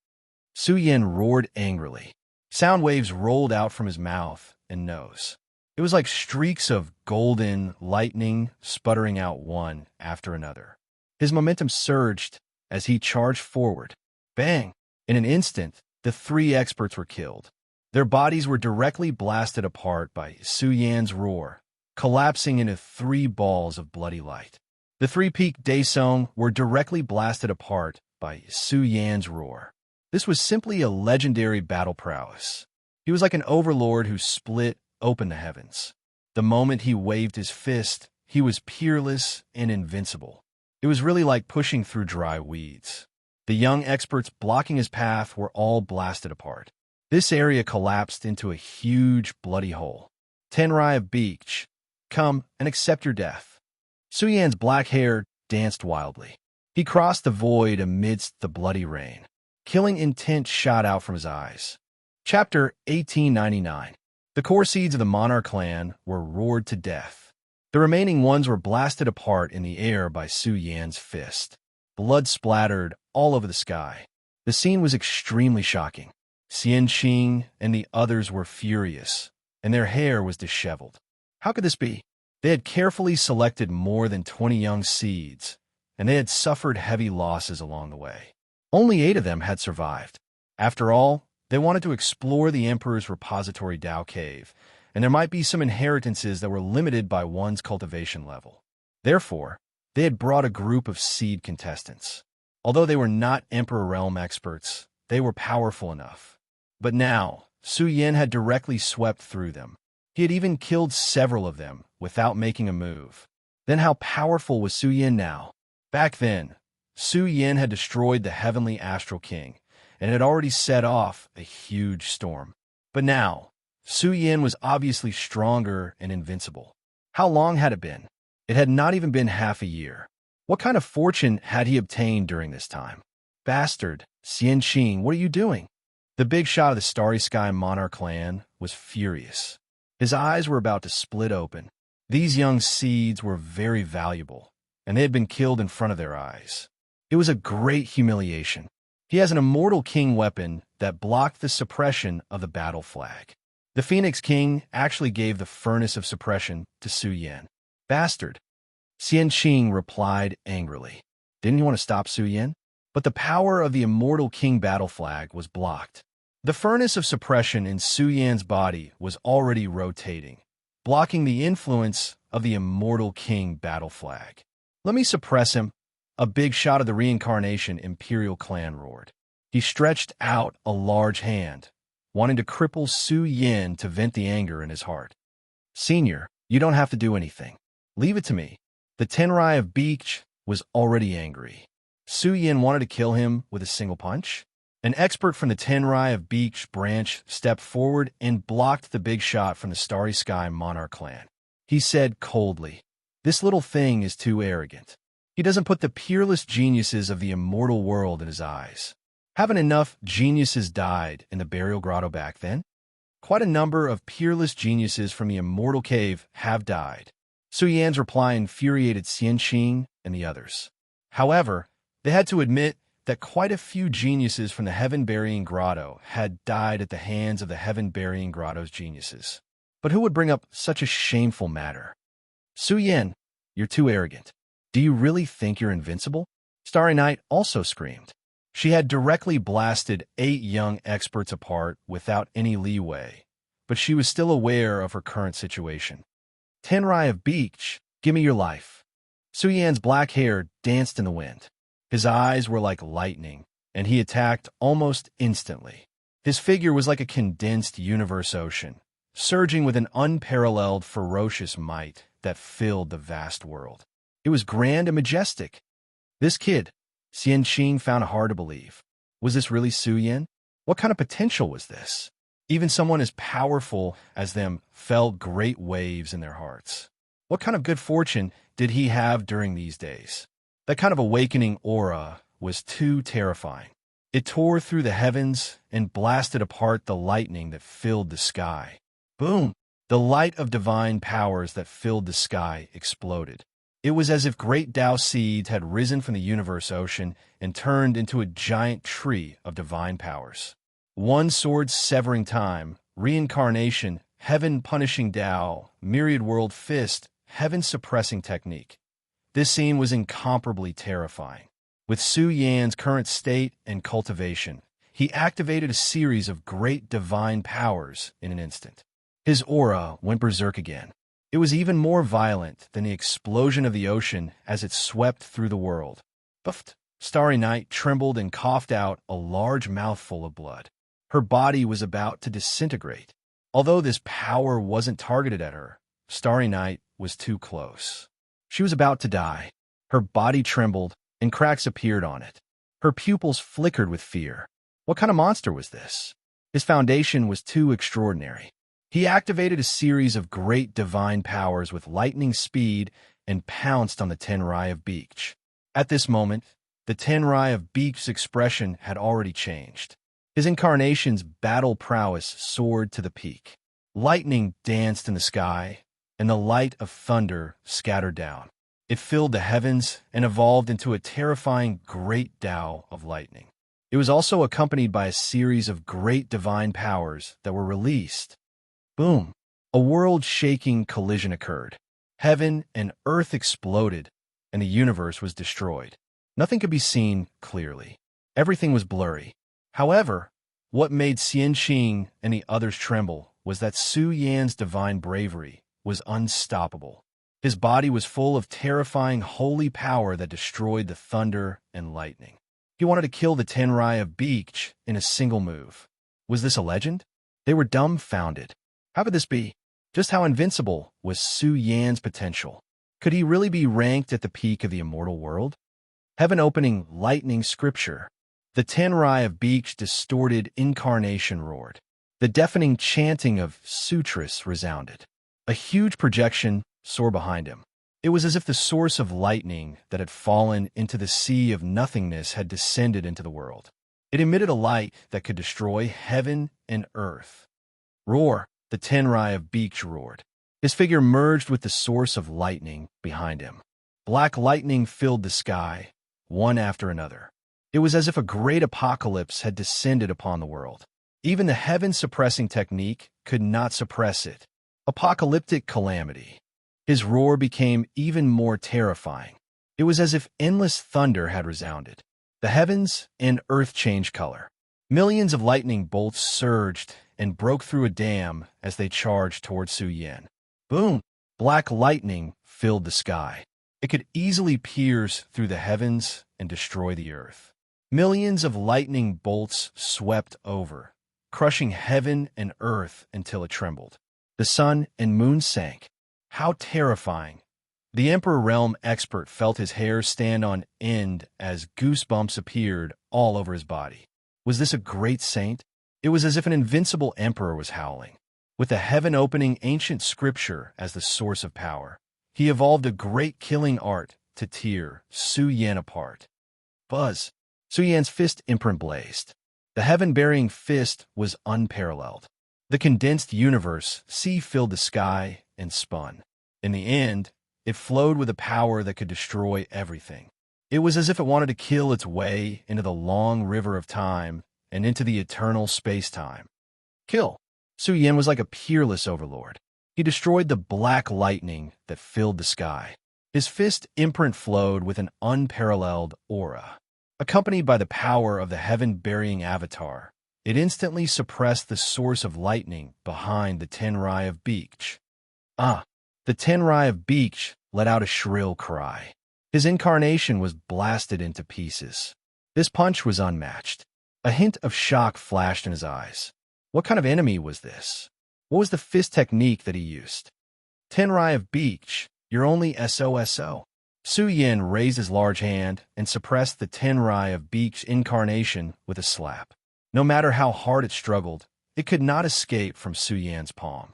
Su Yin roared angrily. Sound waves rolled out from his mouth and nose. It was like streaks of golden lightning sputtering out one after another. His momentum surged as he charged forward. Bang! In an instant, the 3 experts were killed. Their bodies were directly blasted apart by Su Yan's roar, collapsing into 3 balls of bloody light. The 3-peaked Daesung were directly blasted apart by Su Yan's roar. This was simply a legendary battle prowess. He was like an overlord who split open the heavens. The moment he waved his fist, he was peerless and invincible. It was really like pushing through dry weeds. The young experts blocking his path were all blasted apart. This area collapsed into a huge bloody hole. Tenrai of Beach, come and accept your death. Su Yan's black hair danced wildly. He crossed the void amidst the bloody rain. Killing intent shot out from his eyes. Chapter 1899. The core seeds of the Monarch clan were roared to death. The remaining ones were blasted apart in the air by Su Yan's fist. Blood splattered all over the sky. The scene was extremely shocking. Xianqing and the others were furious, and their hair was disheveled. How could this be? They had carefully selected more than 20 young seeds, and they had suffered heavy losses along the way. Only 8 of them had survived. After all, they wanted to explore the Emperor's repository Dao Cave, and there might be some inheritances that were limited by one's cultivation level. Therefore, they had brought a group of seed contestants. Although they were not Emperor Realm experts, they were powerful enough. But now, Su Yin had directly swept through them. He had even killed several of them without making a move. Then how powerful was Su Yin now? Back then, Su Yin had destroyed the Heavenly Astral King, and had already set off a huge storm. But now, Su Yin was obviously stronger and invincible. How long had it been? It had not even been half a year. What kind of fortune had he obtained during this time? Bastard, Xianqing, what are you doing? The big shot of the Starry Sky Monarch clan was furious. His eyes were about to split open. These young seeds were very valuable, and they had been killed in front of their eyes. It was a great humiliation. He has an Immortal King weapon that blocked the suppression of the battle flag. The Phoenix King actually gave the Furnace of Suppression to Su Yin. Bastard. Xianqing replied angrily. Didn't you want to stop Su Yin? But the power of the Immortal King battle flag was blocked. The Furnace of Suppression in Su Yin's body was already rotating, blocking the influence of the Immortal King battle flag. Let me suppress him. A big shot of the reincarnation Imperial clan roared. He stretched out a large hand, wanting to cripple Su Yin to vent the anger in his heart. Senior, you don't have to do anything. Leave it to me. The Tenrai of Beach was already angry. Su Yin wanted to kill him with a single punch? An expert from the Tenrai of Beach branch stepped forward and blocked the big shot from the Starry Sky Monarch clan. He said coldly, "This little thing is too arrogant. He doesn't put the peerless geniuses of the immortal world in his eyes. Haven't enough geniuses died in the burial grotto back then? Quite a number of peerless geniuses from the immortal cave have died." Su Yan's reply infuriated Xianqing and the others. However, they had to admit that quite a few geniuses from the Heaven-Burying Grotto had died at the hands of the Heaven-Burying Grotto's geniuses. But who would bring up such a shameful matter? Su Yan, you're too arrogant. Do you really think you're invincible? Starry Night also screamed. She had directly blasted 8 young experts apart without any leeway, but she was still aware of her current situation. Tenrai of Beach, give me your life. Su Yan's black hair danced in the wind. His eyes were like lightning, and he attacked almost instantly. His figure was like a condensed universe ocean, surging with an unparalleled ferocious might that filled the vast world. It was grand and majestic. This kid, Xianqing found it hard to believe. Was this really Su Yan? What kind of potential was this? Even someone as powerful as them felt great waves in their hearts. What kind of good fortune did he have during these days? That kind of awakening aura was too terrifying. It tore through the heavens and blasted apart the lightning that filled the sky. Boom! The light of divine powers that filled the sky exploded. It was as if great Tao seeds had risen from the universe ocean and turned into a giant tree of divine powers. One sword severing time, reincarnation, heaven punishing Tao, myriad world fist, heaven suppressing technique. This scene was incomparably terrifying. With Su Yan's current state and cultivation, he activated a series of great divine powers in an instant. His aura went berserk again. It was even more violent than the explosion of the ocean as it swept through the world. Buffed. Starry Night trembled and coughed out a large mouthful of blood. Her body was about to disintegrate. Although this power wasn't targeted at her, Starry Night was too close. She was about to die. Her body trembled, and cracks appeared on it. Her pupils flickered with fear. What kind of monster was this? His foundation was too extraordinary. He activated a series of great divine powers with lightning speed and pounced on the Tenrai of Beach. At this moment, the Tenrai of Beach's expression had already changed. His incarnation's battle prowess soared to the peak. Lightning danced in the sky, and the light of thunder scattered down. It filled the heavens and evolved into a terrifying great Tao of lightning. It was also accompanied by a series of great divine powers that were released. Boom! A world-shaking collision occurred. Heaven and earth exploded, and the universe was destroyed. Nothing could be seen clearly. Everything was blurry. However, what made Xianqing and the others tremble was that Su Yan's divine bravery was unstoppable. His body was full of terrifying holy power that destroyed the thunder and lightning. He wanted to kill the Tenrai of Beach in a single move. Was this a legend? They were dumbfounded. How could this be? Just how invincible was Su Yan's potential? Could he really be ranked at the peak of the immortal world? Heaven-opening lightning scripture. The Tenrai of Beach distorted incarnation roared. The deafening chanting of sutras resounded. A huge projection soared behind him. It was as if the source of lightning that had fallen into the sea of nothingness had descended into the world. It emitted a light that could destroy heaven and earth. Roar! The Tenrai of Beach roared. His figure merged with the source of lightning behind him. Black lightning filled the sky, one after another. It was as if a great apocalypse had descended upon the world. Even the heaven-suppressing technique could not suppress it. Apocalyptic calamity. His roar became even more terrifying. It was as if endless thunder had resounded. The heavens and earth changed color. Millions of lightning bolts surged and broke through a dam as they charged toward Su Yan. Boom! Black lightning filled the sky. It could easily pierce through the heavens and destroy the earth. Millions of lightning bolts swept over, crushing heaven and earth until it trembled. The sun and moon sank. How terrifying! The Emperor Realm expert felt his hair stand on end as goosebumps appeared all over his body. Was this a great saint? It was as if an invincible emperor was howling. With the heaven-opening ancient scripture as the source of power, he evolved a great killing art to tear Su Yan apart. Buzz! Su Yan's fist imprint blazed. The heaven-burying fist was unparalleled. The condensed universe filled the sky and spun. In the end, it flowed with a power that could destroy everything. It was as if it wanted to kill its way into the long river of time and into the eternal space-time. Kill! Su Yan was like a peerless overlord. He destroyed the black lightning that filled the sky. His fist imprint flowed with an unparalleled aura. Accompanied by the power of the heaven-burying avatar, it instantly suppressed the source of lightning behind the Tenrai of Beach. The Tenrai of Beach let out a shrill cry. His incarnation was blasted into pieces. This punch was unmatched. A hint of shock flashed in his eyes. What kind of enemy was this? What was the fist technique that he used? Tenrai of Beach, you're only SOSO. Su Yan raised his large hand and suppressed the Tenrai of Beach's incarnation with a slap. No matter how hard it struggled, it could not escape from Su Yan's palm.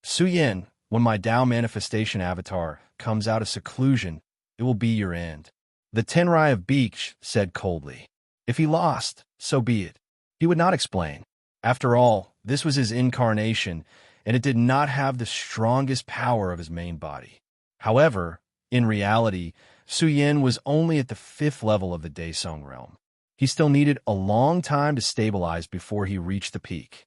Su Yan, when my Tao manifestation avatar comes out of seclusion, it will be your end. The Tenrai of Beach said coldly. If he lost, so be it. He would not explain. After all, this was his incarnation, and it did not have the strongest power of his main body. However, in reality, Su Yan was only at the 5th level of the Daesong realm. He still needed a long time to stabilize before he reached the peak.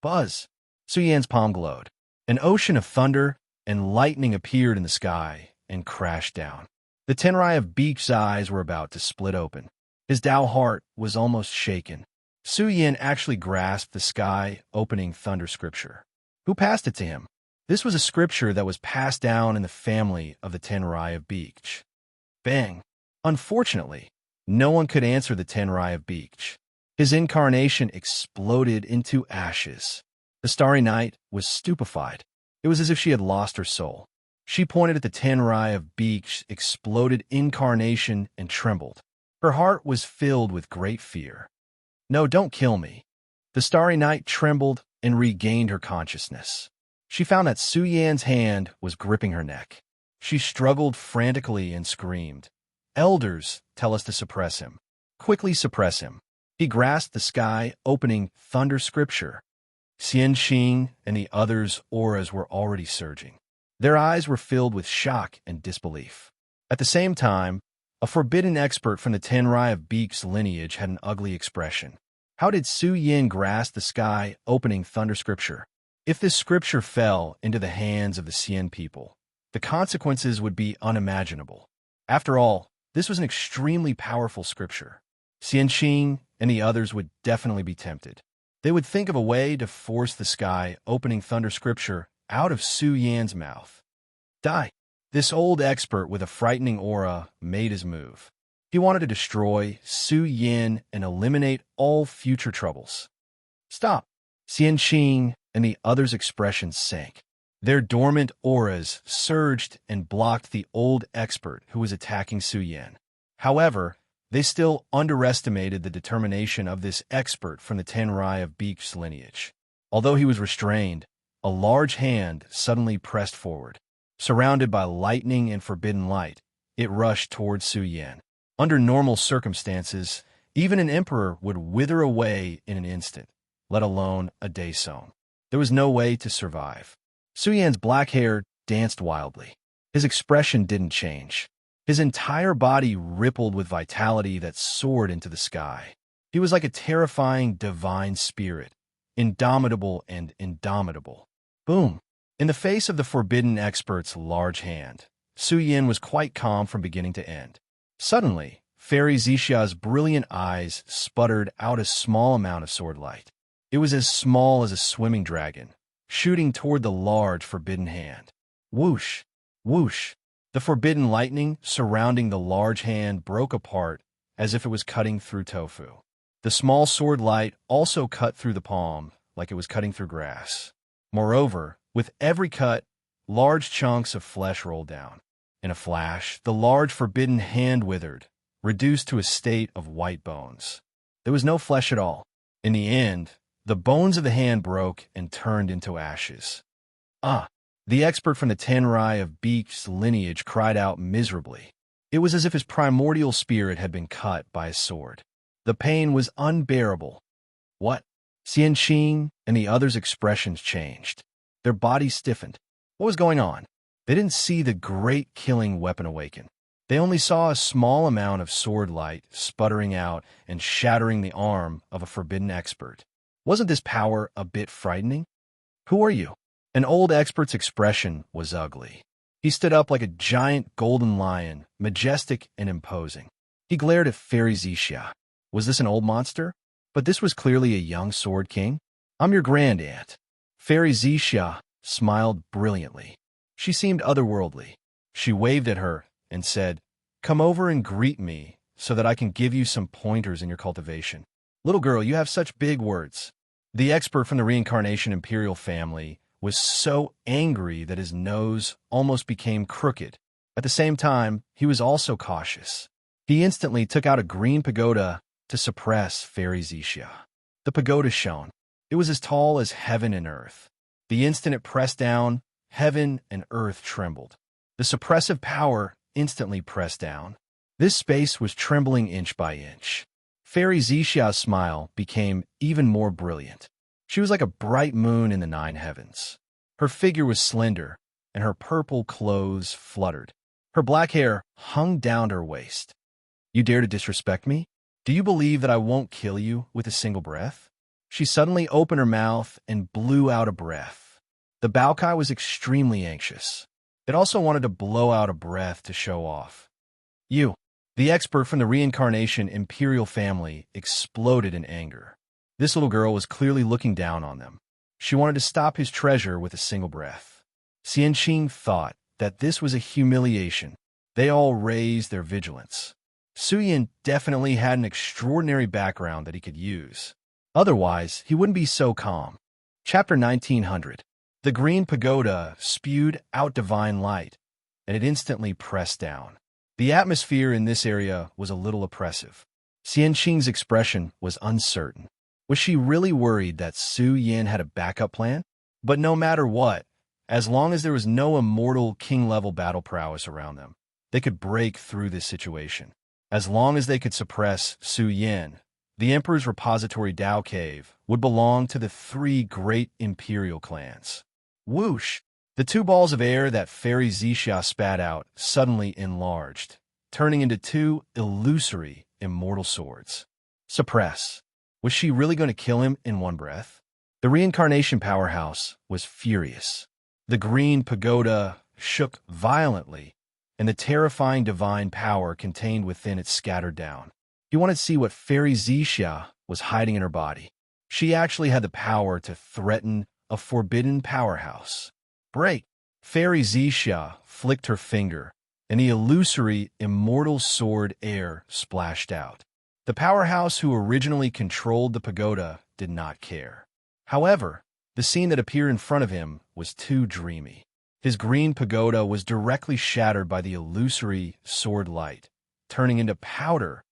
Buzz! Su Yan's palm glowed. An ocean of thunder and lightning appeared in the sky and crashed down. The Tenrai of Beach's eyes were about to split open. His Tao heart was almost shaken. Su Yan actually grasped the sky-opening thunder scripture. Who passed it to him? This was a scripture that was passed down in the family of the Tenrai of Beach. Bang! Unfortunately, no one could answer the Tenrai of Beach. His incarnation exploded into ashes. The Starry Night was stupefied. It was as if she had lost her soul. She pointed at the Tenrai of Beach's exploded incarnation and trembled. Her heart was filled with great fear. No, don't kill me. The Starry Night trembled and regained her consciousness. She found that Su Yan's hand was gripping her neck. She struggled frantically and screamed. Elders tell us to suppress him. Quickly suppress him. He grasped the sky-opening thunder scripture. Xian Xing and the others' auras were already surging. Their eyes were filled with shock and disbelief. At the same time, a forbidden expert from the Tenrai of Beak's lineage had an ugly expression. How did Su Yan grasp the sky-opening thunder scripture? If this scripture fell into the hands of the Xian people, the consequences would be unimaginable. After all, this was an extremely powerful scripture. Xian Xing and the others would definitely be tempted. They would think of a way to force the sky-opening thunder scripture out of Su Yan's mouth. Die! This old expert with a frightening aura made his move. He wanted to destroy Su Yan and eliminate all future troubles. Stop! Xian Xing and the others' expressions sank. Their dormant auras surged and blocked the old expert who was attacking Su Yan. However, they still underestimated the determination of this expert from the Tenrai of Beak's lineage. Although he was restrained, a large hand suddenly pressed forward. Surrounded by lightning and forbidden light, it rushed towards Su Yan. Under normal circumstances, even an emperor would wither away in an instant, let alone a Daesong. There was no way to survive. Su Yan's black hair danced wildly. His expression didn't change. His entire body rippled with vitality that soared into the sky. He was like a terrifying divine spirit, indomitable and indomitable. Boom! In the face of the forbidden expert's large hand, Su Yan was quite calm from beginning to end. Suddenly, Fairy Zisha's brilliant eyes sputtered out a small amount of sword light. It was as small as a swimming dragon, shooting toward the large forbidden hand. Whoosh! Whoosh! The forbidden lightning surrounding the large hand broke apart as if it was cutting through tofu. The small sword light also cut through the palm like it was cutting through grass. Moreover, with every cut, large chunks of flesh rolled down. In a flash, the large forbidden hand withered, reduced to a state of white bones. There was no flesh at all. In the end, the bones of the hand broke and turned into ashes. Ah! The expert from the Tenrai of Beak's lineage cried out miserably. It was as if his primordial spirit had been cut by a sword. The pain was unbearable. What? Xianqing and the others' expressions changed. Their bodies stiffened. What was going on? They didn't see the great killing weapon awaken. They only saw a small amount of sword light sputtering out and shattering the arm of a forbidden expert. Wasn't this power a bit frightening? Who are you? An old expert's expression was ugly. He stood up like a giant golden lion, majestic and imposing. He glared at Fairy Zixia. Was this an old monster? But this was clearly a young sword king. I'm your grand aunt. Fairy Zixia smiled brilliantly. She seemed otherworldly. She waved at her and said, "Come over and greet me so that I can give you some pointers in your cultivation." Little girl, you have such big words. The expert from the reincarnation imperial family was so angry that his nose almost became crooked. At the same time, he was also cautious. He instantly took out a green pagoda to suppress Fairy Zixia. The pagoda shone. It was as tall as heaven and earth. The instant it pressed down, heaven and earth trembled. The suppressive power instantly pressed down. This space was trembling inch by inch. Fairy Zixia's smile became even more brilliant. She was like a bright moon in the 9 heavens. Her figure was slender, and her purple clothes fluttered. Her black hair hung down to her waist. You dare to disrespect me? Do you believe that I won't kill you with a single breath? She suddenly opened her mouth and blew out a breath. The Baokai was extremely anxious. It also wanted to blow out a breath to show off. You, the expert from the reincarnation imperial family, exploded in anger. This little girl was clearly looking down on them. She wanted to stop his treasure with a single breath. Xianqing thought that this was a humiliation. They all raised their vigilance. Suyin definitely had an extraordinary background that he could use. Otherwise, he wouldn't be so calm. Chapter 1900. The green pagoda spewed out divine light, and it instantly pressed down. The atmosphere in this area was a little oppressive. Xianqing's expression was uncertain. Was she really worried that Su Yin had a backup plan? But no matter what, as long as there was no immortal king-level battle prowess around them, they could break through this situation. As long as they could suppress Su Yin, the Emperor's repository Dao Cave would belong to the 3 great imperial clans. Whoosh! The 2 balls of air that Fairy Zixia spat out suddenly enlarged, turning into 2 illusory immortal swords. Suppress. Was she really going to kill him in one breath? The reincarnation powerhouse was furious. The green pagoda shook violently, and the terrifying divine power contained within it scattered down. He wanted to see what Fairy Zixia was hiding in her body. She actually had the power to threaten a forbidden powerhouse. Break! Fairy Zixia flicked her finger, and the illusory immortal sword air splashed out. The powerhouse who originally controlled the pagoda did not care. However, the scene that appeared in front of him was too dreamy. His green pagoda was directly shattered by the illusory sword light, turning into powder.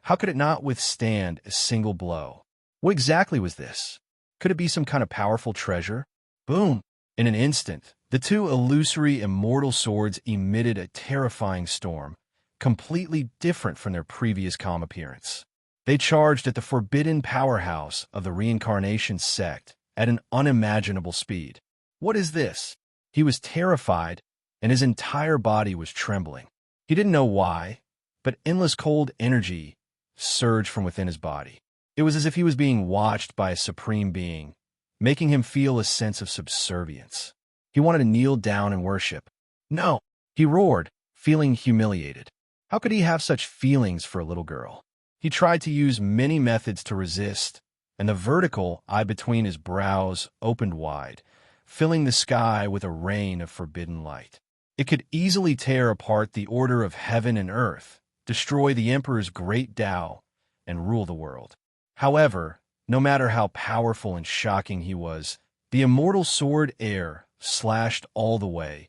How could it not withstand a single blow? What exactly was this? Could it be some kind of powerful treasure? Boom! In an instant, the 2 illusory immortal swords emitted a terrifying storm, completely different from their previous calm appearance. They charged at the forbidden powerhouse of the reincarnation sect at an unimaginable speed. What is this? He was terrified, and his entire body was trembling. He didn't know why, but endless cold energy surged from within his body. It was as if he was being watched by a supreme being, making him feel a sense of subservience. He wanted to kneel down and worship. No! He roared, feeling humiliated. How could he have such feelings for a little girl? He tried to use many methods to resist, and the vertical eye between his brows opened wide, filling the sky with a rain of forbidden light. It could easily tear apart the order of heaven and earth, destroy the Emperor's great Tao, and rule the world. However, no matter how powerful and shocking he was, the immortal sword air slashed all the way,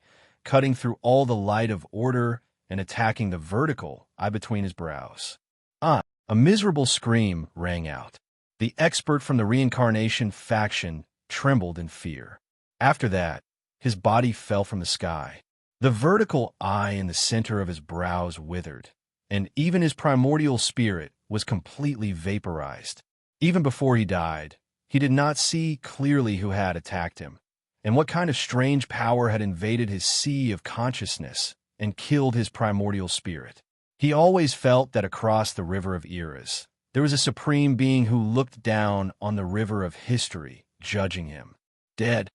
cutting through all the light of order and attacking the vertical eye between his brows. A miserable scream rang out. The expert from the reincarnation faction trembled in fear. After that, his body fell from the sky. The vertical eye in the center of his brows withered, and even his primordial spirit was completely vaporized. Even before he died, he did not see clearly who had attacked him, and what kind of strange power had invaded his sea of consciousness and killed his primordial spirit. He always felt that across the river of eras, there was a supreme being who looked down on the river of history, judging him. Dead.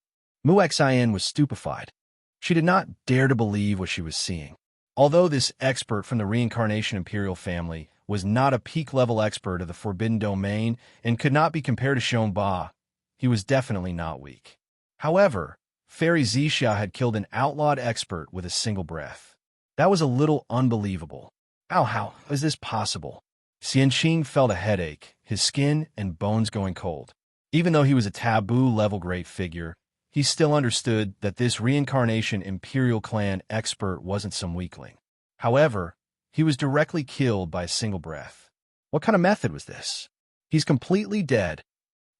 Muexin was stupefied. She did not dare to believe what she was seeing. Although this expert from the reincarnation imperial family was not a peak-level expert of the Forbidden Domain and could not be compared to Shonba, he was definitely not weak. However, Fairy Zixia had killed an outlawed expert with a single breath. That was a little unbelievable. How is this possible? Xianqing felt a headache, his skin and bones going cold. Even though he was a taboo-level great figure, he still understood that this reincarnation imperial clan expert wasn't some weakling. However, he was directly killed by a single breath. What kind of method was this? He's completely dead.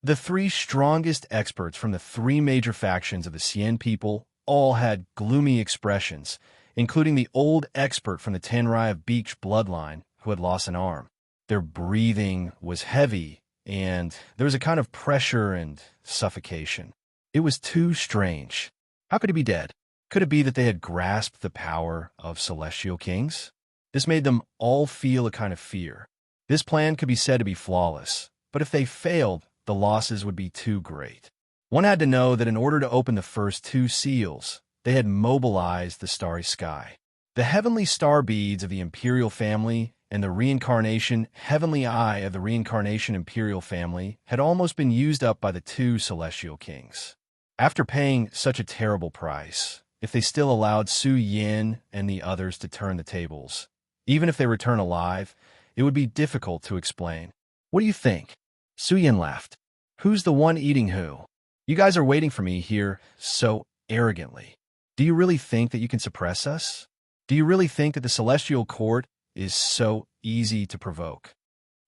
The three strongest experts from the three major factions of the Xian people all had gloomy expressions, including the old expert from the Tenrai of Beach bloodline who had lost an arm. Their breathing was heavy, and there was a kind of pressure and suffocation. It was too strange. How could he be dead? Could it be that they had grasped the power of celestial kings? This made them all feel a kind of fear. This plan could be said to be flawless, but if they failed, the losses would be too great. One had to know that in order to open the first two seals, they had mobilized the starry sky. The heavenly star beads of the imperial family and the reincarnation heavenly eye of the reincarnation imperial family had almost been used up by the two celestial kings. After paying such a terrible price, if they still allowed Su Yin and the others to turn the tables, even if they return alive, it would be difficult to explain. What do you think? Su Yin laughed. Who's the one eating who? You guys are waiting for me here so arrogantly. Do you really think that you can suppress us? Do you really think that the celestial court is so easy to provoke?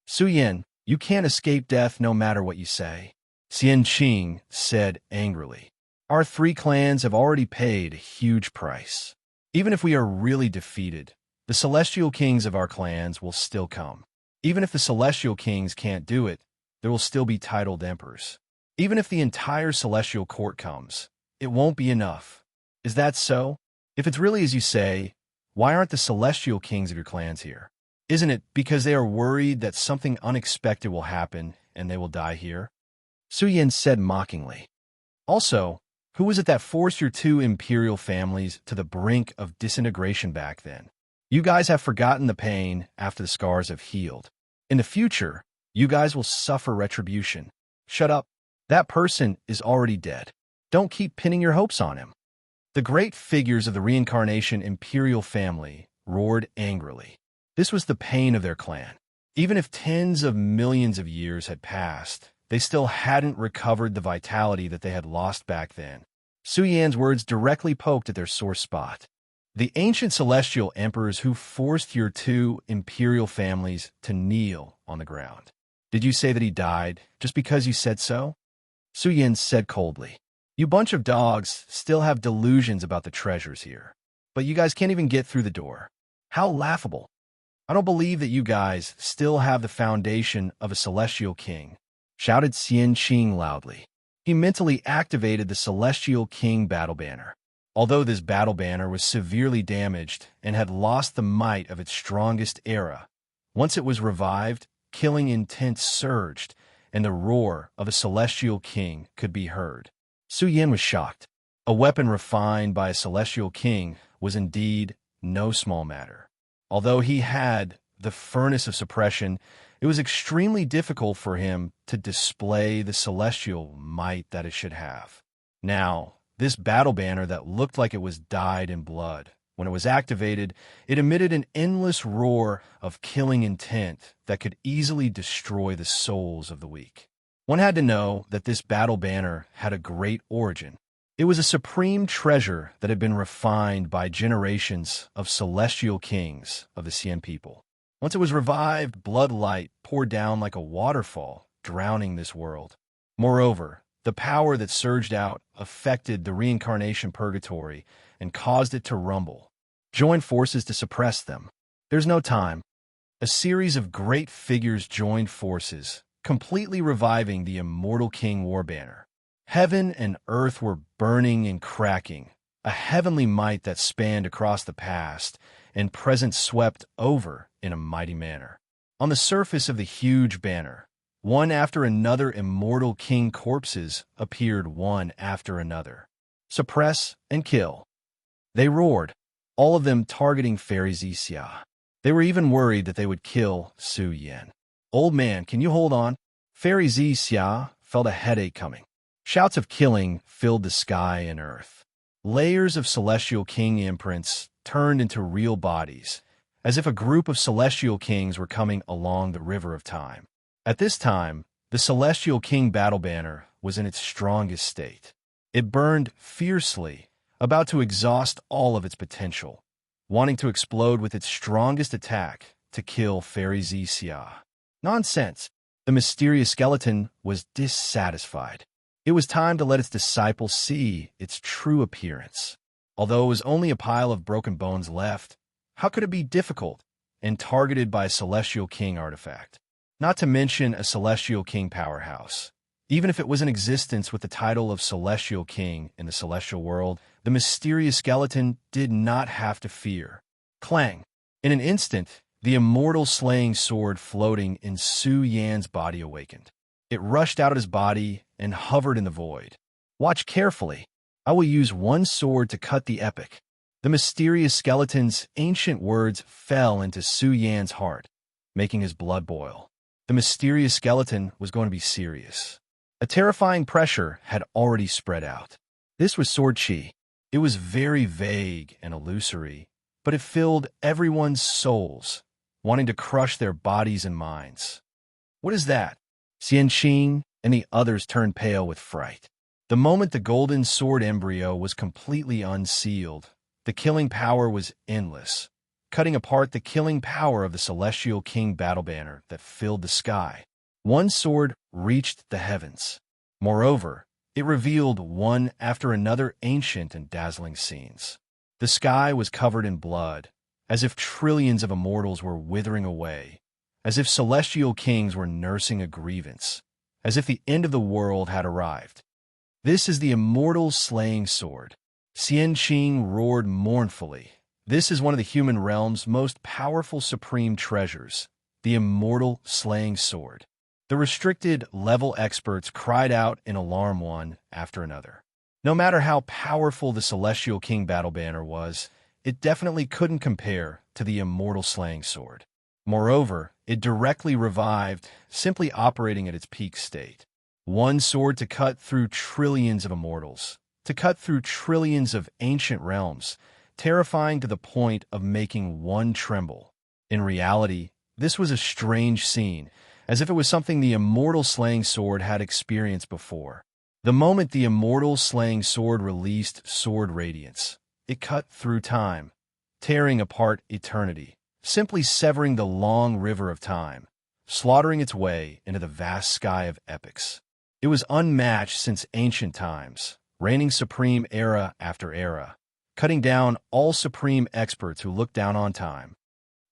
Su Yin, you can't escape death no matter what you say. Xianqing said angrily. Our three clans have already paid a huge price. Even if we are really defeated, the celestial kings of our clans will still come. Even if the celestial kings can't do it, there will still be titled emperors. Even if the entire celestial court comes, it won't be enough. Is that so? If it's really as you say, why aren't the celestial kings of your clans here? Isn't it because they are worried that something unexpected will happen and they will die here? Su Yin said mockingly. Also, who was it that forced your two imperial families to the brink of disintegration back then? You guys have forgotten the pain after the scars have healed. In the future, you guys will suffer retribution. Shut up. That person is already dead. Don't keep pinning your hopes on him. The great figures of the reincarnation imperial family roared angrily. This was the pain of their clan. Even if tens of millions of years had passed, they still hadn't recovered the vitality that they had lost back then. Su Yan's words directly poked at their sore spot. The ancient celestial emperors who forced your two imperial families to kneel on the ground. Did you say that he died just because you said so? Su Yin said coldly. You bunch of dogs still have delusions about the treasures here, but you guys can't even get through the door. How laughable. I don't believe that you guys still have the foundation of a celestial king, shouted Xianqing loudly. He mentally activated the celestial king battle banner. Although this battle banner was severely damaged and had lost the might of its strongest era, once it was revived, killing intent surged, and the roar of a celestial king could be heard. Su Yin was shocked. A weapon refined by a celestial king was indeed no small matter. Although he had the furnace of suppression, it was extremely difficult for him to display the celestial might that it should have. Now, this battle banner that looked like it was dyed in blood, when it was activated, it emitted an endless roar of killing intent that could easily destroy the souls of the weak. One had to know that this battle banner had a great origin. It was a supreme treasure that had been refined by generations of celestial kings of the Xian people. Once it was revived, blood light poured down like a waterfall, drowning this world. Moreover, the power that surged out affected the reincarnation purgatory and caused it to rumble. Join forces to suppress them. There's no time. A series of great figures joined forces, completely reviving the immortal King War Banner. Heaven and earth were burning and cracking, a heavenly might that spanned across the past and present swept over in a mighty manner. On the surface of the huge banner, one after another immortal king corpses appeared one after another. Suppress and kill. They roared, all of them targeting Fairy Xia. They were even worried that they would kill Su Yan. Old man, can you hold on? Fairy Xia felt a headache coming. Shouts of killing filled the sky and earth. Layers of celestial king imprints turned into real bodies, as if a group of celestial kings were coming along the river of time. At this time, the celestial king battle banner was in its strongest state. It burned fiercely, about to exhaust all of its potential, wanting to explode with its strongest attack to kill Fairy Xia. Nonsense! The mysterious skeleton was dissatisfied. It was time to let its disciple see its true appearance. Although it was only a pile of broken bones left, how could it be difficult and targeted by a celestial king artifact? Not to mention a celestial king powerhouse. Even if it was in existence with the title of celestial king in the celestial world, the mysterious skeleton did not have to fear. Clang! In an instant, the immortal slaying sword floating in Su Yan's body awakened. It rushed out of his body and hovered in the void. Watch carefully. I will use one sword to cut the epic. The mysterious skeleton's ancient words fell into Su Yan's heart, making his blood boil. The mysterious skeleton was going to be serious. A terrifying pressure had already spread out. This was sword chi. It was very vague and illusory, but it filled everyone's souls, wanting to crush their bodies and minds. What is that? Xianqing and the others turned pale with fright. The moment the golden sword embryo was completely unsealed, the killing power was endless, cutting apart the killing power of the celestial king battle banner that filled the sky. One sword reached the heavens. Moreover, it revealed one after another ancient and dazzling scenes. The sky was covered in blood, as if trillions of immortals were withering away, as if celestial kings were nursing a grievance, as if the end of the world had arrived. This is the immortal slaying sword. Xianqing roared mournfully. This is one of the human realm's most powerful supreme treasures, the immortal slaying sword. The restricted level experts cried out in alarm one after another. No matter how powerful the celestial king battle banner was, it definitely couldn't compare to the immortal slaying sword. Moreover, it directly revived, simply operating at its peak state. One sword to cut through trillions of immortals, to cut through trillions of ancient realms, terrifying to the point of making one tremble. In reality, this was a strange scene, as if it was something the immortal slaying sword had experienced before. The moment the immortal slaying sword released sword radiance, it cut through time, tearing apart eternity, simply severing the long river of time, slaughtering its way into the vast sky of epics. It was unmatched since ancient times, reigning supreme era after era, cutting down all supreme experts who looked down on time.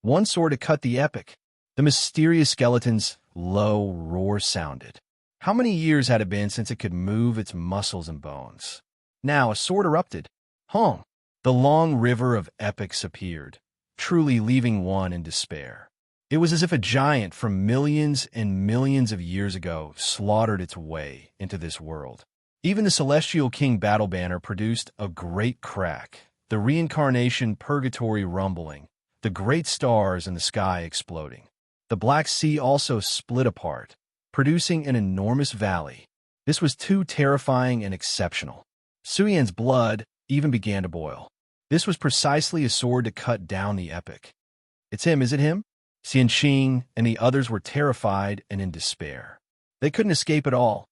One sword to cut the epic. The mysterious skeleton's low roar sounded. How many years had it been since it could move its muscles and bones? Now a sword erupted. Hong! The long river of epics appeared, truly leaving one in despair. It was as if a giant from millions and millions of years ago slaughtered its way into this world. Even the celestial king battle banner produced a great crack, the reincarnation purgatory rumbling, the great stars in the sky exploding. The Black Sea also split apart, producing an enormous valley. This was too terrifying and exceptional. Su Yan's blood even began to boil. This was precisely a sword to cut down the epic. It's him, is it him? Xianqing and the others were terrified and in despair. They couldn't escape at all,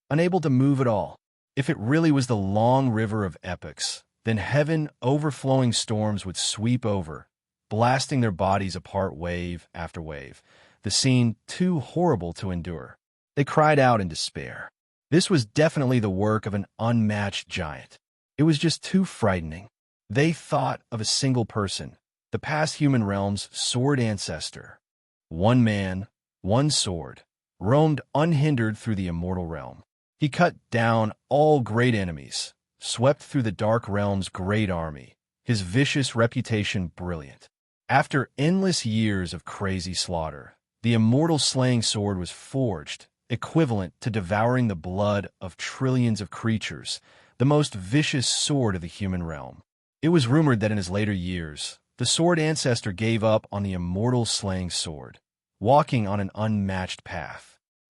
unable to move at all. If it really was the long river of epics, then heaven overflowing storms would sweep over, blasting their bodies apart wave after wave, the scene too horrible to endure. They cried out in despair. This was definitely the work of an unmatched giant. It was just too frightening. They thought of a single person, the past human realm's sword ancestor. One man, one sword, roamed unhindered through the immortal realm. He cut down all great enemies, swept through the dark realm's great army, his vicious reputation brilliant. After endless years of crazy slaughter, the immortal slaying sword was forged, equivalent to devouring the blood of trillions of creatures, the most vicious sword of the human realm. It was rumored that in his later years, the sword ancestor gave up on the immortal slaying sword, walking on an unmatched path.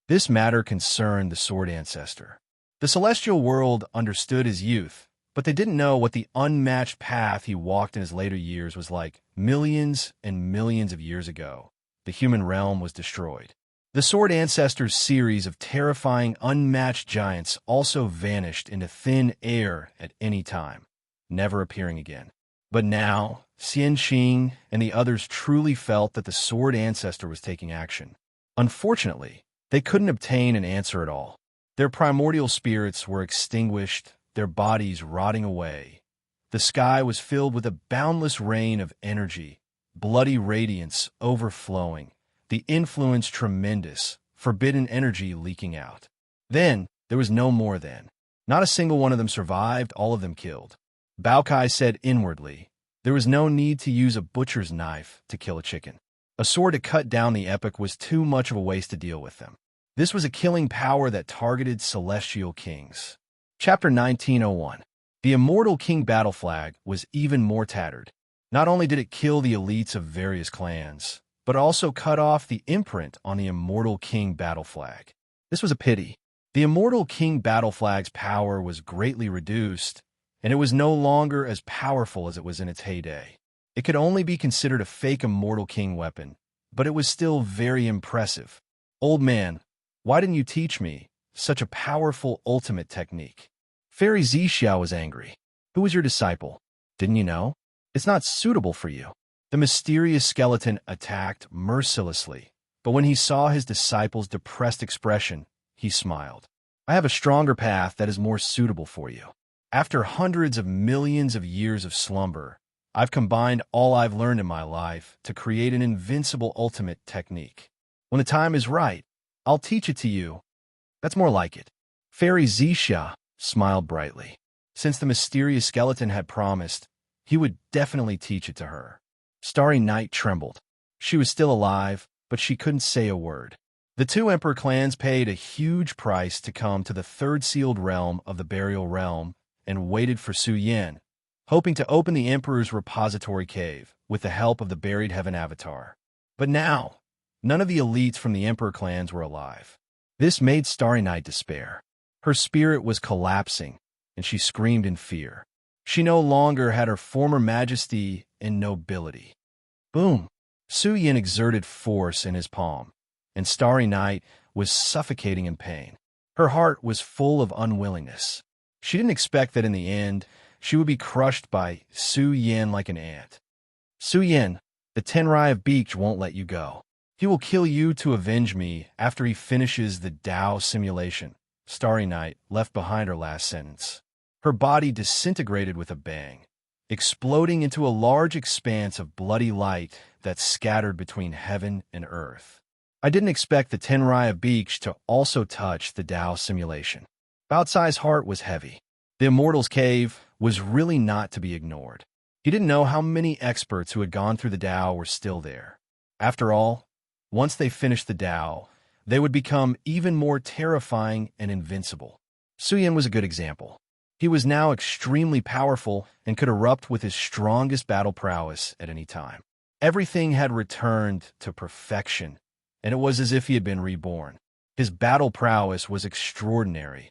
This matter concerned the sword ancestor. The celestial world understood his youth, but they didn't know what the unmatched path he walked in his later years was like. Millions and millions of years ago, the human realm was destroyed. The sword ancestor's series of terrifying unmatched giants also vanished into thin air at any time, never appearing again. But now, Xian Xing and the others truly felt that the sword ancestor was taking action. Unfortunately, they couldn't obtain an answer at all. Their primordial spirits were extinguished, their bodies rotting away. The sky was filled with a boundless rain of energy, bloody radiance overflowing, the influence tremendous, forbidden energy leaking out. Then, there was no more then. Not a single one of them survived, all of them killed. Bao Kai said inwardly, there was no need to use a butcher's knife to kill a chicken. A sword to cut down the epic was too much of a waste to deal with them. This was a killing power that targeted celestial kings. Chapter 1901. The immortal king battle flag was even more tattered. Not only did it kill the elites of various clans, but also cut off the imprint on the immortal king battle flag. This was a pity. The immortal king battle flag's power was greatly reduced, and it was no longer as powerful as it was in its heyday. It could only be considered a fake immortal king weapon, but it was still very impressive. Old man, why didn't you teach me such a powerful ultimate technique? Fairy Zixia was angry. Who was your disciple? Didn't you know? It's not suitable for you. The mysterious skeleton attacked mercilessly, but when he saw his disciple's depressed expression, he smiled. I have a stronger path that is more suitable for you. After hundreds of millions of years of slumber, I've combined all I've learned in my life to create an invincible ultimate technique. When the time is right, I'll teach it to you. That's more like it. Fairy Zixia smiled brightly. Since the mysterious skeleton had promised, he would definitely teach it to her. Starry Night trembled. She was still alive, but she couldn't say a word. The two emperor clans paid a huge price to come to the third sealed realm of the burial realm and waited for Su Yan, hoping to open the emperor's repository cave with the help of the buried heaven avatar. But now, none of the elites from the emperor clans were alive. This made Starry Night despair. Her spirit was collapsing, and she screamed in fear. She no longer had her former majesty and nobility. Boom! Su Yan exerted force in his palm, and Starry Night was suffocating in pain. Her heart was full of unwillingness. She didn't expect that in the end, she would be crushed by Su Yan like an ant. Su Yan, the Tenrai of Beach won't let you go. He will kill you to avenge me after he finishes the Tao simulation. Starry Night left behind her last sentence. Her body disintegrated with a bang, exploding into a large expanse of bloody light that scattered between heaven and earth. I didn't expect the Tenrai of Beach to also touch the Tao simulation. Bao Cai's heart was heavy. The Immortal's Cave was really not to be ignored. He didn't know how many experts who had gone through the Tao were still there. After all, once they finished the Tao, they would become even more terrifying and invincible. Su Yan was a good example. He was now extremely powerful and could erupt with his strongest battle prowess at any time. Everything had returned to perfection, and it was as if he had been reborn. His battle prowess was extraordinary,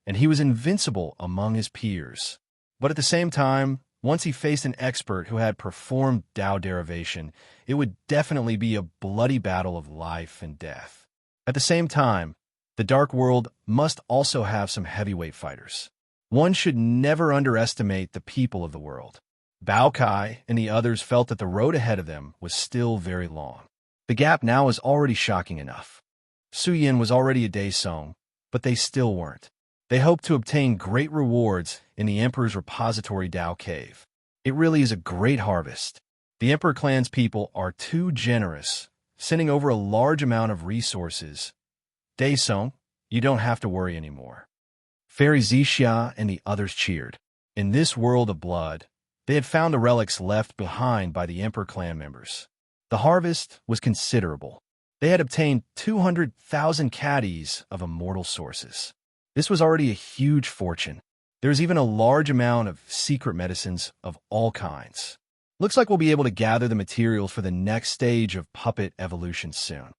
and he was invincible among his peers. But at the same time, once he faced an expert who had performed Tao derivation, it would definitely be a bloody battle of life and death. At the same time, the Dark World must also have some heavyweight fighters. One should never underestimate the people of the world. Bao Kai and the others felt that the road ahead of them was still very long. The gap now is already shocking enough. Su Yin was already a Daesong, but they still weren't. They hoped to obtain great rewards in the Emperor's repository Dao Cave. It really is a great harvest. The Emperor clan's people are too generous, sending over a large amount of resources. Daesong, you don't have to worry anymore. Fairy Zixia and the others cheered. In this world of blood, they had found the relics left behind by the Emperor clan members. The harvest was considerable. They had obtained 200,000 caddies of immortal sources. This was already a huge fortune. There's even a large amount of secret medicines of all kinds. Looks like we'll be able to gather the materials for the next stage of puppet evolution soon.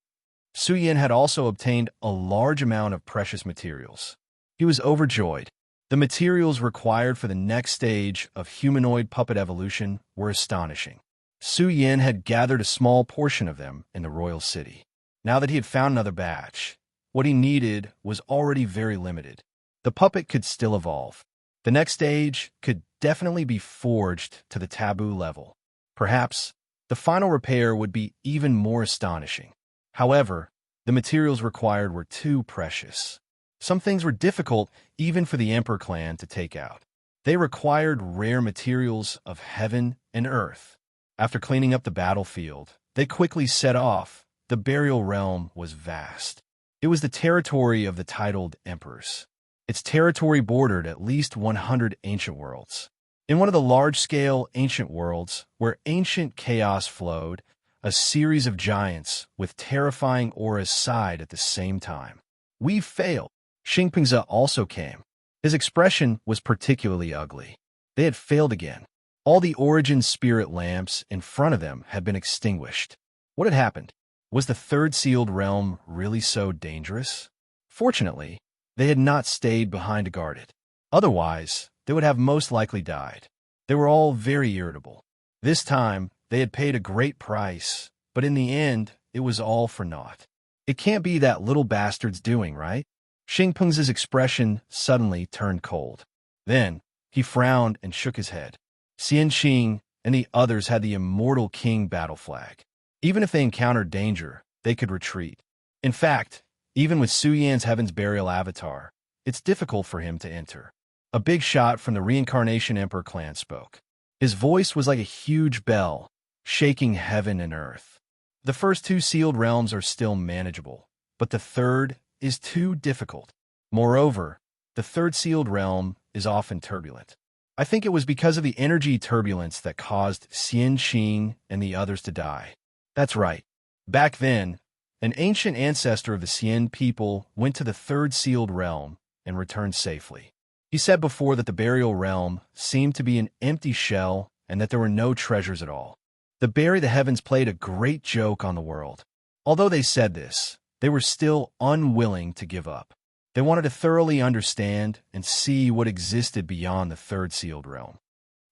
Su Yin had also obtained a large amount of precious materials. He was overjoyed. The materials required for the next stage of humanoid puppet evolution were astonishing. Su Yin had gathered a small portion of them in the royal city. Now that he had found another batch, what he needed was already very limited. The puppet could still evolve. The next stage could definitely be forged to the taboo level. Perhaps the final repair would be even more astonishing. However, the materials required were too precious. Some things were difficult even for the Emperor clan to take out. They required rare materials of heaven and earth. After cleaning up the battlefield, they quickly set off. The burial realm was vast. It was the territory of the titled emperors. Its territory bordered at least 100 ancient worlds. In one of the large-scale ancient worlds, where ancient chaos flowed, a series of giants with terrifying auras sighed at the same time. "We failed." Xingpingzi also came. His expression was particularly ugly. They had failed again. All the origin spirit lamps in front of them had been extinguished. What had happened? Was the third sealed realm really so dangerous? Fortunately, they had not stayed behind to guard it. Otherwise, they would have most likely died. They were all very irritable. This time, they had paid a great price, but in the end, it was all for naught. It can't be that little bastard's doing, right? Xingpengzi's expression suddenly turned cold. Then, he frowned and shook his head. Xian Qing and the others had the Immortal King battle flag. Even if they encountered danger, they could retreat. In fact, even with Su Yan's Heaven's Burial avatar, it's difficult for him to enter. A big shot from the Reincarnation Emperor clan spoke. His voice was like a huge bell, shaking heaven and earth. The first two sealed realms are still manageable, but the third is too difficult. Moreover, the third sealed realm is often turbulent. I think it was because of the energy turbulence that caused Xian Qing and the others to die. That's right. Back then, an ancient ancestor of the Xian people went to the third sealed realm and returned safely. He said before that the burial realm seemed to be an empty shell and that there were no treasures at all. The Bury the Heavens played a great joke on the world. Although they said this, they were still unwilling to give up. They wanted to thoroughly understand and see what existed beyond the third sealed realm.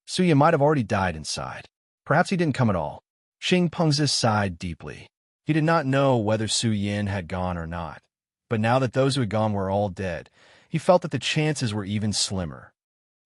Suya might have already died inside. Perhaps he didn't come at all. Xingpengzi sighed deeply. He did not know whether Su Yin had gone or not, but now that those who had gone were all dead, he felt that the chances were even slimmer.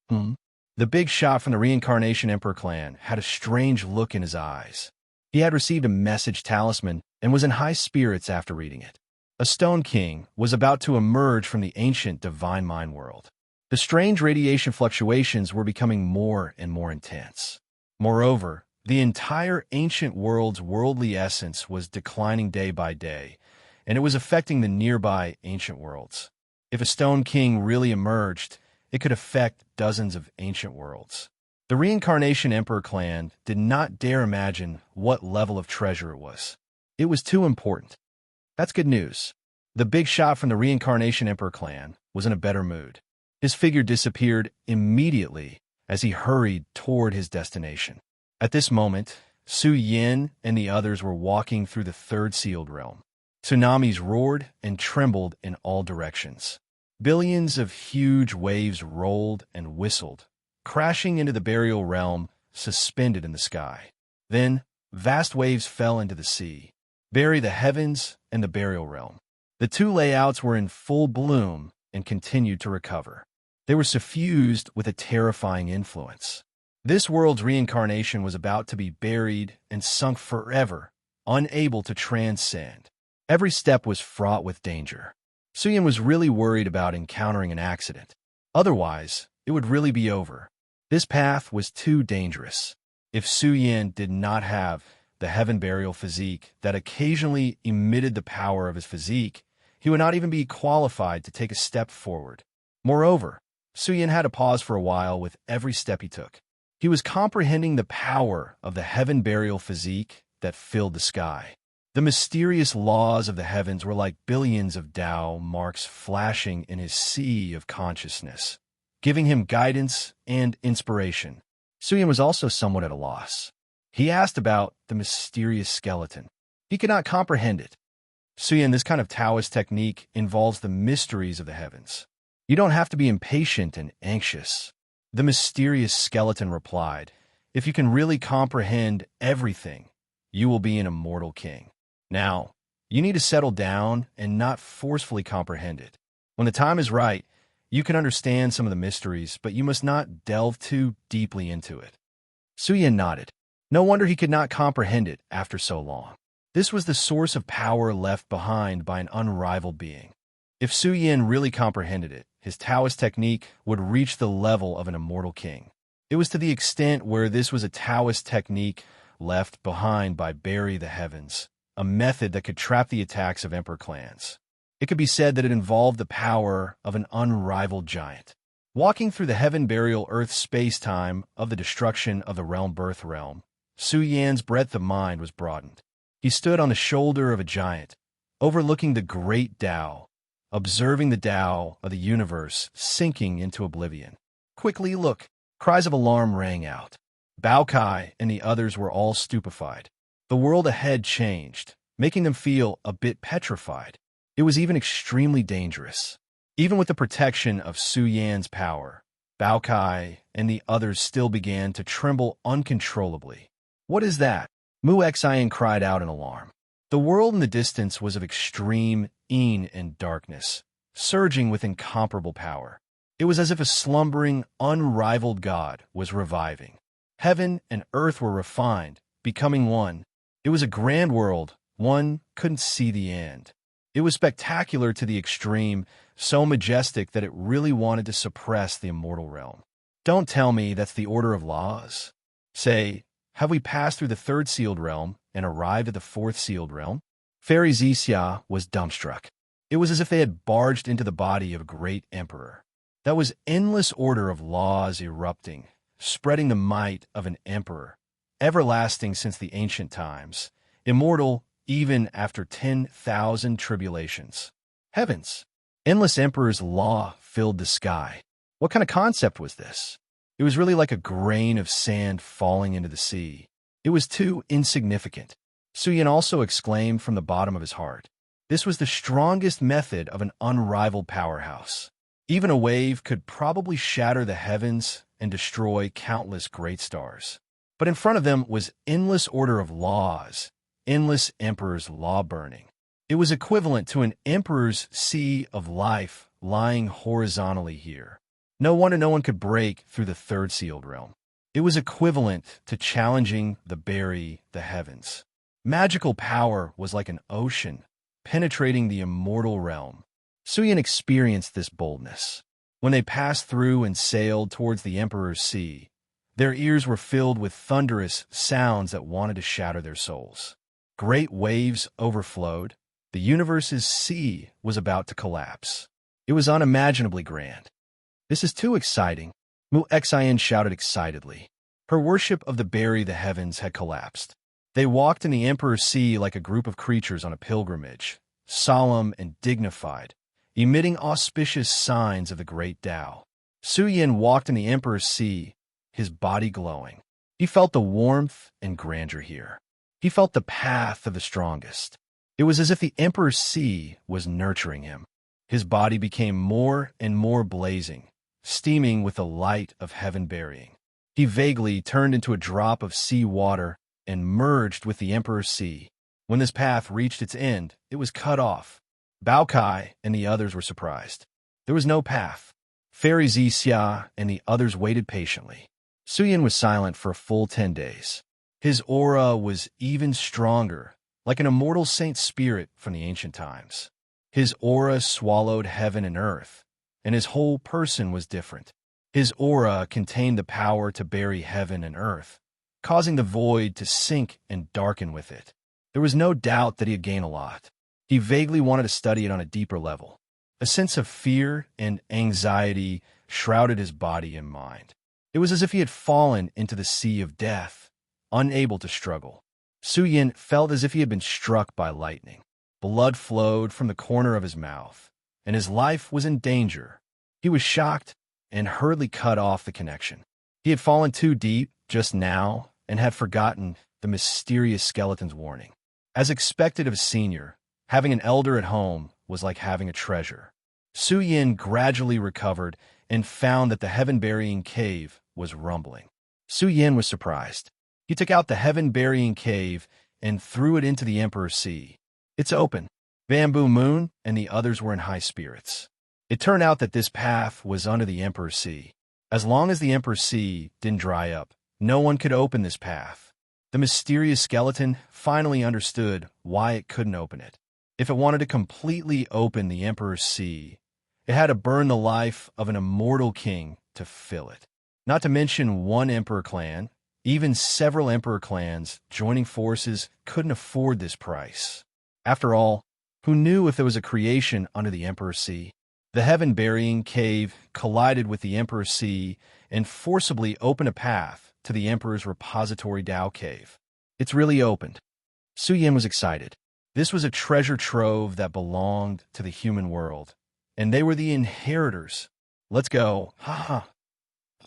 The big shot from the Reincarnation Emperor clan had a strange look in his eyes. He had received a message talisman and was in high spirits after reading it. A Stone King was about to emerge from the ancient divine mind world. The strange radiation fluctuations were becoming more and more intense. Moreover, the entire ancient world's worldly essence was declining day by day, and it was affecting the nearby ancient worlds. If a Stone King really emerged, it could affect dozens of ancient worlds. The Reincarnation Emperor clan did not dare imagine what level of treasure it was. It was too important. That's good news. The big shot from the Reincarnation Emperor clan was in a better mood. His figure disappeared immediately as he hurried toward his destination. At this moment, Su Yin and the others were walking through the third sealed realm. Tsunamis roared and trembled in all directions. Billions of huge waves rolled and whistled, crashing into the burial realm suspended in the sky. Then, vast waves fell into the sea. Bury the Heavens and the burial realm. The two layouts were in full bloom and continued to recover. They were suffused with a terrifying influence. This world's reincarnation was about to be buried and sunk forever, unable to transcend. Every step was fraught with danger. Suyin was really worried about encountering an accident. Otherwise, it would really be over. This path was too dangerous. If Suyin did not have the heaven burial physique that occasionally emitted the power of his physique, he would not even be qualified to take a step forward. Moreover, Suyin had to pause for a while with every step he took. He was comprehending the power of the heaven burial physique that filled the sky. The mysterious laws of the heavens were like billions of Tao marks flashing in his sea of consciousness, giving him guidance and inspiration. Suyin was also somewhat at a loss. He asked about the mysterious skeleton. He could not comprehend it. Suyin, this kind of Taoist technique involves the mysteries of the heavens. You don't have to be impatient and anxious. The mysterious skeleton replied, if you can really comprehend everything, you will be an immortal king. Now, you need to settle down and not forcefully comprehend it. When the time is right, you can understand some of the mysteries, but you must not delve too deeply into it. Suyin nodded. No wonder he could not comprehend it after so long. This was the source of power left behind by an unrivaled being. If Suyin really comprehended it, his Taoist technique would reach the level of an immortal king. It was to the extent where this was a Taoist technique left behind by Bury the Heavens, a method that could trap the attacks of emperor clans. It could be said that it involved the power of an unrivaled giant. Walking through the heaven burial earth space-time of the destruction of the realm birth realm, Suyin's breadth of mind was broadened. He stood on the shoulder of a giant, overlooking the great Tao, observing the Tao of the universe sinking into oblivion. Quickly, look! Cries of alarm rang out. Bao Kai and the others were all stupefied. The world ahead changed, making them feel a bit petrified. It was even extremely dangerous. Even with the protection of Suyin's power, Bao Kai and the others still began to tremble uncontrollably. What is that? Mu Xian cried out in alarm. The world in the distance was of extreme and darkness, surging with incomparable power. It was as if a slumbering, unrivaled god was reviving. Heaven and earth were refined, becoming one. It was a grand world. One couldn't see the end. It was spectacular to the extreme, so majestic that it really wanted to suppress the immortal realm. Don't tell me that's the order of laws. Say, have we passed through the third sealed realm and arrived at the fourth sealed realm? Fairy Zixia was dumbstruck. It was as if they had barged into the body of a great emperor. That was endless order of laws erupting, spreading the might of an emperor, everlasting since the ancient times, immortal even after 10,000 tribulations. Heavens! Endless emperor's law filled the sky. What kind of concept was this? It was really like a grain of sand falling into the sea. It was too insignificant. Suyin also exclaimed from the bottom of his heart. This was the strongest method of an unrivaled powerhouse. Even a wave could probably shatter the heavens and destroy countless great stars. But in front of them was endless order of laws, endless emperor's law burning. It was equivalent to an emperor's sea of life lying horizontally here. No wonder no one could break through the third sealed realm. It was equivalent to challenging the Bury the Heavens. Magical power was like an ocean, penetrating the immortal realm. Suyin experienced this boldness. When they passed through and sailed towards the Emperor's Sea, their ears were filled with thunderous sounds that wanted to shatter their souls. Great waves overflowed. The universe's sea was about to collapse. It was unimaginably grand. This is too exciting, Mu Xian shouted excitedly. Her worship of the Bury the Heavens had collapsed. They walked in the Emperor's Sea like a group of creatures on a pilgrimage, solemn and dignified, emitting auspicious signs of the great Tao. Suyin walked in the Emperor's Sea, his body glowing. He felt the warmth and grandeur here. He felt the path of the strongest. It was as if the Emperor's Sea was nurturing him. His body became more and more blazing, steaming with the light of heaven burying. He vaguely turned into a drop of sea water and merged with the Emperor's Sea. When this path reached its end, it was cut off. Bao Kai and the others were surprised. There was no path. Fairy Xia and the others waited patiently. Suyin was silent for a full 10 days. His aura was even stronger, like an immortal saint spirit from the ancient times. His aura swallowed heaven and earth, and his whole person was different. His aura contained the power to bury heaven and earth, causing the void to sink and darken with it. There was no doubt that he had gained a lot. He vaguely wanted to study it on a deeper level. A sense of fear and anxiety shrouded his body and mind. It was as if he had fallen into the sea of death, unable to struggle. Suyin felt as if he had been struck by lightning. Blood flowed from the corner of his mouth, and his life was in danger. He was shocked and hurriedly cut off the connection. He had fallen too deep just now and had forgotten the mysterious skeleton's warning. As expected of a senior, having an elder at home was like having a treasure. Suyin gradually recovered and found that the heaven-burying cave was rumbling. Suyin was surprised. He took out the heaven-burying cave and threw it into the Emperor's Sea. It's open. Bamboo Moon and the others were in high spirits. It turned out that this path was under the Emperor's Sea. As long as the Emperor's Sea didn't dry up, no one could open this path. The mysterious skeleton finally understood why it couldn't open it. If it wanted to completely open the Emperor's Sea, it had to burn the life of an immortal king to fill it. Not to mention one emperor clan, even several emperor clans joining forces couldn't afford this price. After all, who knew if there was a creation under the Emperor's Sea? The heaven-burying cave collided with the Emperor's Sea and forcibly opened a path to the Emperor's repository Tao Cave. It's really opened. Suyin was excited. This was a treasure trove that belonged to the human world, and they were the inheritors. Let's go. Ha.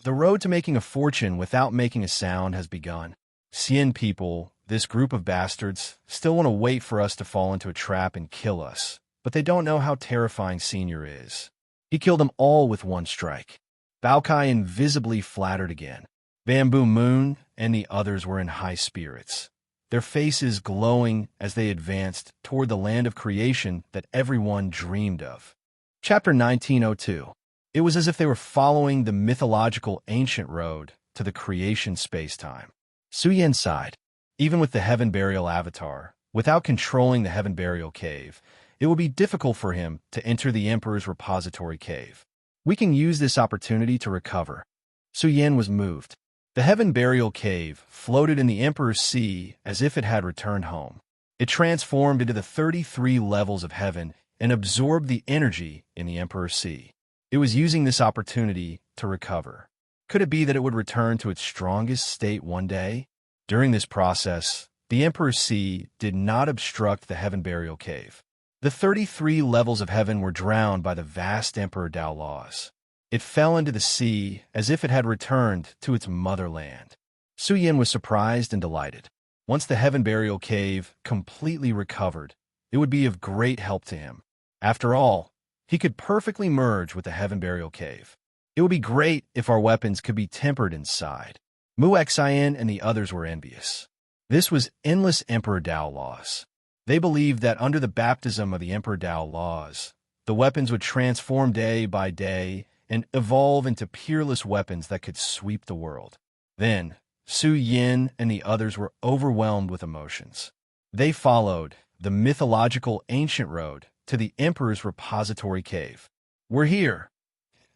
The road to making a fortune without making a sound has begun. Xian people, this group of bastards, still want to wait for us to fall into a trap and kill us, but they don't know how terrifying Senior is. He killed them all with one strike. Baokai invisibly flattered again. Bamboo Moon and the others were in high spirits, their faces glowing as they advanced toward the land of creation that everyone dreamed of. Chapter 1902. It was as if they were following the mythological ancient road to the creation space-time. Suyin sighed. Even with the Heaven Burial Avatar, without controlling the Heaven Burial Cave, it would be difficult for him to enter the Emperor's repository cave. We can use this opportunity to recover. Suyin was moved. The Heaven Burial Cave floated in the Emperor's Sea as if it had returned home. It transformed into the 33 levels of heaven and absorbed the energy in the Emperor's Sea. It was using this opportunity to recover. Could it be that it would return to its strongest state one day? During this process, the Emperor's Sea did not obstruct the Heaven Burial Cave. The 33 levels of heaven were drowned by the vast Emperor Tao laws. It fell into the sea as if it had returned to its motherland. Suyin was surprised and delighted. Once the Heaven Burial Cave completely recovered, it would be of great help to him. After all, he could perfectly merge with the Heaven Burial Cave. It would be great if our weapons could be tempered inside. Xian and the others were envious. This was endless Emperor Tao laws. They believed that under the baptism of the Emperor Tao laws, the weapons would transform day by day and evolve into peerless weapons that could sweep the world. Then, Suyin and the others were overwhelmed with emotions. They followed the mythological ancient road to the Emperor's repository cave. We're here.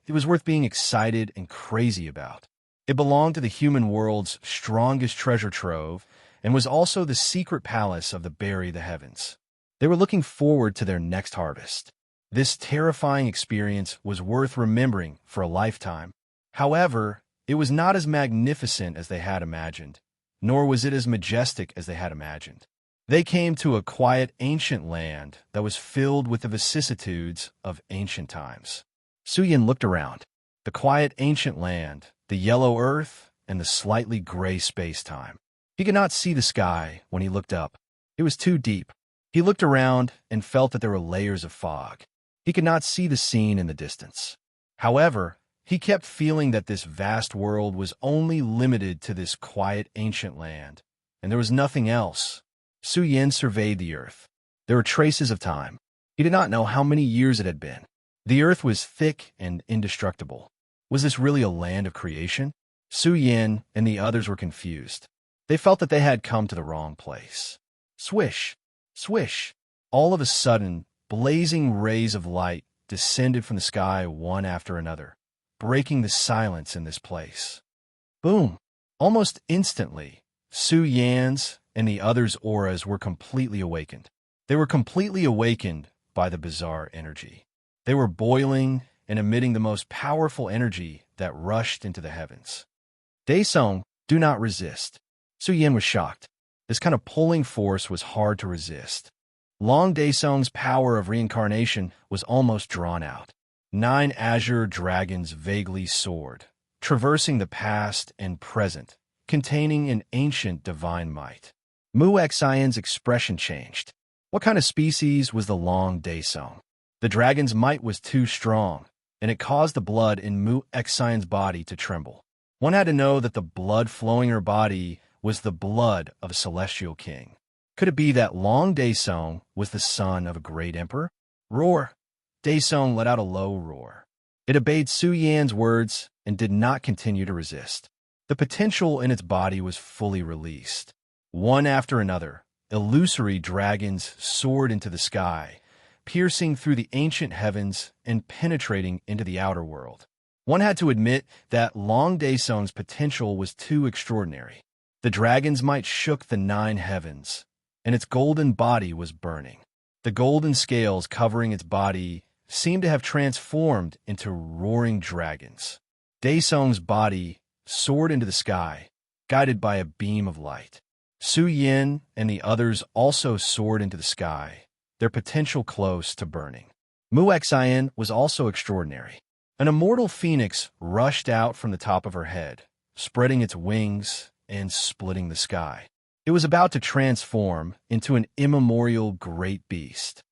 It was worth being excited and crazy about. It belonged to the human world's strongest treasure trove and was also the secret palace of the Bury the Heavens. They were looking forward to their next harvest. This terrifying experience was worth remembering for a lifetime. However, it was not as magnificent as they had imagined, nor was it as majestic as they had imagined. They came to a quiet ancient land that was filled with the vicissitudes of ancient times. Suyin looked around. The quiet ancient land, the yellow earth, and the slightly gray space-time. He could not see the sky when he looked up. It was too deep. He looked around and felt that there were layers of fog. He could not see the scene in the distance. However, he kept feeling that this vast world was only limited to this quiet ancient land, and there was nothing else. Suyin surveyed the earth. There were traces of time. He did not know how many years it had been. The earth was thick and indestructible. Was this really a land of creation? Su Yin and the others were confused. They felt that they had come to the wrong place. Swish, swish. All of a sudden, blazing rays of light descended from the sky one after another, breaking the silence in this place. Boom! Almost instantly, Su Yan's and the others' auras were completely awakened. They were completely awakened by the bizarre energy. They were boiling and emitting the most powerful energy that rushed into the heavens. Daesung, do not resist. Su Yan was shocked. This kind of pulling force was hard to resist. Long Daesung's power of reincarnation was almost drawn out. 9 azure dragons vaguely soared, traversing the past and present, containing an ancient divine might. Mu Xian's expression changed. What kind of species was the Long Daesung? The dragon's might was too strong, and it caused the blood in Mu Xian's body to tremble. One had to know that the blood flowing in her body was the blood of a celestial king. Could it be that Long Daesung was the son of a great emperor? Roar! Daesung let out a low roar. It obeyed Su Yan's words and did not continue to resist. The potential in its body was fully released. One after another, illusory dragons soared into the sky, piercing through the ancient heavens and penetrating into the outer world. One had to admit that Long Daesung's potential was too extraordinary. The dragon's might shook the 9 heavens, and its golden body was burning. The golden scales covering its body seemed to have transformed into roaring dragons. Daesung's body soared into the sky, guided by a beam of light. Su Yin and the others also soared into the sky, their potential close to burning. Mu Xian was also extraordinary. An immortal phoenix rushed out from the top of her head, spreading its wings and splitting the sky. It was about to transform into an immemorial great beast.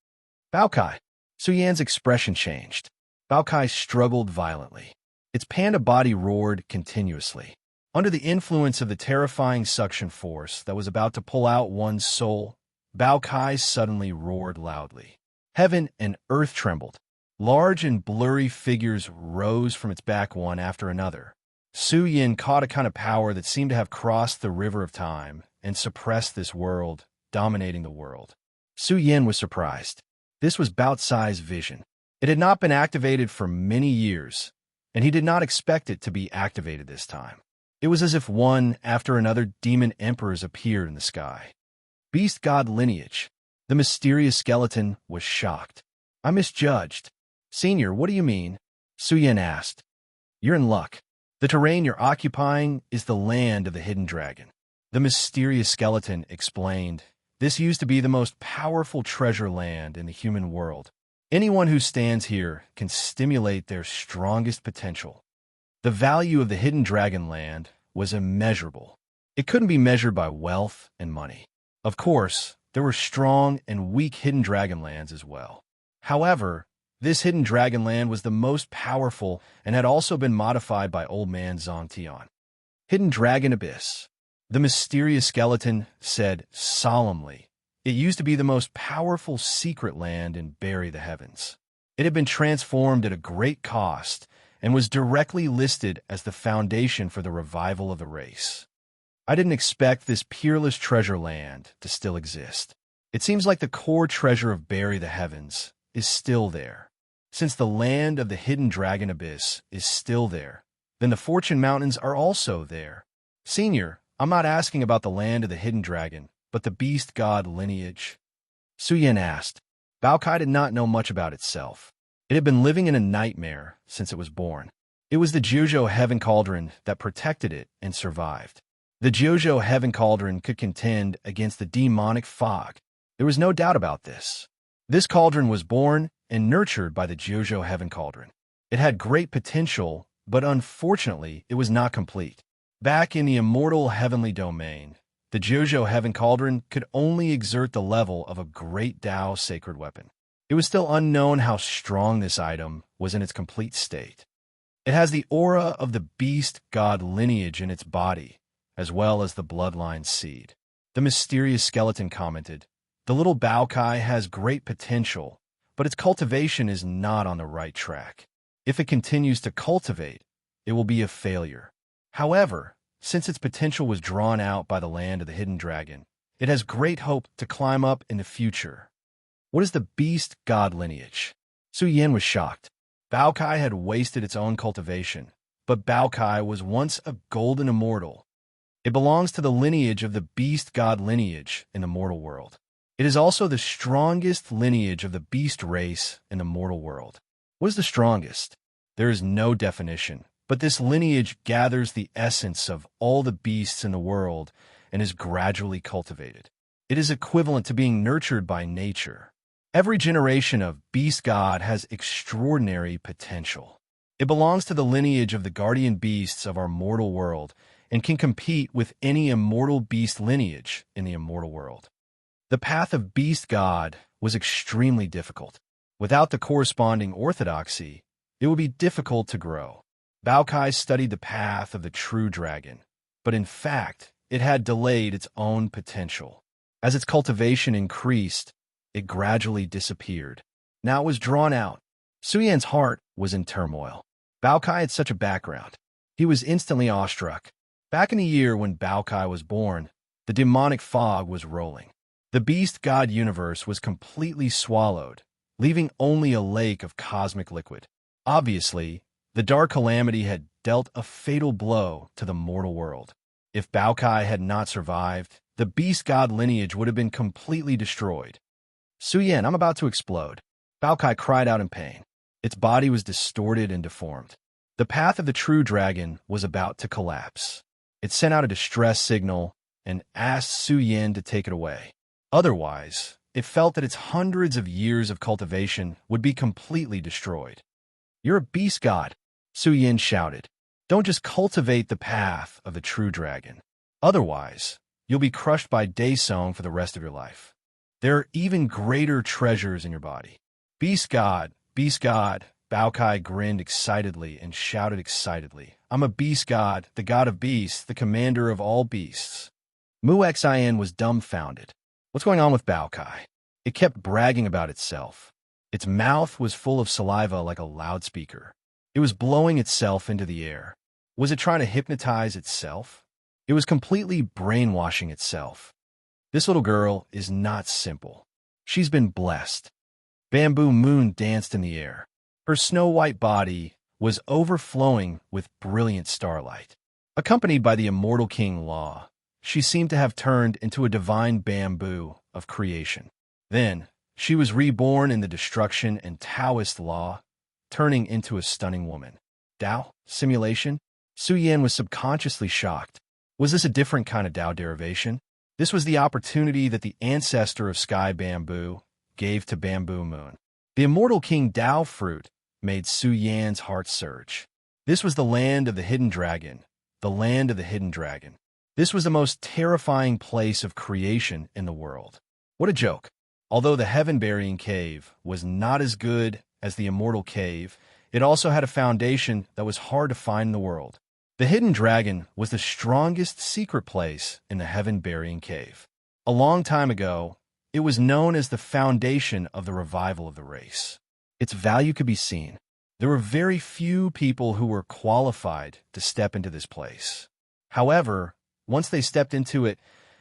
Baokai. Su Yan's expression changed. Baokai struggled violently. Its panda body roared continuously. Under the influence of the terrifying suction force that was about to pull out one's soul, Baokai suddenly roared loudly. Heaven and earth trembled. Large and blurry figures rose from its back one after another. Su Yin caught a kind of power that seemed to have crossed the river of time and suppressed this world, dominating the world. Su Yin was surprised. This was Baocai's vision. It had not been activated for many years, and he did not expect it to be activated this time. It was as if one after another demon emperors appeared in the sky. Beast god lineage. The mysterious skeleton was shocked. I misjudged. Senior, what do you mean? Su Yin asked. You're in luck. The terrain you're occupying is the land of the hidden dragon. The mysterious skeleton explained, this used to be the most powerful treasure land in the human world. Anyone who stands here can stimulate their strongest potential. The value of the hidden dragon land was immeasurable. It couldn't be measured by wealth and money. Of course, there were strong and weak hidden dragon lands as well. However, this hidden dragon land was the most powerful and had also been modified by old man Zongtian. Hidden Dragon Abyss. The mysterious skeleton said solemnly, it used to be the most powerful secret land in Bury the Heavens. It had been transformed at a great cost and was directly listed as the foundation for the revival of the race. I didn't expect this peerless treasure land to still exist. It seems like the core treasure of Bury the Heavens is still there. Since the land of the hidden dragon abyss is still there, then the Fortune Mountains are also there. Senior, I'm not asking about the land of the hidden dragon, but the beast god lineage. Su Yin asked. Baokai did not know much about itself. It had been living in a nightmare since it was born. It was the Jiuzhou Heaven Cauldron that protected it and survived. The Jiuzhou Heaven Cauldron could contend against the demonic fog. There was no doubt about this. This cauldron was born and nurtured by the Jiuzhou Heaven Cauldron. It had great potential, but unfortunately, it was not complete. Back in the immortal heavenly domain, the Jiuzhou Heaven Cauldron could only exert the level of a great Tao sacred weapon. It was still unknown how strong this item was in its complete state. It has the aura of the beast god lineage in its body, as well as the bloodline seed. The mysterious skeleton commented, the little Baokai has great potential, but its cultivation is not on the right track. If it continues to cultivate, it will be a failure. However, since its potential was drawn out by the land of the hidden dragon, it has great hope to climb up in the future. What is the beast god lineage? Su Yan was shocked. Bao Kai had wasted its own cultivation, but Bao Kai was once a golden immortal. It belongs to the lineage of the beast god lineage in the mortal world. It is also the strongest lineage of the beast race in the mortal world. What is the strongest? There is no definition, but this lineage gathers the essence of all the beasts in the world and is gradually cultivated. It is equivalent to being nurtured by nature. Every generation of beast god has extraordinary potential. It belongs to the lineage of the guardian beasts of our mortal world and can compete with any immortal beast lineage in the immortal world. The path of beast god was extremely difficult. Without the corresponding orthodoxy, it would be difficult to grow. Bao Kai studied the path of the true dragon, but in fact, it had delayed its own potential. As its cultivation increased, it gradually disappeared. Now it was drawn out. Su Yan's heart was in turmoil. Bao Kai had such a background. He was instantly awestruck. Back in the year when Bao Kai was born, the demonic fog was rolling. The beast god universe was completely swallowed, leaving only a lake of cosmic liquid. Obviously, the dark calamity had dealt a fatal blow to the mortal world. If Bao Kai had not survived, the beast god lineage would have been completely destroyed. Su Yan, I'm about to explode. Bao Kai cried out in pain. Its body was distorted and deformed. The path of the true dragon was about to collapse. It sent out a distress signal and asked Su Yan to take it away. Otherwise, it felt that its hundreds of years of cultivation would be completely destroyed. You're a beast god, Su Yan shouted. Don't just cultivate the path of the true dragon. Otherwise, you'll be crushed by Daesong for the rest of your life. There are even greater treasures in your body. Beast god, Bao Kai grinned excitedly and shouted excitedly. I'm a beast god, the god of beasts, the commander of all beasts. Mu Xin was dumbfounded. What's going on with Bao Kai? It kept bragging about itself. Its mouth was full of saliva like a loudspeaker. It was blowing itself into the air. Was it trying to hypnotize itself? It was completely brainwashing itself. This little girl is not simple. She's been blessed. Bamboo Moon danced in the air. Her snow-white body was overflowing with brilliant starlight. Accompanied by the immortal King Law, she seemed to have turned into a divine bamboo of creation. Then, she was reborn in the destruction and Taoist law, turning into a stunning woman. Tao? Simulation? Su Yan was subconsciously shocked. Was this a different kind of Tao derivation? This was the opportunity that the ancestor of Sky Bamboo gave to Bamboo Moon. The immortal King Tao fruit made Su Yan's heart surge. This was the land of the hidden dragon, the land of the hidden dragon. This was the most terrifying place of creation in the world. What a joke. Although the heaven-burying cave was not as good as the immortal cave, it also had a foundation that was hard to find in the world. The hidden dragon was the strongest secret place in the heaven-burying cave. A long time ago, it was known as the foundation of the revival of the race. Its value could be seen. There were very few people who were qualified to step into this place. However, once they stepped into it,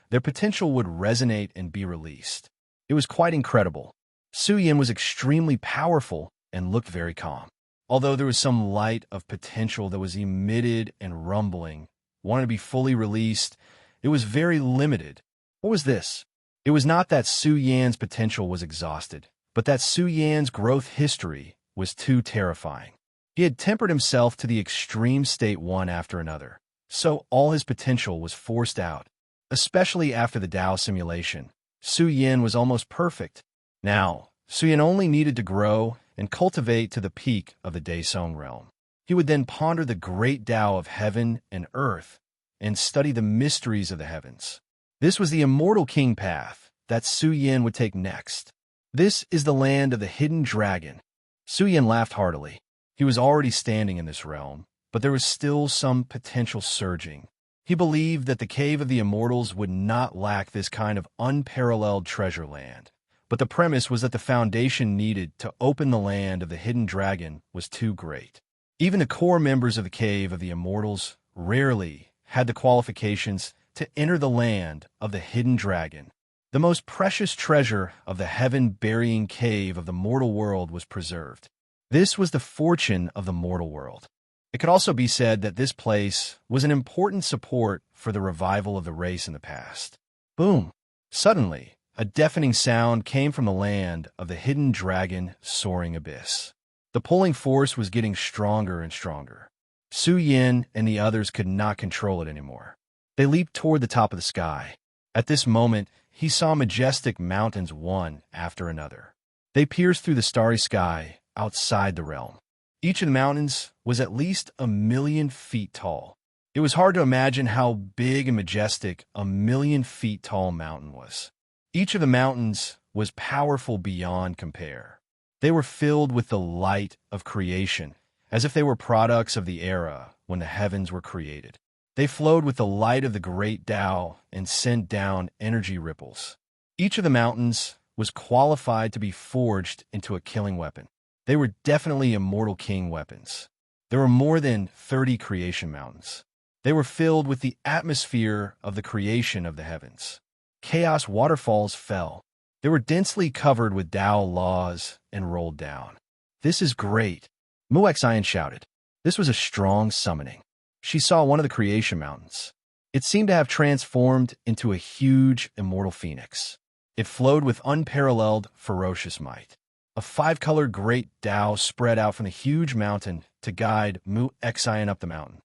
their potential would resonate and be released. It was quite incredible. Su Yan was extremely powerful and looked very calm. Although there was some light of potential that was emitted and rumbling, wanted to be fully released, it was very limited. What was this? It was not that Su Yan's potential was exhausted, but that Su Yan's growth history was too terrifying. He had tempered himself to the extreme state one after another, so all his potential was forced out. Especially after the Tao simulation, Su Yan was almost perfect. Now, Su Yan only needed to grow and cultivate to the peak of the Daesong realm. He would then ponder the great Tao of heaven and earth and study the mysteries of the heavens. This was the immortal king path that Su Yan would take next. This is the land of the hidden dragon. Su Yan laughed heartily. He was already standing in this realm, but there was still some potential surging. He believed that the Cave of the Immortals would not lack this kind of unparalleled treasure land, but the premise was that the foundation needed to open the land of the hidden dragon was too great. Even the core members of the Cave of the Immortals rarely had the qualifications to enter the land of the hidden dragon. The most precious treasure of the heaven-burying cave of the mortal world was preserved. This was the fortune of the mortal world. It could also be said that this place was an important support for the revival of the race in the past. Boom! Suddenly, a deafening sound came from the land of the hidden dragon soaring abyss. The pulling force was getting stronger and stronger. Su Yin and the others could not control it anymore. They leaped toward the top of the sky. At this moment, he saw majestic mountains one after another. They pierced through the starry sky outside the realm. Each of the mountains was at least 1,000,000 feet tall. It was hard to imagine how big and majestic a 1,000,000 feet tall mountain was. Each of the mountains was powerful beyond compare. They were filled with the light of creation, as if they were products of the era when the heavens were created. They flowed with the light of the great Tao and sent down energy ripples. Each of the mountains was qualified to be forged into a killing weapon. They were definitely immortal king weapons. There were more than 30 creation mountains. They were filled with the atmosphere of the creation of the heavens. Chaos waterfalls fell. They were densely covered with Tao laws and rolled down. "This is great," Muexian shouted. This was a strong summoning. She saw one of the creation mountains. It seemed to have transformed into a huge immortal phoenix. It flowed with unparalleled, ferocious might. A 5-colored great Tao spread out from the huge mountain to guide Muexian up the mountain.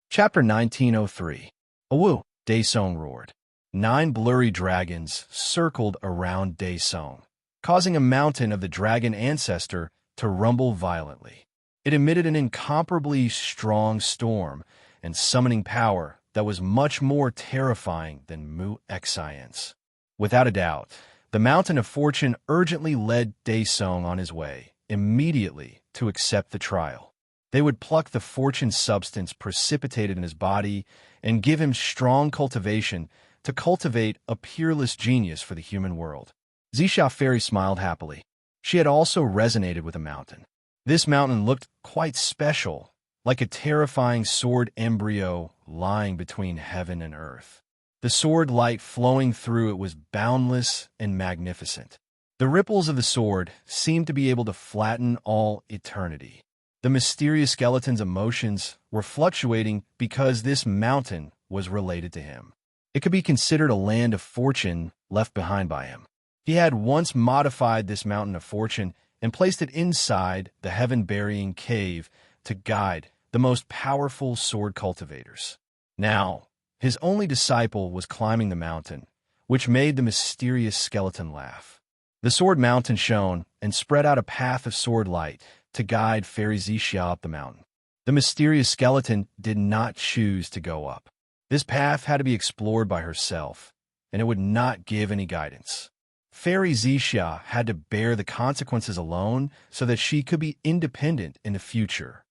Chapter 1903. Awu, Daesong roared. 9 blurry dragons circled around Daesong, causing a mountain of the dragon ancestor to rumble violently. It emitted an incomparably strong storm and summoning power that was much more terrifying than Muexian's. Without a doubt, the Mountain of Fortune urgently led Daesong on his way, immediately, to accept the trial. They would pluck the fortune substance precipitated in his body and give him strong cultivation to cultivate a peerless genius for the human world. Zixia Fairy smiled happily. She had also resonated with the mountain. This mountain looked quite special, like a terrifying sword embryo lying between heaven and earth. The sword light flowing through it was boundless and magnificent. The ripples of the sword seemed to be able to flatten all eternity. The mysterious skeleton's emotions were fluctuating because this mountain was related to him. It could be considered a land of fortune left behind by him. He had once modified this mountain of fortune and placed it inside the heaven-burying cave to guide the most powerful sword cultivators. Now, his only disciple was climbing the mountain, which made the mysterious skeleton laugh. The sword mountain shone and spread out a path of sword light to guide Fairy Zixia up the mountain. The mysterious skeleton did not choose to go up. This path had to be explored by herself, and it would not give any guidance. Fairy Zixia had to bear the consequences alone so that she could be independent in the future.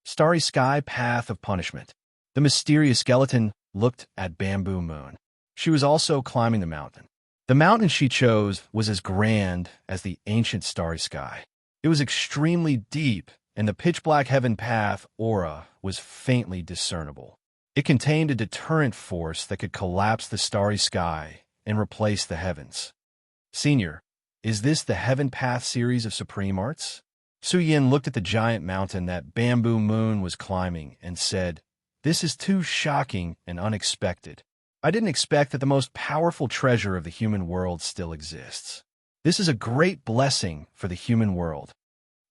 Starry Sky Path of Punishment. The mysterious skeleton looked at Bamboo Moon. She was also climbing the mountain. The mountain she chose was as grand as the ancient starry sky. It was extremely deep, and the pitch-black heaven path aura was faintly discernible. It contained a deterrent force that could collapse the starry sky and replace the heavens. Senior, is this the Heaven Path series of Supreme Arts? Su Yin looked at the giant mountain that Bamboo Moon was climbing and said, "This is too shocking and unexpected. I didn't expect that the most powerful treasure of the human world still exists. This is a great blessing for the human world.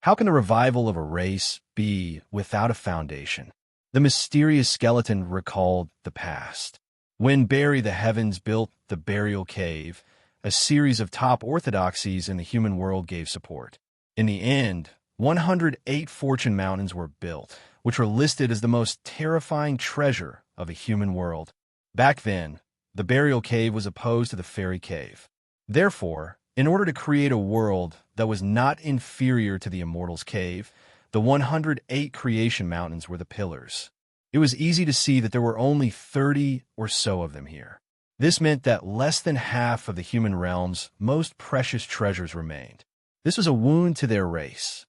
How can the revival of a race be without a foundation?" The mysterious skeleton recalled the past. When Barry the Heavens built the burial cave, a series of top orthodoxies in the human world gave support. In the end, 108 fortune mountains were built, which were listed as the most terrifying treasure of the human world. Back then, the burial cave was opposed to the fairy cave. Therefore, in order to create a world that was not inferior to the immortals' cave, the 108 creation mountains were the pillars. It was easy to see that there were only 30 or so of them here. This meant that less than half of the human realm's most precious treasures remained. This was a wound to their race.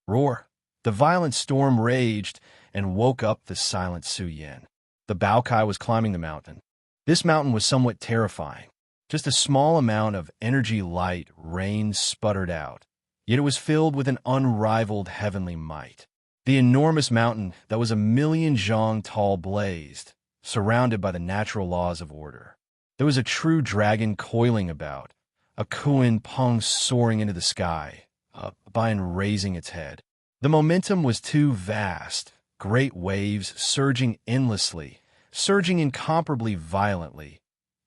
Roar! The violent storm raged and woke up the silent Su Yin. The Baokai was climbing the mountain. This mountain was somewhat terrifying. Just a small amount of energy light rain sputtered out, yet it was filled with an unrivaled heavenly might. The enormous mountain that was 1,000,000 zhang tall blazed, surrounded by the natural laws of order. There was a true dragon coiling about, a Kuan Peng soaring into the sky, a Bian raising its head. The momentum was too vast, great waves surging endlessly, surging incomparably violently,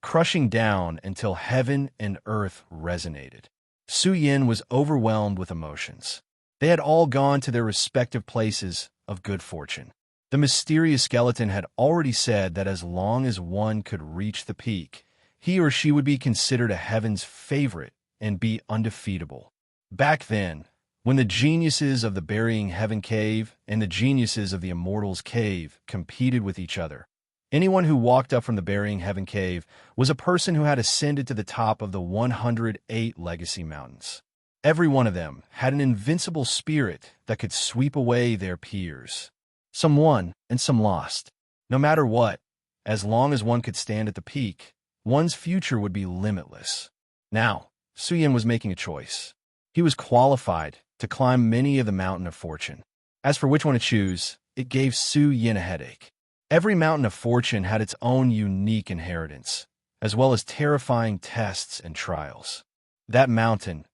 crushing down until heaven and earth resonated. Su Yin was overwhelmed with emotions. They had all gone to their respective places of good fortune. The mysterious skeleton had already said that as long as one could reach the peak, he or she would be considered a heaven's favorite and be undefeatable. Back then, when the geniuses of the Burying Heaven Cave and the geniuses of the Immortals Cave competed with each other, anyone who walked up from the Burying Heaven Cave was a person who had ascended to the top of the 108 Legacy Mountains. Every one of them had an invincible spirit that could sweep away their peers. Some won and some lost. No matter what, as long as one could stand at the peak, one's future would be limitless. Now, Su Yin was making a choice. He was qualified to climb many of the Mountain of Fortune. As for which one to choose, it gave Su Yin a headache. Every Mountain of Fortune had its own unique inheritance, as well as terrifying tests and trials. That mountain.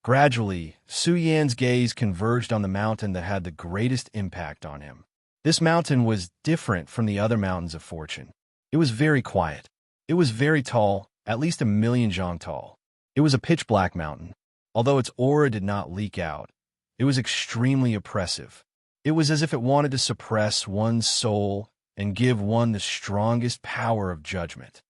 Gradually, Su Yan's gaze converged on the mountain that had the greatest impact on him. This mountain was different from the other mountains of fortune. It was very quiet. It was very tall, at least 1,000,000 zhang tall. It was a pitch-black mountain. Although its aura did not leak out, it was extremely oppressive. It was as if it wanted to suppress one's soul and give one the strongest power of judgment.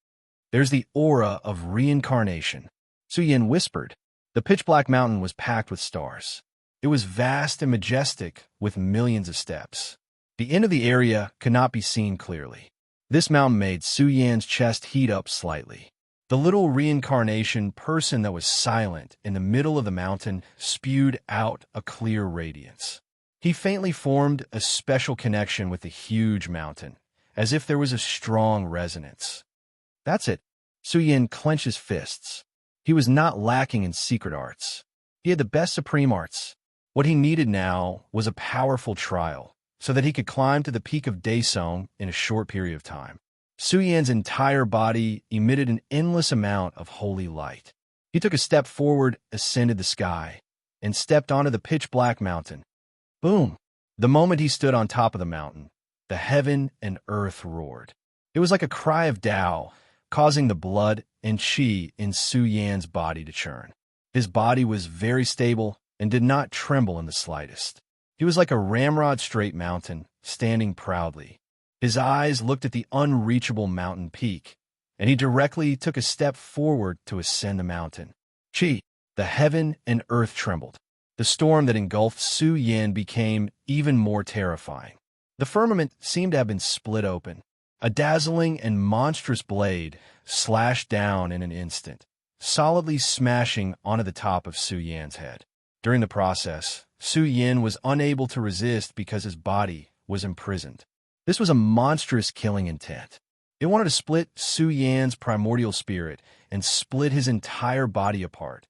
There's the aura of reincarnation, Su Yin whispered. The pitch-black mountain was packed with stars. It was vast and majestic, with millions of steps. The end of the area could not be seen clearly. This mountain made Su Yan's chest heat up slightly. The little reincarnation person that was silent in the middle of the mountain spewed out a clear radiance. He faintly formed a special connection with the huge mountain, as if there was a strong resonance. That's it. Su Yin clenched his fists. He was not lacking in secret arts. He had the best supreme arts. What he needed now was a powerful trial, so that he could climb to the peak of Daesong in a short period of time. Su Yan's entire body emitted an endless amount of holy light. He took a step forward, ascended the sky, and stepped onto the pitch-black mountain. Boom! The moment he stood on top of the mountain, the heaven and earth roared. It was like a cry of Tao, causing the blood and qi in Su Yan's body to churn. His body was very stable and did not tremble in the slightest. He was like a ramrod-straight mountain, standing proudly. His eyes looked at the unreachable mountain peak, and he directly took a step forward to ascend the mountain. Qi, the heaven and earth trembled. The storm that engulfed Su Yin became even more terrifying. The firmament seemed to have been split open. A dazzling and monstrous blade slashed down in an instant, solidly smashing onto the top of Su Yan's head. During the process, Su Yin was unable to resist because his body was imprisoned. This was a monstrous killing intent. It wanted to split Su Yan's primordial spirit and split his entire body apart.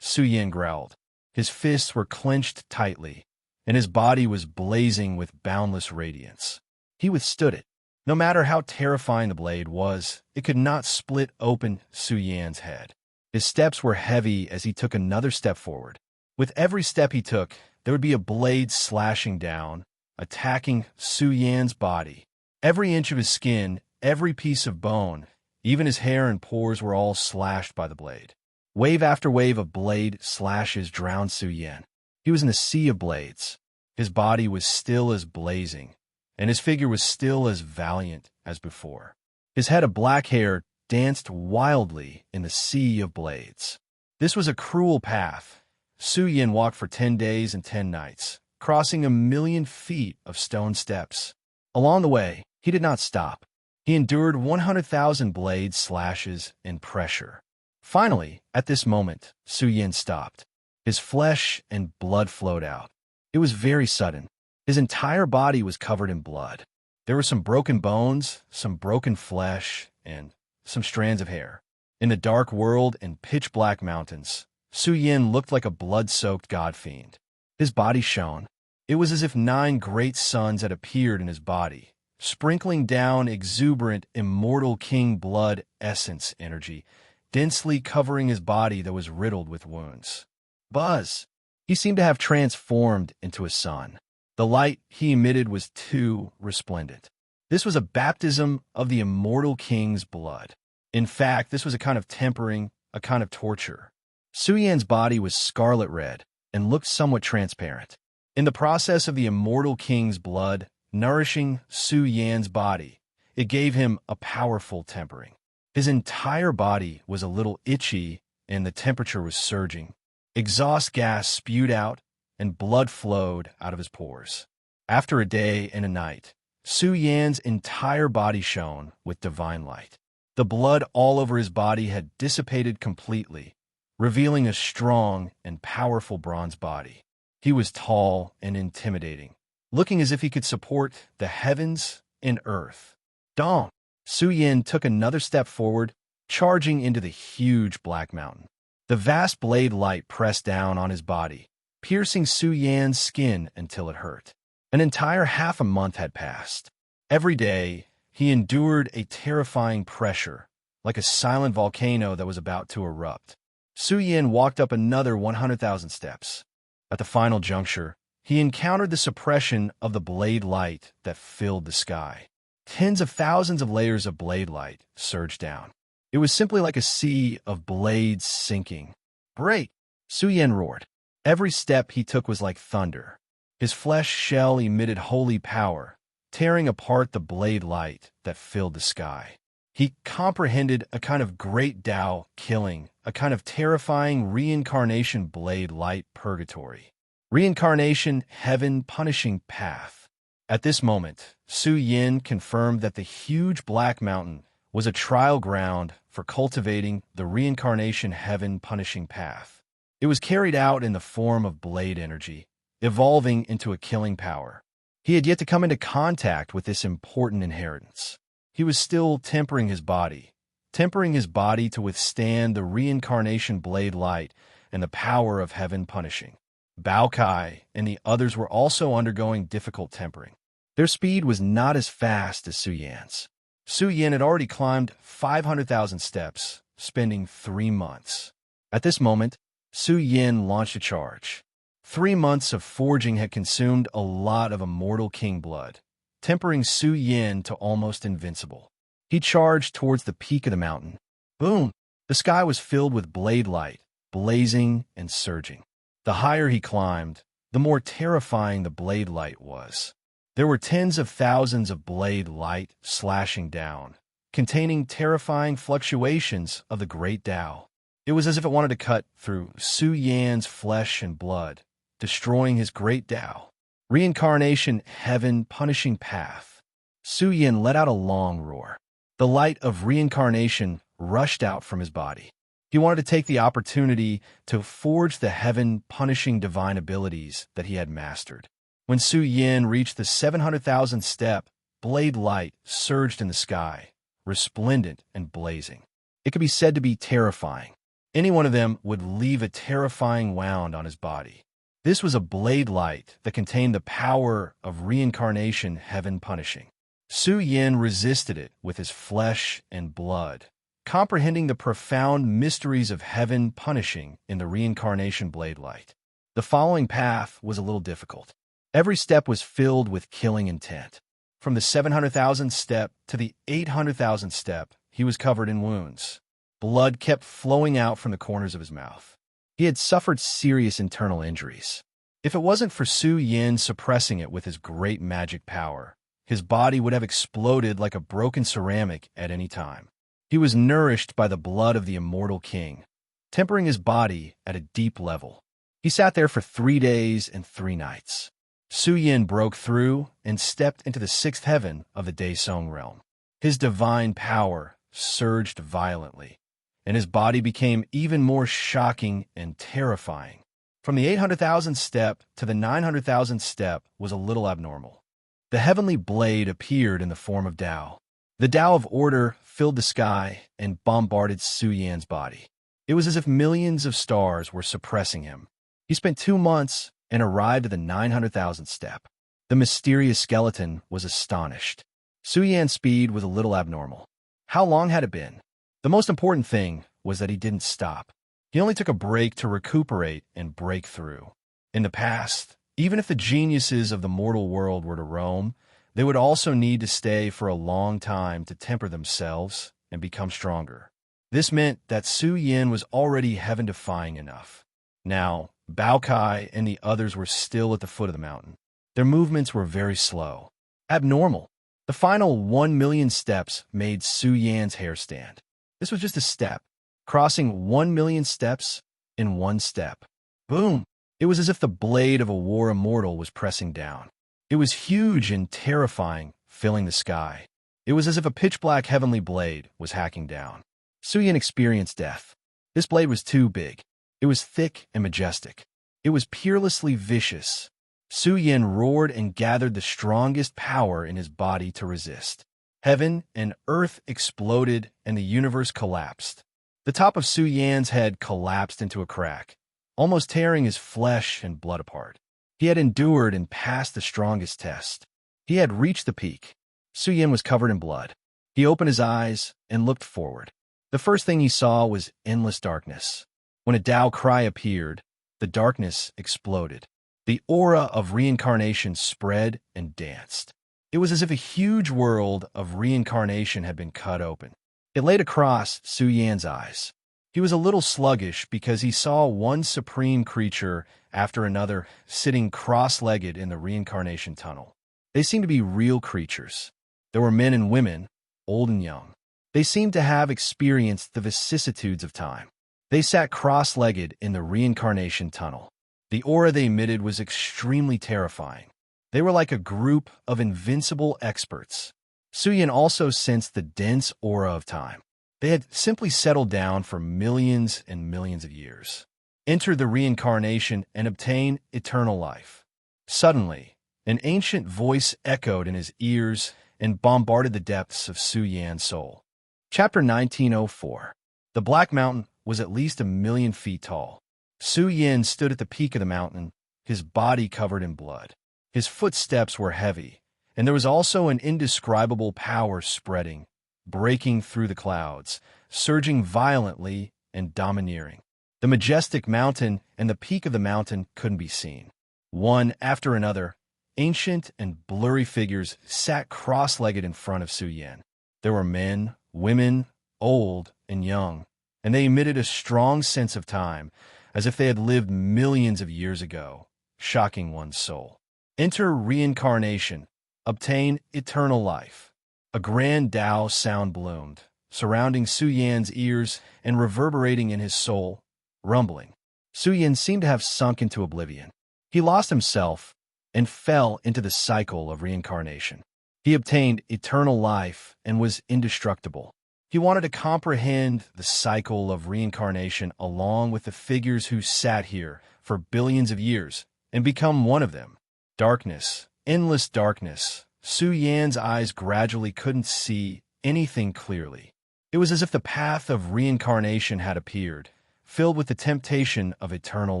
Su Yin growled. His fists were clenched tightly, and his body was blazing with boundless radiance. He withstood it. No matter how terrifying the blade was, it could not split open Su Yan's head. His steps were heavy as he took another step forward. With every step he took, there would be a blade slashing down, attacking Su Yan's body. Every inch of his skin, every piece of bone, even his hair and pores were all slashed by the blade. Wave after wave of blade slashes drowned Su Yin. He was in a sea of blades. His body was still as blazing, and his figure was still as valiant as before. His head of black hair danced wildly in the sea of blades. This was a cruel path. Su Yin walked for 10 days and 10 nights, crossing 1,000,000 feet of stone steps. Along the way, he did not stop. He endured 100,000 blade slashes and pressure. Finally, at this moment, Su Yin stopped. His flesh and blood flowed out. It was very sudden. His entire body was covered in blood. There were some broken bones, some broken flesh, and some strands of hair. In the dark world and pitch-black mountains, Su Yin looked like a blood-soaked god-fiend. His body shone. It was as if 9 great suns had appeared in his body, sprinkling down exuberant, immortal king blood essence energy, densely covering his body that was riddled with wounds. Buzz! He seemed to have transformed into a sun. The light he emitted was too resplendent. This was a baptism of the immortal king's blood. In fact, this was a kind of tempering, a kind of torture. Su Yan's body was scarlet red and looked somewhat transparent. In the process of the immortal king's blood nourishing Su Yan's body, it gave him a powerful tempering. His entire body was a little itchy and the temperature was surging. Exhaust gas spewed out and blood flowed out of his pores. After a day and a night, Su Yan's entire body shone with divine light. The blood all over his body had dissipated completely, revealing a strong and powerful bronze body. He was tall and intimidating, looking as if he could support the heavens and earth. Dong! Su Yin took another step forward, charging into the huge black mountain. The vast blade light pressed down on his body, piercing Su Yan's skin until it hurt. An entire half a month had passed. Every day, he endured a terrifying pressure, like a silent volcano that was about to erupt. Su Yin walked up another 100,000 steps. At the final juncture, he encountered the suppression of the blade light that filled the sky. Tens of thousands of layers of blade light surged down. It was simply like a sea of blades sinking. "Break!" Su Yin roared. Every step he took was like thunder. His flesh shell emitted holy power, tearing apart the blade light that filled the sky. He comprehended a kind of great Tao killing, a kind of terrifying reincarnation blade light purgatory. Reincarnation heaven punishing path. At this moment, Su Yin confirmed that the huge black mountain was a trial ground for cultivating the reincarnation heaven punishing path. It was carried out in the form of blade energy, evolving into a killing power. He had yet to come into contact with this important inheritance. He was still tempering his body to withstand the reincarnation blade light and the power of heaven punishing. Bao Kai and the others were also undergoing difficult tempering. Their speed was not as fast as Su Yan's. Su Yin had already climbed 500,000 steps, spending 3 months. At this moment, Su Yin launched a charge. 3 months of forging had consumed a lot of immortal king blood, tempering Su Yin to almost invincible. He charged towards the peak of the mountain. Boom! The sky was filled with blade light, blazing and surging. The higher he climbed, the more terrifying the blade light was. There were tens of thousands of blade light slashing down, containing terrifying fluctuations of the great Tao. It was as if it wanted to cut through Su Yan's flesh and blood, destroying his great Tao. Reincarnation heaven punishing path. Su Yin let out a long roar. The light of reincarnation rushed out from his body. He wanted to take the opportunity to forge the heaven-punishing divine abilities that he had mastered. When Su Yin reached the 700,000 step, blade light surged in the sky, resplendent and blazing. It could be said to be terrifying. Any one of them would leave a terrifying wound on his body. This was a blade light that contained the power of reincarnation heaven-punishing. Su Yin resisted it with his flesh and blood, comprehending the profound mysteries of heaven punishing in the reincarnation blade light. The following path was a little difficult. Every step was filled with killing intent. From the 700,000 step to the 800,000 step, he was covered in wounds. Blood kept flowing out from the corners of his mouth. He had suffered serious internal injuries. If it wasn't for Su Yin suppressing it with his great magic power, his body would have exploded like a broken ceramic at any time. He was nourished by the blood of the immortal king, tempering his body at a deep level. He sat there for 3 days and 3 nights. Su Yin broke through and stepped into the 6th heaven of the Daesong realm. His divine power surged violently, and his body became even more shocking and terrifying. From the 800,000th step to the 900,000th step was a little abnormal. The heavenly blade appeared in the form of Tao. The Tao of order filled the sky and bombarded Su Yan's body. It was as if millions of stars were suppressing him. He spent 2 months and arrived at the 900,000th step. The mysterious skeleton was astonished. Su Yan's speed was a little abnormal. How long had it been? The most important thing was that he didn't stop. He only took a break to recuperate and break through. In the past, even if the geniuses of the mortal world were to roam, they would also need to stay for a long time to temper themselves and become stronger. This meant that Su Yan was already heaven-defying enough. Now, Bao Kai and the others were still at the foot of the mountain. Their movements were very slow, abnormal. The final 1 million steps made Su Yan's hair stand. This was just a step, crossing 1 million steps in one step. Boom! It was as if the blade of a war immortal was pressing down. It was huge and terrifying, filling the sky. It was as if a pitch-black heavenly blade was hacking down. Su Yan experienced death. This blade was too big. It was thick and majestic. It was peerlessly vicious. Su Yan roared and gathered the strongest power in his body to resist. Heaven and earth exploded and the universe collapsed. The top of Su Yan's head collapsed into a crack, almost tearing his flesh and blood apart. He had endured and passed the strongest test. He had reached the peak. Su Yan was covered in blood. He opened his eyes and looked forward. The first thing he saw was endless darkness. When a Tao cry appeared, the darkness exploded. The aura of reincarnation spread and danced. It was as if a huge world of reincarnation had been cut open. It laid across Su Yan's eyes. He was a little sluggish because he saw one supreme creature after another sitting cross-legged in the reincarnation tunnel. They seemed to be real creatures. There were men and women, old and young. They seemed to have experienced the vicissitudes of time. They sat cross-legged in the reincarnation tunnel. The aura they emitted was extremely terrifying. They were like a group of invincible experts. Su Yan also sensed the dense aura of time. They had simply settled down for millions and millions of years, entered the reincarnation, and obtained eternal life. Suddenly, an ancient voice echoed in his ears and bombarded the depths of Su Yan's soul. Chapter 1904. The Black Mountain was at least 1,000,000 feet tall. Su Yan stood at the peak of the mountain, his body covered in blood. His footsteps were heavy, and there was also an indescribable power spreading, breaking through the clouds, surging violently and domineering. The majestic mountain and the peak of the mountain couldn't be seen. One after another, ancient and blurry figures sat cross-legged in front of Su Yan. There were men, women, old and young, and they emitted a strong sense of time, as if they had lived millions of years ago, shocking one's soul. Enter reincarnation, obtain eternal life. A grand Tao sound bloomed, surrounding Su Yan's ears and reverberating in his soul, rumbling. Su Yan seemed to have sunk into oblivion. He lost himself and fell into the cycle of reincarnation. He obtained eternal life and was indestructible. He wanted to comprehend the cycle of reincarnation along with the figures who sat here for billions of years and become one of them. Darkness, endless darkness. Su Yan's eyes gradually couldn't see anything clearly. It was as if the path of reincarnation had appeared, filled with the temptation of eternal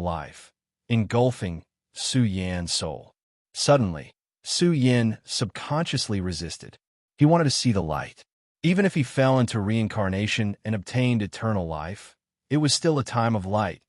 life, engulfing Su Yan's soul. Suddenly, Su Yan subconsciously resisted. He wanted to see the light. Even if he fell into reincarnation and obtained eternal life, it was still a time of light,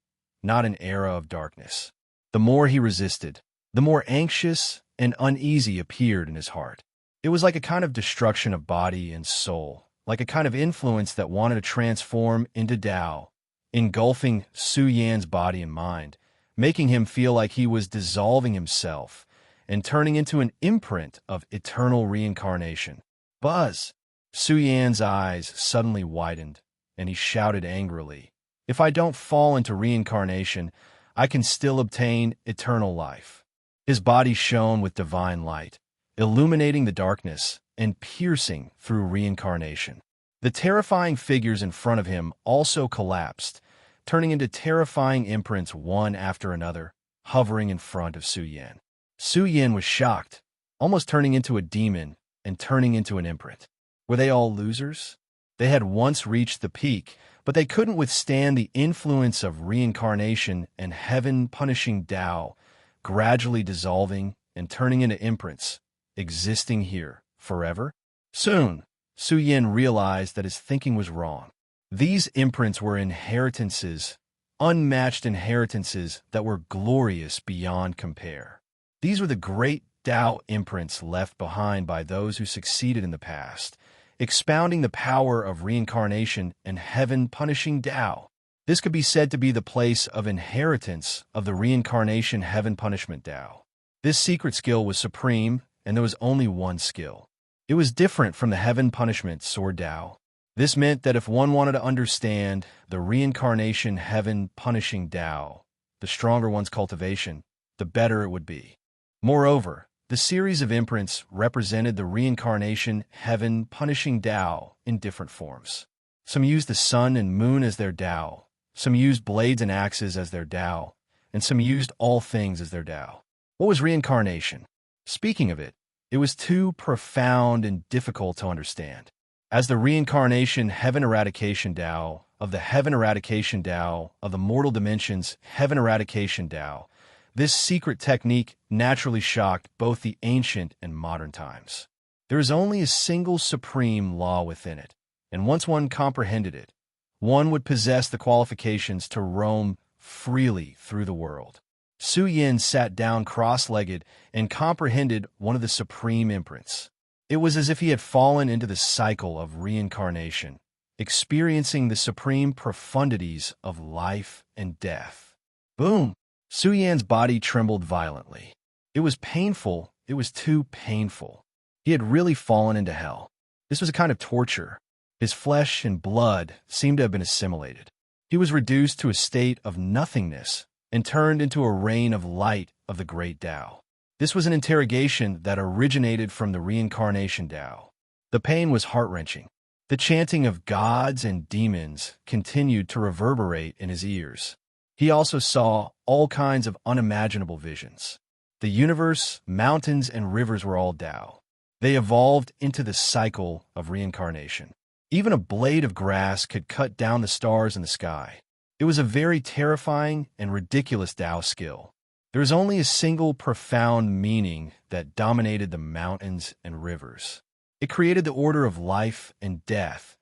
not an era of darkness. The more he resisted, the more anxious and uneasy appeared in his heart. It was like a kind of destruction of body and soul, like a kind of influence that wanted to transform into Tao, engulfing Su Yan's body and mind, making him feel like he was dissolving himself and turning into an imprint of eternal reincarnation. Buzz! Su Yan's eyes suddenly widened, and he shouted angrily, "If I don't fall into reincarnation, I can still obtain eternal life." His body shone with divine light, illuminating the darkness and piercing through reincarnation. The terrifying figures in front of him also collapsed, turning into terrifying imprints one after another, hovering in front of Su Yan. Su Yan was shocked, almost turning into a demon and turning into an imprint. Were they all losers? They had once reached the peak, but they couldn't withstand the influence of reincarnation and heaven-punishing Tao, gradually dissolving and turning into imprints, existing here forever. Soon, Su Yan realized that his thinking was wrong. These imprints were inheritances, unmatched inheritances that were glorious beyond compare. These were the great Tao imprints left behind by those who succeeded in the past, expounding the power of reincarnation and heaven-punishing Tao. This could be said to be the place of inheritance of the reincarnation heaven-punishment Tao. This secret skill was supreme, and there was only one skill. It was different from the heaven-punishment sword Tao. This meant that if one wanted to understand the reincarnation heaven-punishing Tao, the stronger one's cultivation, the better it would be. Moreover, the series of imprints represented the reincarnation heaven-punishing Tao in different forms. Some used the sun and moon as their Tao, some used blades and axes as their Tao, and some used all things as their Tao. What was reincarnation? Speaking of it, it was too profound and difficult to understand. As the reincarnation heaven eradication Tao of the heaven eradication Tao of the mortal dimensions heaven eradication Tao, this secret technique naturally shocked both the ancient and modern times. There is only a single supreme law within it, and once one comprehended it, one would possess the qualifications to roam freely through the world. Su Yan sat down cross-legged and comprehended one of the supreme imprints. It was as if he had fallen into the cycle of reincarnation, experiencing the supreme profundities of life and death. Boom! Su Yan's body trembled violently. It was painful. It was too painful. He had really fallen into hell. This was a kind of torture. His flesh and blood seemed to have been assimilated. He was reduced to a state of nothingness and turned into a rain of light of the great Tao. This was an interrogation that originated from the reincarnation Tao. The pain was heart-wrenching. The chanting of gods and demons continued to reverberate in his ears. He also saw all kinds of unimaginable visions. The universe, mountains, and rivers were all Tao. They evolved into the cycle of reincarnation. Even a blade of grass could cut down the stars in the sky. It was a very terrifying and ridiculous Tao skill. There is only a single profound meaning that dominated the mountains and rivers. It created the order of life and death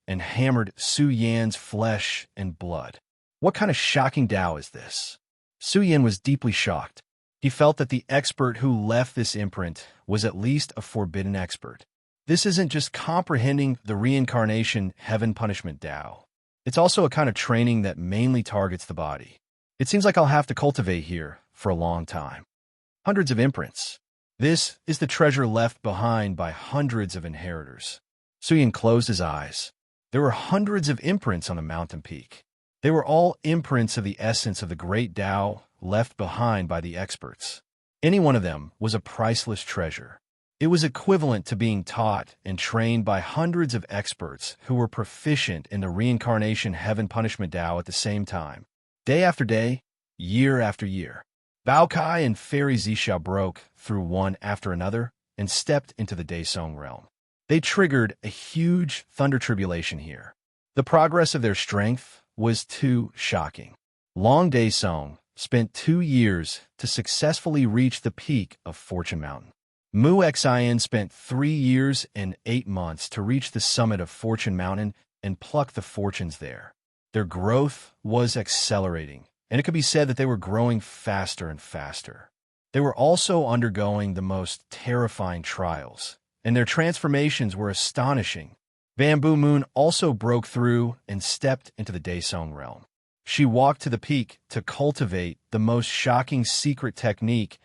and hammered Su Yan's flesh and blood. What kind of shocking Tao is this? Su Yan was deeply shocked. He felt that the expert who left this imprint was at least a forbidden expert. This isn't just comprehending the reincarnation heaven-punishment Tao. It's also a kind of training that mainly targets the body. It seems like I'll have to cultivate here for a long time. Hundreds of imprints. This is the treasure left behind by hundreds of inheritors. Su Yan closed his eyes. There were hundreds of imprints on the mountain peak. They were all imprints of the essence of the great Tao left behind by the experts. Any one of them was a priceless treasure. It was equivalent to being taught and trained by hundreds of experts who were proficient in the reincarnation heaven-punishment Tao at the same time. Day after day, year after year, Bao Kai and Fairy Zixia broke through one after another and stepped into the Daesong realm. They triggered a huge thunder tribulation here. The progress of their strength was too shocking. Long Daesong spent 2 years to successfully reach the peak of Fortune Mountain. Mu Xian spent 3 years and 8 months to reach the summit of Fortune Mountain and pluck the fortunes there. Their growth was accelerating, and it could be said that they were growing faster and faster. They were also undergoing the most terrifying trials, and their transformations were astonishing. Bamboo Moon also broke through and stepped into the Daesong realm. She walked to the peak to cultivate the most shocking secret technique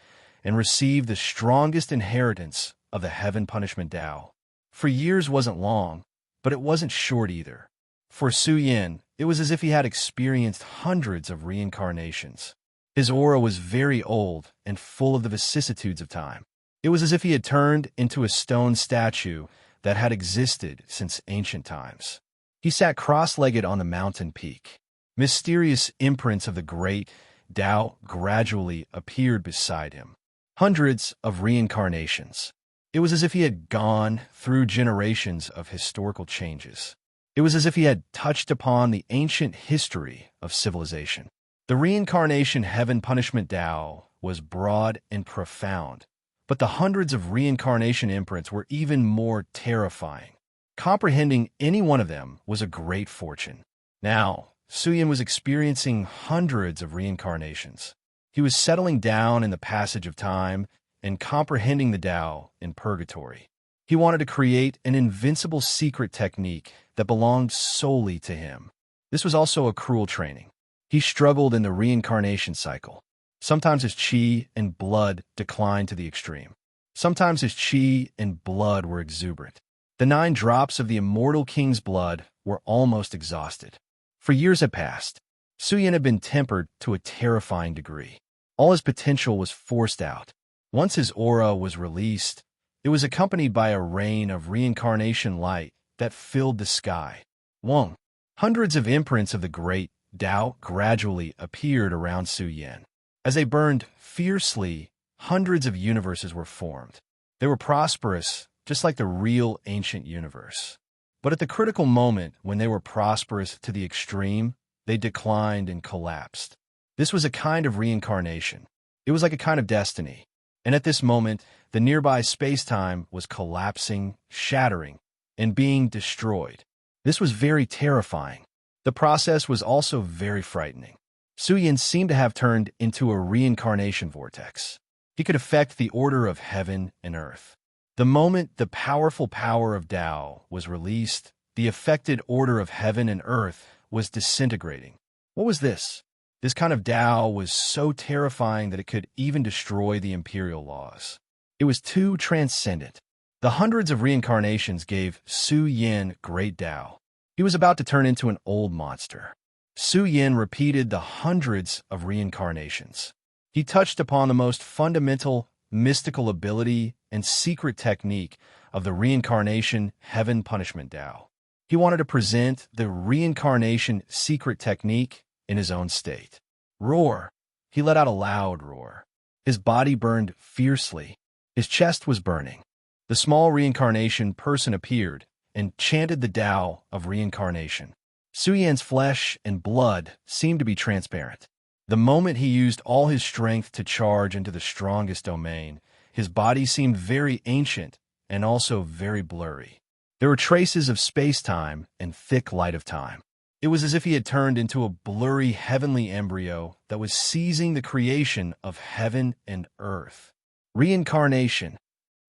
and receive the strongest inheritance of the heaven punishment Tao. For years wasn't long, but it wasn't short either. For Su Yan, it was as if he had experienced hundreds of reincarnations. His aura was very old and full of the vicissitudes of time. It was as if he had turned into a stone statue that had existed since ancient times. He sat cross-legged on the mountain peak. Mysterious imprints of the great Tao gradually appeared beside him. Hundreds of reincarnations. It was as if he had gone through generations of historical changes. It was as if he had touched upon the ancient history of civilization. The reincarnation heaven punishment Tao was broad and profound, but the hundreds of reincarnation imprints were even more terrifying. Comprehending any one of them was a great fortune. Now, Suyin was experiencing hundreds of reincarnations. He was settling down in the passage of time and comprehending the Tao in purgatory. He wanted to create an invincible secret technique that belonged solely to him. This was also a cruel training. He struggled in the reincarnation cycle. Sometimes his qi and blood declined to the extreme. Sometimes his qi and blood were exuberant. The 9 drops of the immortal king's blood were almost exhausted. For years had passed. Suyin had been tempered to a terrifying degree. All his potential was forced out. Once his aura was released, it was accompanied by a rain of reincarnation light that filled the sky. Wong. Hundreds of imprints of the great Tao gradually appeared around Suyin. As they burned fiercely, hundreds of universes were formed. They were prosperous, just like the real ancient universe. But at the critical moment, when they were prosperous to the extreme, they declined and collapsed. This was a kind of reincarnation. It was like a kind of destiny. And at this moment, the nearby space-time was collapsing, shattering, and being destroyed. This was very terrifying. The process was also very frightening. Suyin seemed to have turned into a reincarnation vortex. He could affect the order of heaven and earth. The moment the powerful power of Tao was released, the affected order of heaven and earth was disintegrating. What was this? This kind of Tao was so terrifying that it could even destroy the imperial laws. It was too transcendent. The hundreds of reincarnations gave Suyin great Tao. He was about to turn into an old monster. Suyin repeated the hundreds of reincarnations. He touched upon the most fundamental mystical ability and secret technique of the reincarnation heaven punishment Tao. He wanted to present the reincarnation secret technique in his own state. Roar. He let out a loud roar. His body burned fiercely. His chest was burning. The small reincarnation person appeared and chanted the Tao of reincarnation. Suyin's flesh and blood seemed to be transparent. The moment he used all his strength to charge into the strongest domain, his body seemed very ancient and also very blurry. There were traces of space-time and thick light of time. It was as if he had turned into a blurry heavenly embryo that was seizing the creation of heaven and earth. Reincarnation.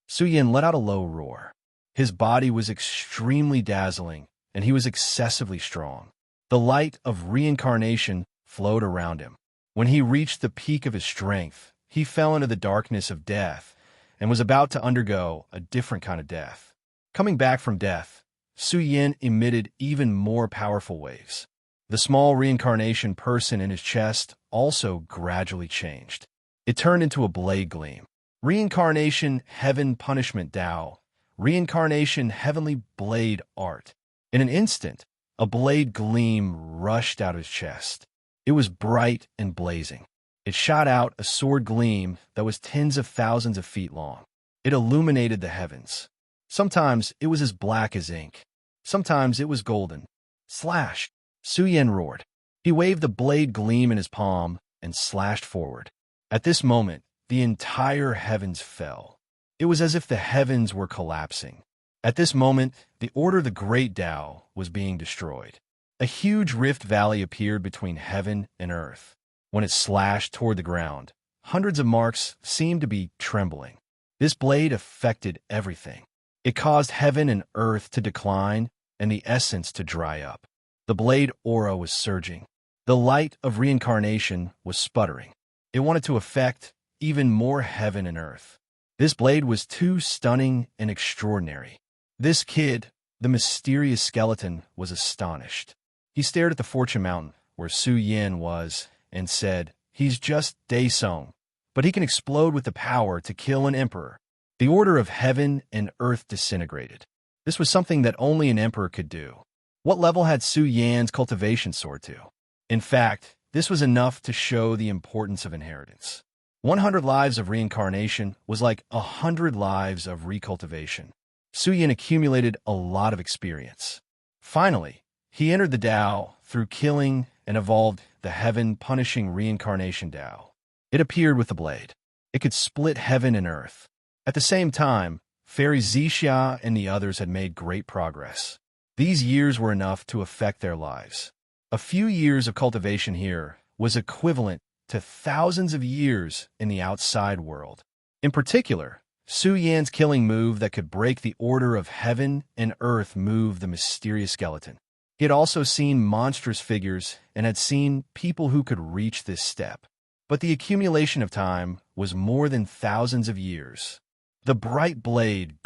Suyin let out a low roar. His body was extremely dazzling, and he was excessively strong. The light of reincarnation flowed around him. When he reached the peak of his strength, he fell into the darkness of death and was about to undergo a different kind of death. Coming back from death, Suyin emitted even more powerful waves. The small reincarnation person in his chest also gradually changed. It turned into a blade gleam. Reincarnation heaven punishment Tao. Reincarnation heavenly blade art. In an instant, a blade gleam rushed out of his chest. It was bright and blazing. It shot out a sword gleam that was tens of thousands of feet long. It illuminated the heavens. Sometimes it was as black as ink. Sometimes it was golden. Slash! Suyin roared. He waved the blade gleam in his palm and slashed forward. At this moment, the entire heavens fell. It was as if the heavens were collapsing. At this moment, the order of the great Tao was being destroyed. A huge rift valley appeared between heaven and earth. When it slashed toward the ground, hundreds of marks seemed to be trembling. This blade affected everything. It caused heaven and earth to decline and the essence to dry up. The blade aura was surging. The light of reincarnation was sputtering. It wanted to affect even more heaven and earth. This blade was too stunning and extraordinary. This kid, the mysterious skeleton, was astonished. He stared at the Fortune Mountain, where Suyin was, and said, "He's just Daesong, but he can explode with the power to kill an emperor. The order of heaven and earth disintegrated. This was something that only an emperor could do. What level had Su Yan's cultivation soared to? In fact, this was enough to show the importance of inheritance. 100 lives of reincarnation was like 100 lives of recultivation. Su Yan accumulated a lot of experience. Finally, he entered the Tao through killing and evolved the heaven-punishing reincarnation Tao. It appeared with the blade. It could split heaven and earth. At the same time, Fairy Zixia and the others had made great progress. These years were enough to affect their lives. A few years of cultivation here was equivalent to thousands of years in the outside world. In particular, Su Yan's killing move that could break the order of heaven and earth moved the mysterious skeleton. He had also seen monstrous figures and had seen people who could reach this step. But the accumulation of time was more than thousands of years. The bright blade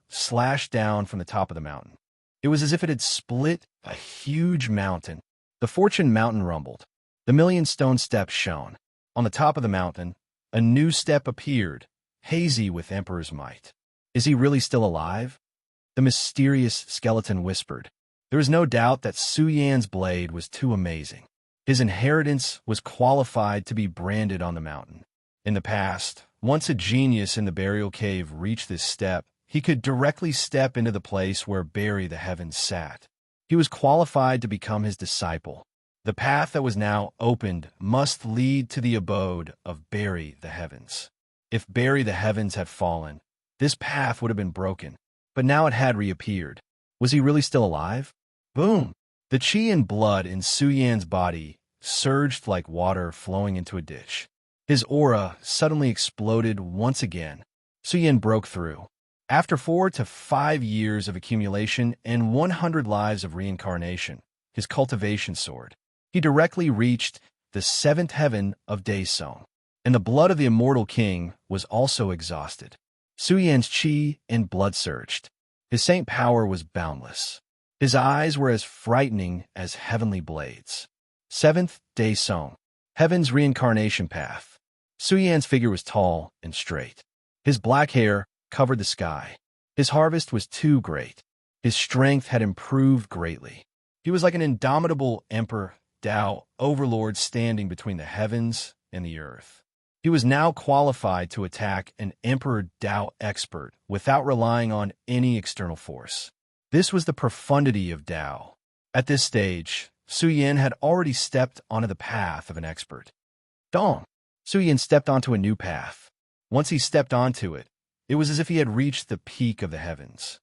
slashed down from the top of the mountain. It was as if it had split a huge mountain. The Fortune Mountain rumbled. The million stone steps shone. On the top of the mountain, a new step appeared, hazy with Emperor's might. Is he really still alive? The mysterious skeleton whispered. There was no doubt that Su Yan's blade was too amazing. His inheritance was qualified to be branded on the mountain. In the past, once a genius in the burial cave reached this step, he could directly step into the place where Barry the Heavens sat. He was qualified to become his disciple. The path that was now opened must lead to the abode of Barry the Heavens. If Barry the Heavens had fallen, this path would have been broken, but now it had reappeared. Was he really still alive? Boom! The chi and blood in Su Yan's body surged like water flowing into a ditch. His aura suddenly exploded once again. Su Yan broke through. After 4 to 5 years of accumulation and 100 lives of reincarnation, his cultivation soared. He directly reached the 7th heaven of Daesong, and the blood of the immortal king was also exhausted. Su Yan's chi and blood surged. His saint power was boundless. His eyes were as frightening as heavenly blades. 7th Daesong, heaven's reincarnation path. Su Yan's figure was tall and straight. His black hair covered the sky. His harvest was too great. His strength had improved greatly. He was like an indomitable emperor, Tao, overlord standing between the heavens and the earth. He was now qualified to attack an emperor Tao expert without relying on any external force. This was the profundity of Tao. At this stage, Su Yan had already stepped onto the path of an expert. Dong! Su Yan stepped onto a new path. Once he stepped onto it, it was as if he had reached the peak of the heavens.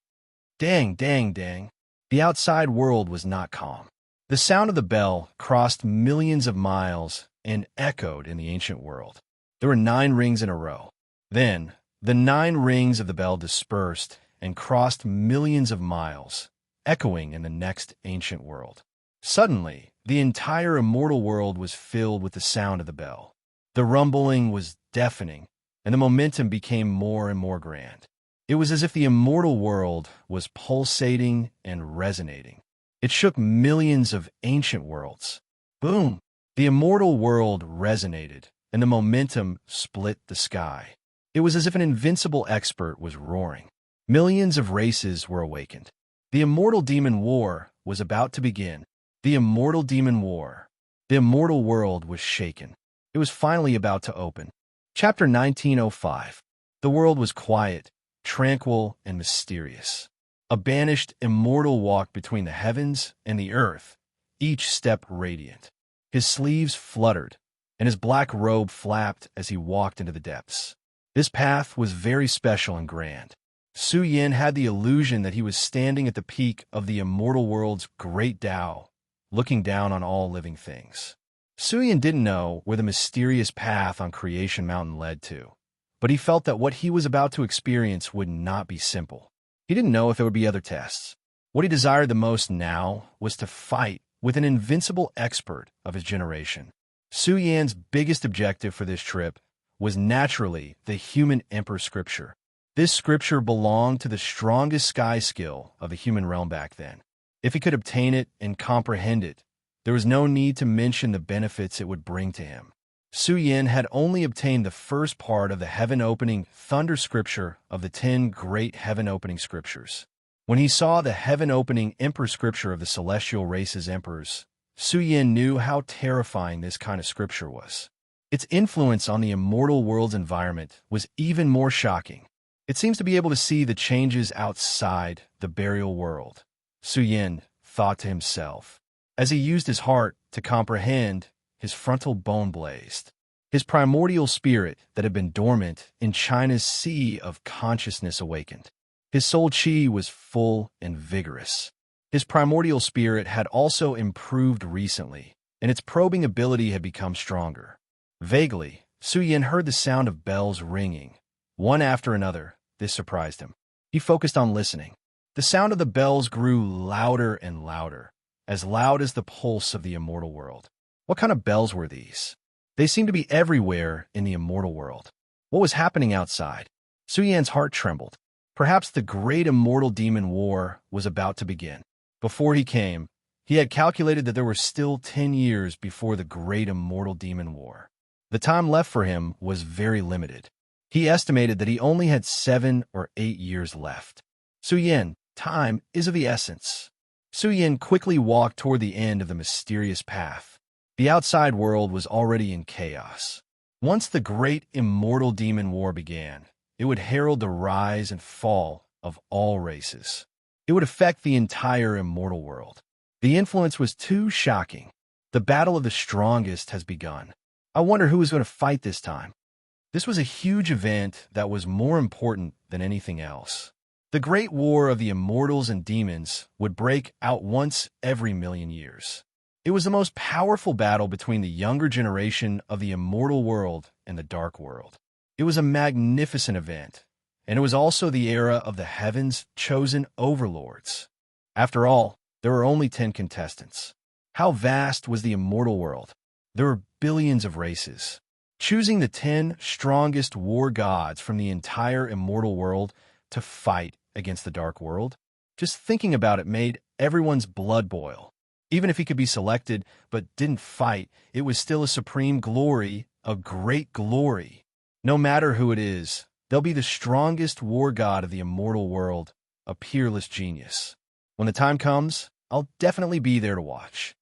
Dang, dang, dang. The outside world was not calm. The sound of the bell crossed millions of miles and echoed in the ancient world. There were 9 rings in a row. Then, the 9 rings of the bell dispersed and crossed millions of miles, echoing in the next ancient world. Suddenly, the entire immortal world was filled with the sound of the bell. The rumbling was deafening, and the momentum became more and more grand. It was as if the immortal world was pulsating and resonating. It shook millions of ancient worlds. Boom! The immortal world resonated, and the momentum split the sky. It was as if an invincible expert was roaring. Millions of races were awakened. The immortal demon war was about to begin. The immortal demon war. The immortal world was shaken. It was finally about to open. Chapter 1905. The world was quiet, tranquil, and mysterious. A banished immortal walked between the heavens and the earth, each step radiant. His sleeves fluttered, and his black robe flapped as he walked into the depths. This path was very special and grand. Su Yan had the illusion that he was standing at the peak of the immortal world's great Tao, looking down on all living things. Su Yan didn't know where the mysterious path on Creation Mountain led to, but he felt that what he was about to experience would not be simple. He didn't know if there would be other tests. What he desired the most now was to fight with an invincible expert of his generation. Su Yan's biggest objective for this trip was naturally the human emperor scripture. This scripture belonged to the strongest sky skill of the human realm back then. If he could obtain it and comprehend it, there was no need to mention the benefits it would bring to him. Su Yin had only obtained the first part of the heaven-opening thunder scripture of the 10 great heaven-opening scriptures. When he saw the heaven-opening emperor scripture of the celestial race's emperors, Su Yin knew how terrifying this kind of scripture was. Its influence on the immortal world's environment was even more shocking. It seems to be able to see the changes outside the burial world, Su Yin thought to himself. As he used his heart to comprehend, his frontal bone blazed. His primordial spirit that had been dormant in China's sea of consciousness awakened. His soul chi was full and vigorous. His primordial spirit had also improved recently, and its probing ability had become stronger. Vaguely, Su Yin heard the sound of bells ringing. One after another, this surprised him. He focused on listening. The sound of the bells grew louder and louder, as loud as the pulse of the immortal world. What kind of bells were these? They seemed to be everywhere in the immortal world. What was happening outside? Su Yan's heart trembled. Perhaps the great immortal demon war was about to begin. Before he came, he had calculated that there were still 10 years before the great immortal demon war. The time left for him was very limited. He estimated that he only had 7 or 8 years left. Su Yin, time is of the essence. Su Yin quickly walked toward the end of the mysterious path. The outside world was already in chaos. Once the great immortal demon war began, it would herald the rise and fall of all races. It would affect the entire immortal world. The influence was too shocking. The battle of the strongest has begun. I wonder who is going to fight this time. This was a huge event that was more important than anything else. The great war of the immortals and demons would break out once every million years. It was the most powerful battle between the younger generation of the immortal world and the dark world. It was a magnificent event, and it was also the era of the heavens' chosen overlords. After all, there were only 10 contestants. How vast was the immortal world? There were billions of races. Choosing the 10 strongest war gods from the entire immortal world to fight against the dark world, just thinking about it made everyone's blood boil. Even if he could be selected but didn't fight, it was still a supreme glory, a great glory. No matter who it is, they'll be the strongest war god of the immortal world, a peerless genius. When the time comes, I'll definitely be there to watch.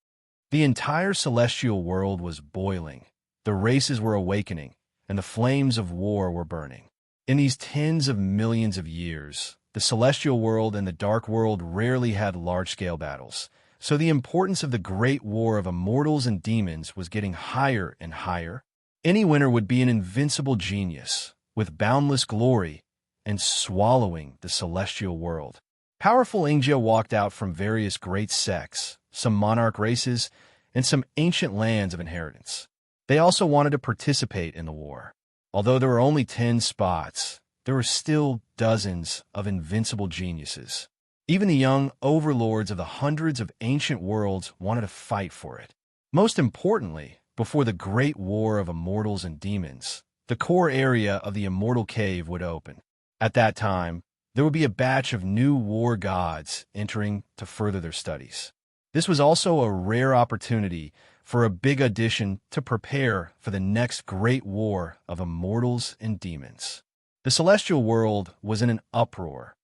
The entire celestial world was boiling. The races were awakening, and the flames of war were burning. In these tens of millions of years, the celestial world and the dark world rarely had large-scale battles, so the importance of the great war of immortals and demons was getting higher and higher. Any winner would be an invincible genius, with boundless glory, and swallowing the celestial world. Powerful Ingjia walked out from various great sects, some monarch races, and some ancient lands of inheritance. They also wanted to participate in the war. Although there were only 10 spots, there were still dozens of invincible geniuses. Even the young overlords of the hundreds of ancient worlds wanted to fight for it. Most importantly, before the great war of immortals and demons, the core area of the immortal cave would open. At that time, there would be a batch of new war gods entering to further their studies. This was also a rare opportunity for a big audition to prepare for the next great war of immortals and demons. The celestial world was in an uproar.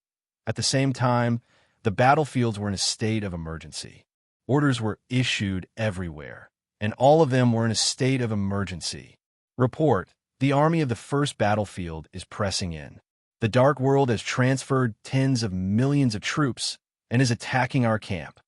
At the same time, the battlefields were in a state of emergency. Orders were issued everywhere, and all of them were in a state of emergency. Report: the army of the first battlefield is pressing in. The dark world has transferred tens of millions of troops and is attacking our camp.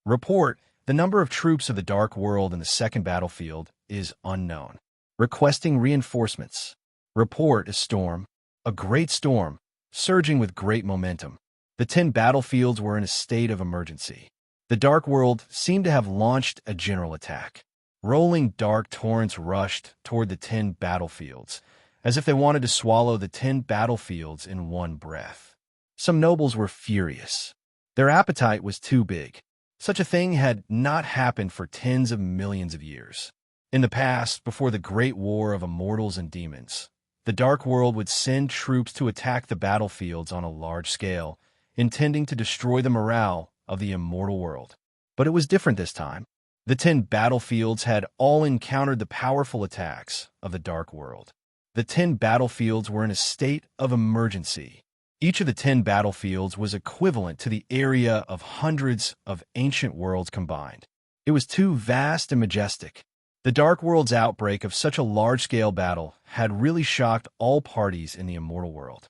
Report: the number of troops of the dark world in the second battlefield is unknown. Requesting reinforcements. Report: a storm, a great storm, surging with great momentum. The 10 battlefields were in a state of emergency. The dark world seemed to have launched a general attack. Rolling dark torrents rushed toward the 10 battlefields, as if they wanted to swallow the 10 battlefields in one breath. Some nobles were furious. Their appetite was too big. Such a thing had not happened for tens of millions of years. In the past, before the great war of immortals and demons, the dark world would send troops to attack the battlefields on a large scale, intending to destroy the morale of the immortal world. But it was different this time. The 10 battlefields had all encountered the powerful attacks of the Dark World. The 10 battlefields were in a state of emergency. Each of the 10 battlefields was equivalent to the area of hundreds of ancient worlds combined. It was too vast and majestic. The Dark World's outbreak of such a large-scale battle had really shocked all parties in the immortal world.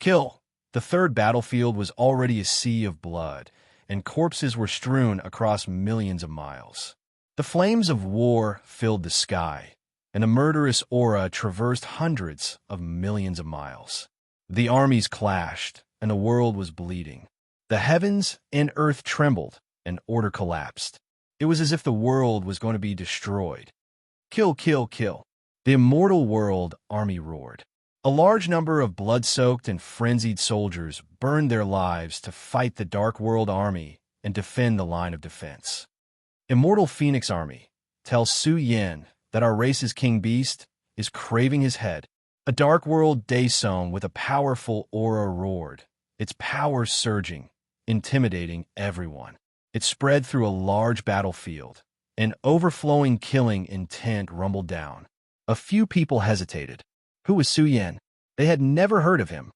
Kill! The third battlefield was already a sea of blood, and corpses were strewn across millions of miles. The flames of war filled the sky, and a murderous aura traversed hundreds of millions of miles. The armies clashed, and the world was bleeding. The heavens and earth trembled, and order collapsed. It was as if the world was going to be destroyed. Kill, kill, kill. The immortal world army roared. A large number of blood-soaked and frenzied soldiers burned their lives to fight the Dark World army and defend the line of defense. Immortal Phoenix Army, tell Su Yin that our race's king beast is craving his head. A Dark World Daesong with a powerful aura roared, its power surging, intimidating everyone. It spread through a large battlefield. An overflowing killing intent rumbled down. A few people hesitated. Who was Su Yin? They had never heard of him.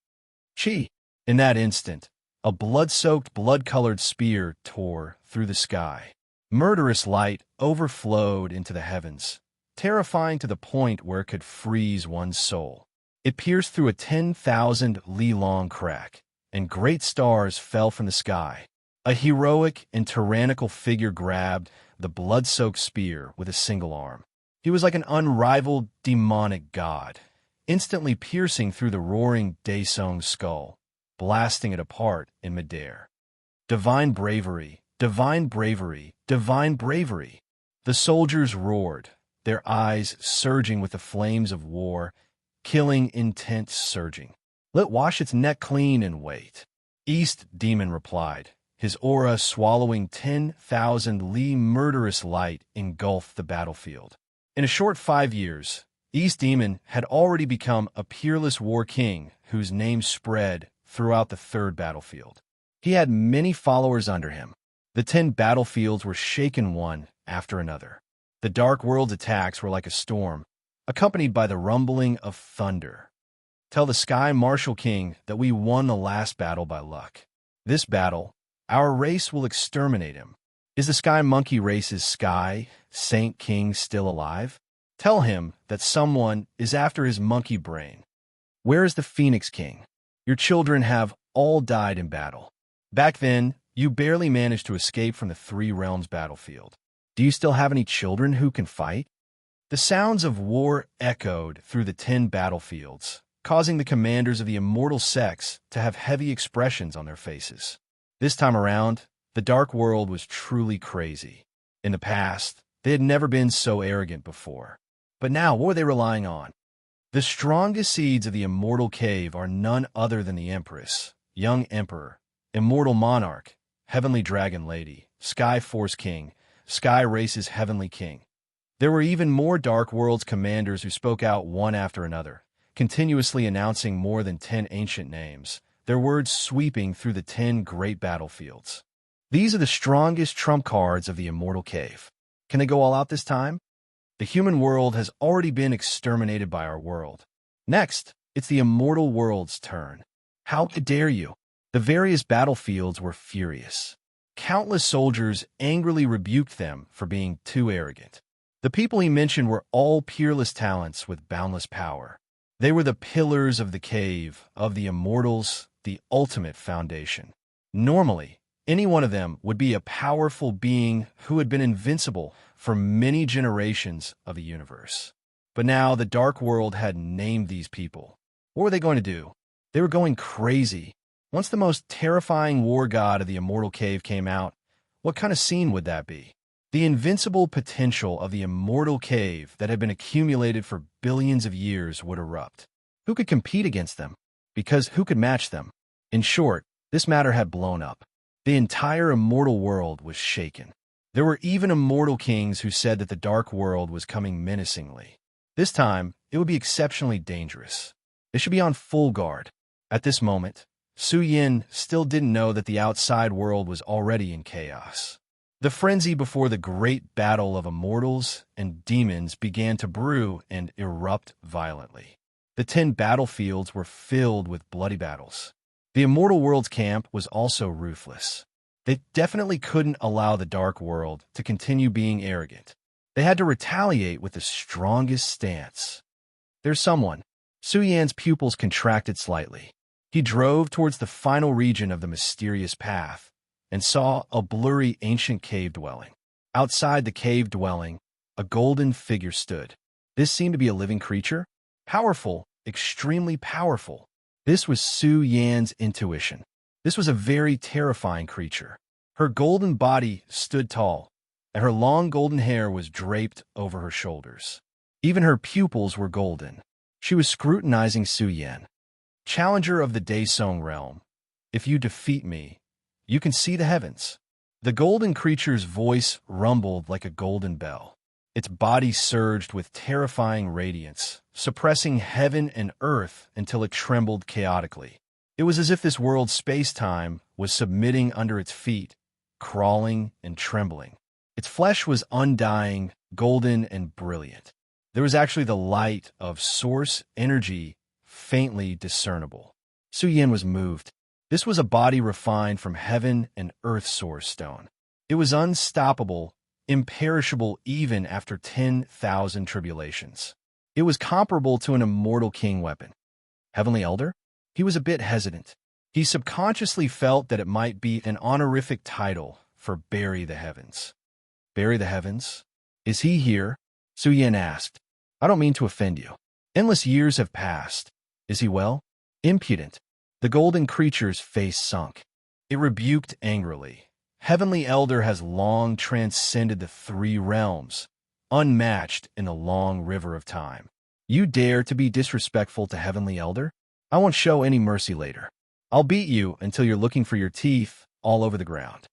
Chi! In that instant, a blood-soaked, blood-colored spear tore through the sky. Murderous light overflowed into the heavens, terrifying to the point where it could freeze one's soul. It pierced through a 10,000-li-long crack, and great stars fell from the sky. A heroic and tyrannical figure grabbed the blood-soaked spear with a single arm. He was like an unrivaled demonic god, instantly piercing through the roaring Daesong's skull, blasting it apart in midair. Divine bravery, divine bravery, divine bravery. The soldiers roared, their eyes surging with the flames of war, killing intent surging. Let wash its neck clean and wait. East Demon replied, his aura swallowing 10,000 li murderous light engulfed the battlefield. In a short 5 years, East Demon had already become a peerless war king whose name spread throughout the third battlefield. He had many followers under him. The 10 battlefields were shaken one after another. The Dark World's attacks were like a storm, accompanied by the rumbling of thunder. Tell the Sky Martial King that we won the last battle by luck. This battle, our race will exterminate him. Is the Sky Monkey race's Sky Saint King still alive? Tell him that someone is after his monkey brain. Where is the Phoenix King? Your children have all died in battle. Back then, you barely managed to escape from the Three Realms battlefield. Do you still have any children who can fight? The sounds of war echoed through the 10 battlefields, causing the commanders of the immortal sex to have heavy expressions on their faces. This time around, the Dark World was truly crazy. In the past, they had never been so arrogant before. But now, what were they relying on? The strongest seeds of the immortal cave are none other than the Empress, Young Emperor, Immortal Monarch, Heavenly Dragon Lady, Sky Force King, Sky Race's Heavenly King. There were even more Dark World's commanders who spoke out one after another, continuously announcing more than 10 ancient names, their words sweeping through the 10 great battlefields. These are the strongest trump cards of the immortal cave. Can they go all out this time? The human world has already been exterminated by our world. Next, it's the immortal world's turn. How dare you? The various battlefields were furious. Countless soldiers angrily rebuked them for being too arrogant. The people he mentioned were all peerless talents with boundless power. They were the pillars of the cave, of the immortals, the ultimate foundation. Normally, any one of them would be a powerful being who had been invincible for many generations of the universe. But now the Dark World had named these people. What were they going to do? They were going crazy. Once the most terrifying war god of the immortal cave came out, what kind of scene would that be? The invincible potential of the immortal cave that had been accumulated for billions of years would erupt. Who could compete against them? Because who could match them? In short, this matter had blown up. The entire immortal world was shaken. There were even immortal kings who said that the Dark World was coming menacingly. This time, it would be exceptionally dangerous. They should be on full guard. At this moment, Su Yin still didn't know that the outside world was already in chaos. The frenzy before the great battle of immortals and demons began to brew and erupt violently. The 10 battlefields were filled with bloody battles. The Immortal World's camp was also ruthless. They definitely couldn't allow the Dark World to continue being arrogant. They had to retaliate with the strongest stance. There's someone. Su Yan's pupils contracted slightly. He drove towards the final region of the mysterious path and saw a blurry ancient cave dwelling. Outside the cave dwelling, a golden figure stood. This seemed to be a living creature. Powerful, extremely powerful. This was Su Yan's intuition. This was a very terrifying creature. Her golden body stood tall, and her long golden hair was draped over her shoulders. Even her pupils were golden. She was scrutinizing Su Yan. Challenger of the Daesong realm, if you defeat me, you can see the heavens. The golden creature's voice rumbled like a golden bell. Its body surged with terrifying radiance, suppressing heaven and earth until it trembled chaotically. It was as if this world's space-time was submitting under its feet, crawling and trembling. Its flesh was undying, golden, and brilliant. There was actually the light of source energy faintly discernible. Su Yan was moved. This was a body refined from heaven and earth source stone. It was unstoppable, imperishable even after 10,000 tribulations. It was comparable to an immortal king weapon. Heavenly Elder? He was a bit hesitant. He subconsciously felt that it might be an honorific title for Bury the Heavens. Bury the Heavens? Is he here? Su Yan asked. I don't mean to offend you. Endless years have passed. Is he well? Impudent. The golden creature's face sunk. It rebuked angrily. Heavenly Elder has long transcended the 3 realms, unmatched in the long river of time. You dare to be disrespectful to Heavenly Elder? I won't show any mercy later. I'll beat you until you're looking for your teeth all over the ground.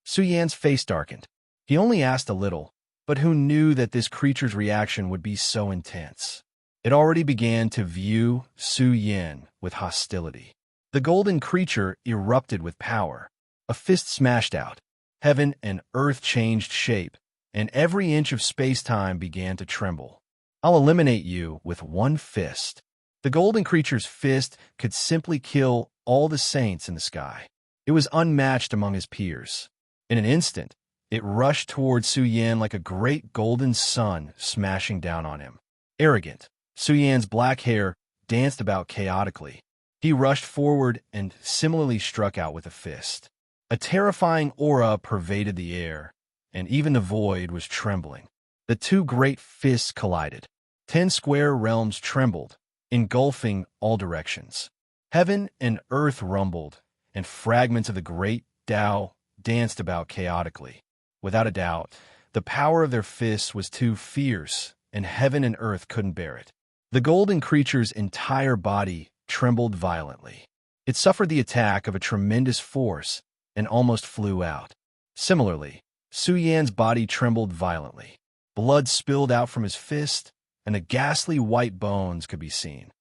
Su Yan's face darkened. He only asked a little, but who knew that this creature's reaction would be so intense? It already began to view Su Yan with hostility. The golden creature erupted with power. A fist smashed out. Heaven and earth changed shape, and every inch of space-time began to tremble. I'll eliminate you with one fist. The golden creature's fist could simply kill all the saints in the sky. It was unmatched among his peers. In an instant, it rushed toward Su Yan like a great golden sun smashing down on him. Arrogant, Su Yan's black hair danced about chaotically. He rushed forward and similarly struck out with a fist. A terrifying aura pervaded the air, and even the void was trembling. The 2 great fists collided. 10 square realms trembled, engulfing all directions. Heaven and earth rumbled, and fragments of the great Tao danced about chaotically. Without a doubt, the power of their fists was too fierce, and heaven and earth couldn't bear it. The golden creature's entire body trembled violently. It suffered the attack of a tremendous force and almost flew out. Similarly, Su Yan's body trembled violently. Blood spilled out from his fist, and the ghastly white bones could be seen.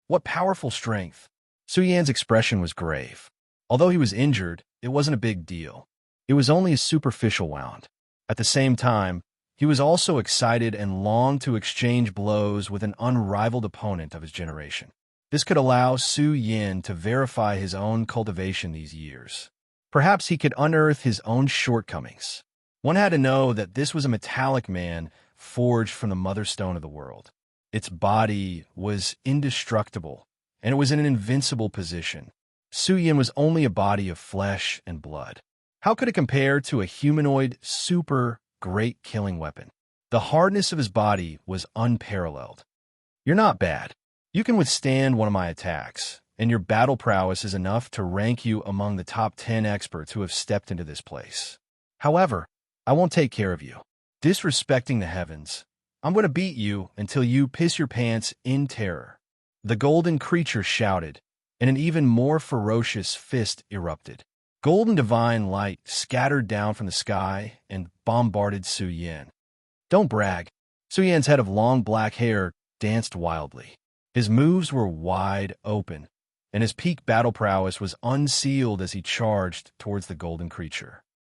What powerful strength! Su Yan's expression was grave. Although he was injured, it wasn't a big deal. It was only a superficial wound. At the same time, he was also excited and longed to exchange blows with an unrivaled opponent of his generation. This could allow Su Yan to verify his own cultivation these years. Perhaps he could unearth his own shortcomings. One had to know that this was a metallic man forged from the mother stone of the world. Its body was indestructible, and it was in an invincible position. Su Yan was only a body of flesh and blood. How could it compare to a humanoid super great killing weapon? The hardness of his body was unparalleled. You're not bad. You can withstand one of my attacks, and your battle prowess is enough to rank you among the top 10 experts who have stepped into this place. However, I won't take care of you. Disrespecting the heavens, I'm going to beat you until you piss your pants in terror. The golden creature shouted, and an even more ferocious fist erupted. Golden divine light scattered down from the sky and bombarded Su Yan. Don't brag. Su Yan's head of long black hair danced wildly. His moves were wide open, and his peak battle prowess was unsealed as he charged towards the golden creature.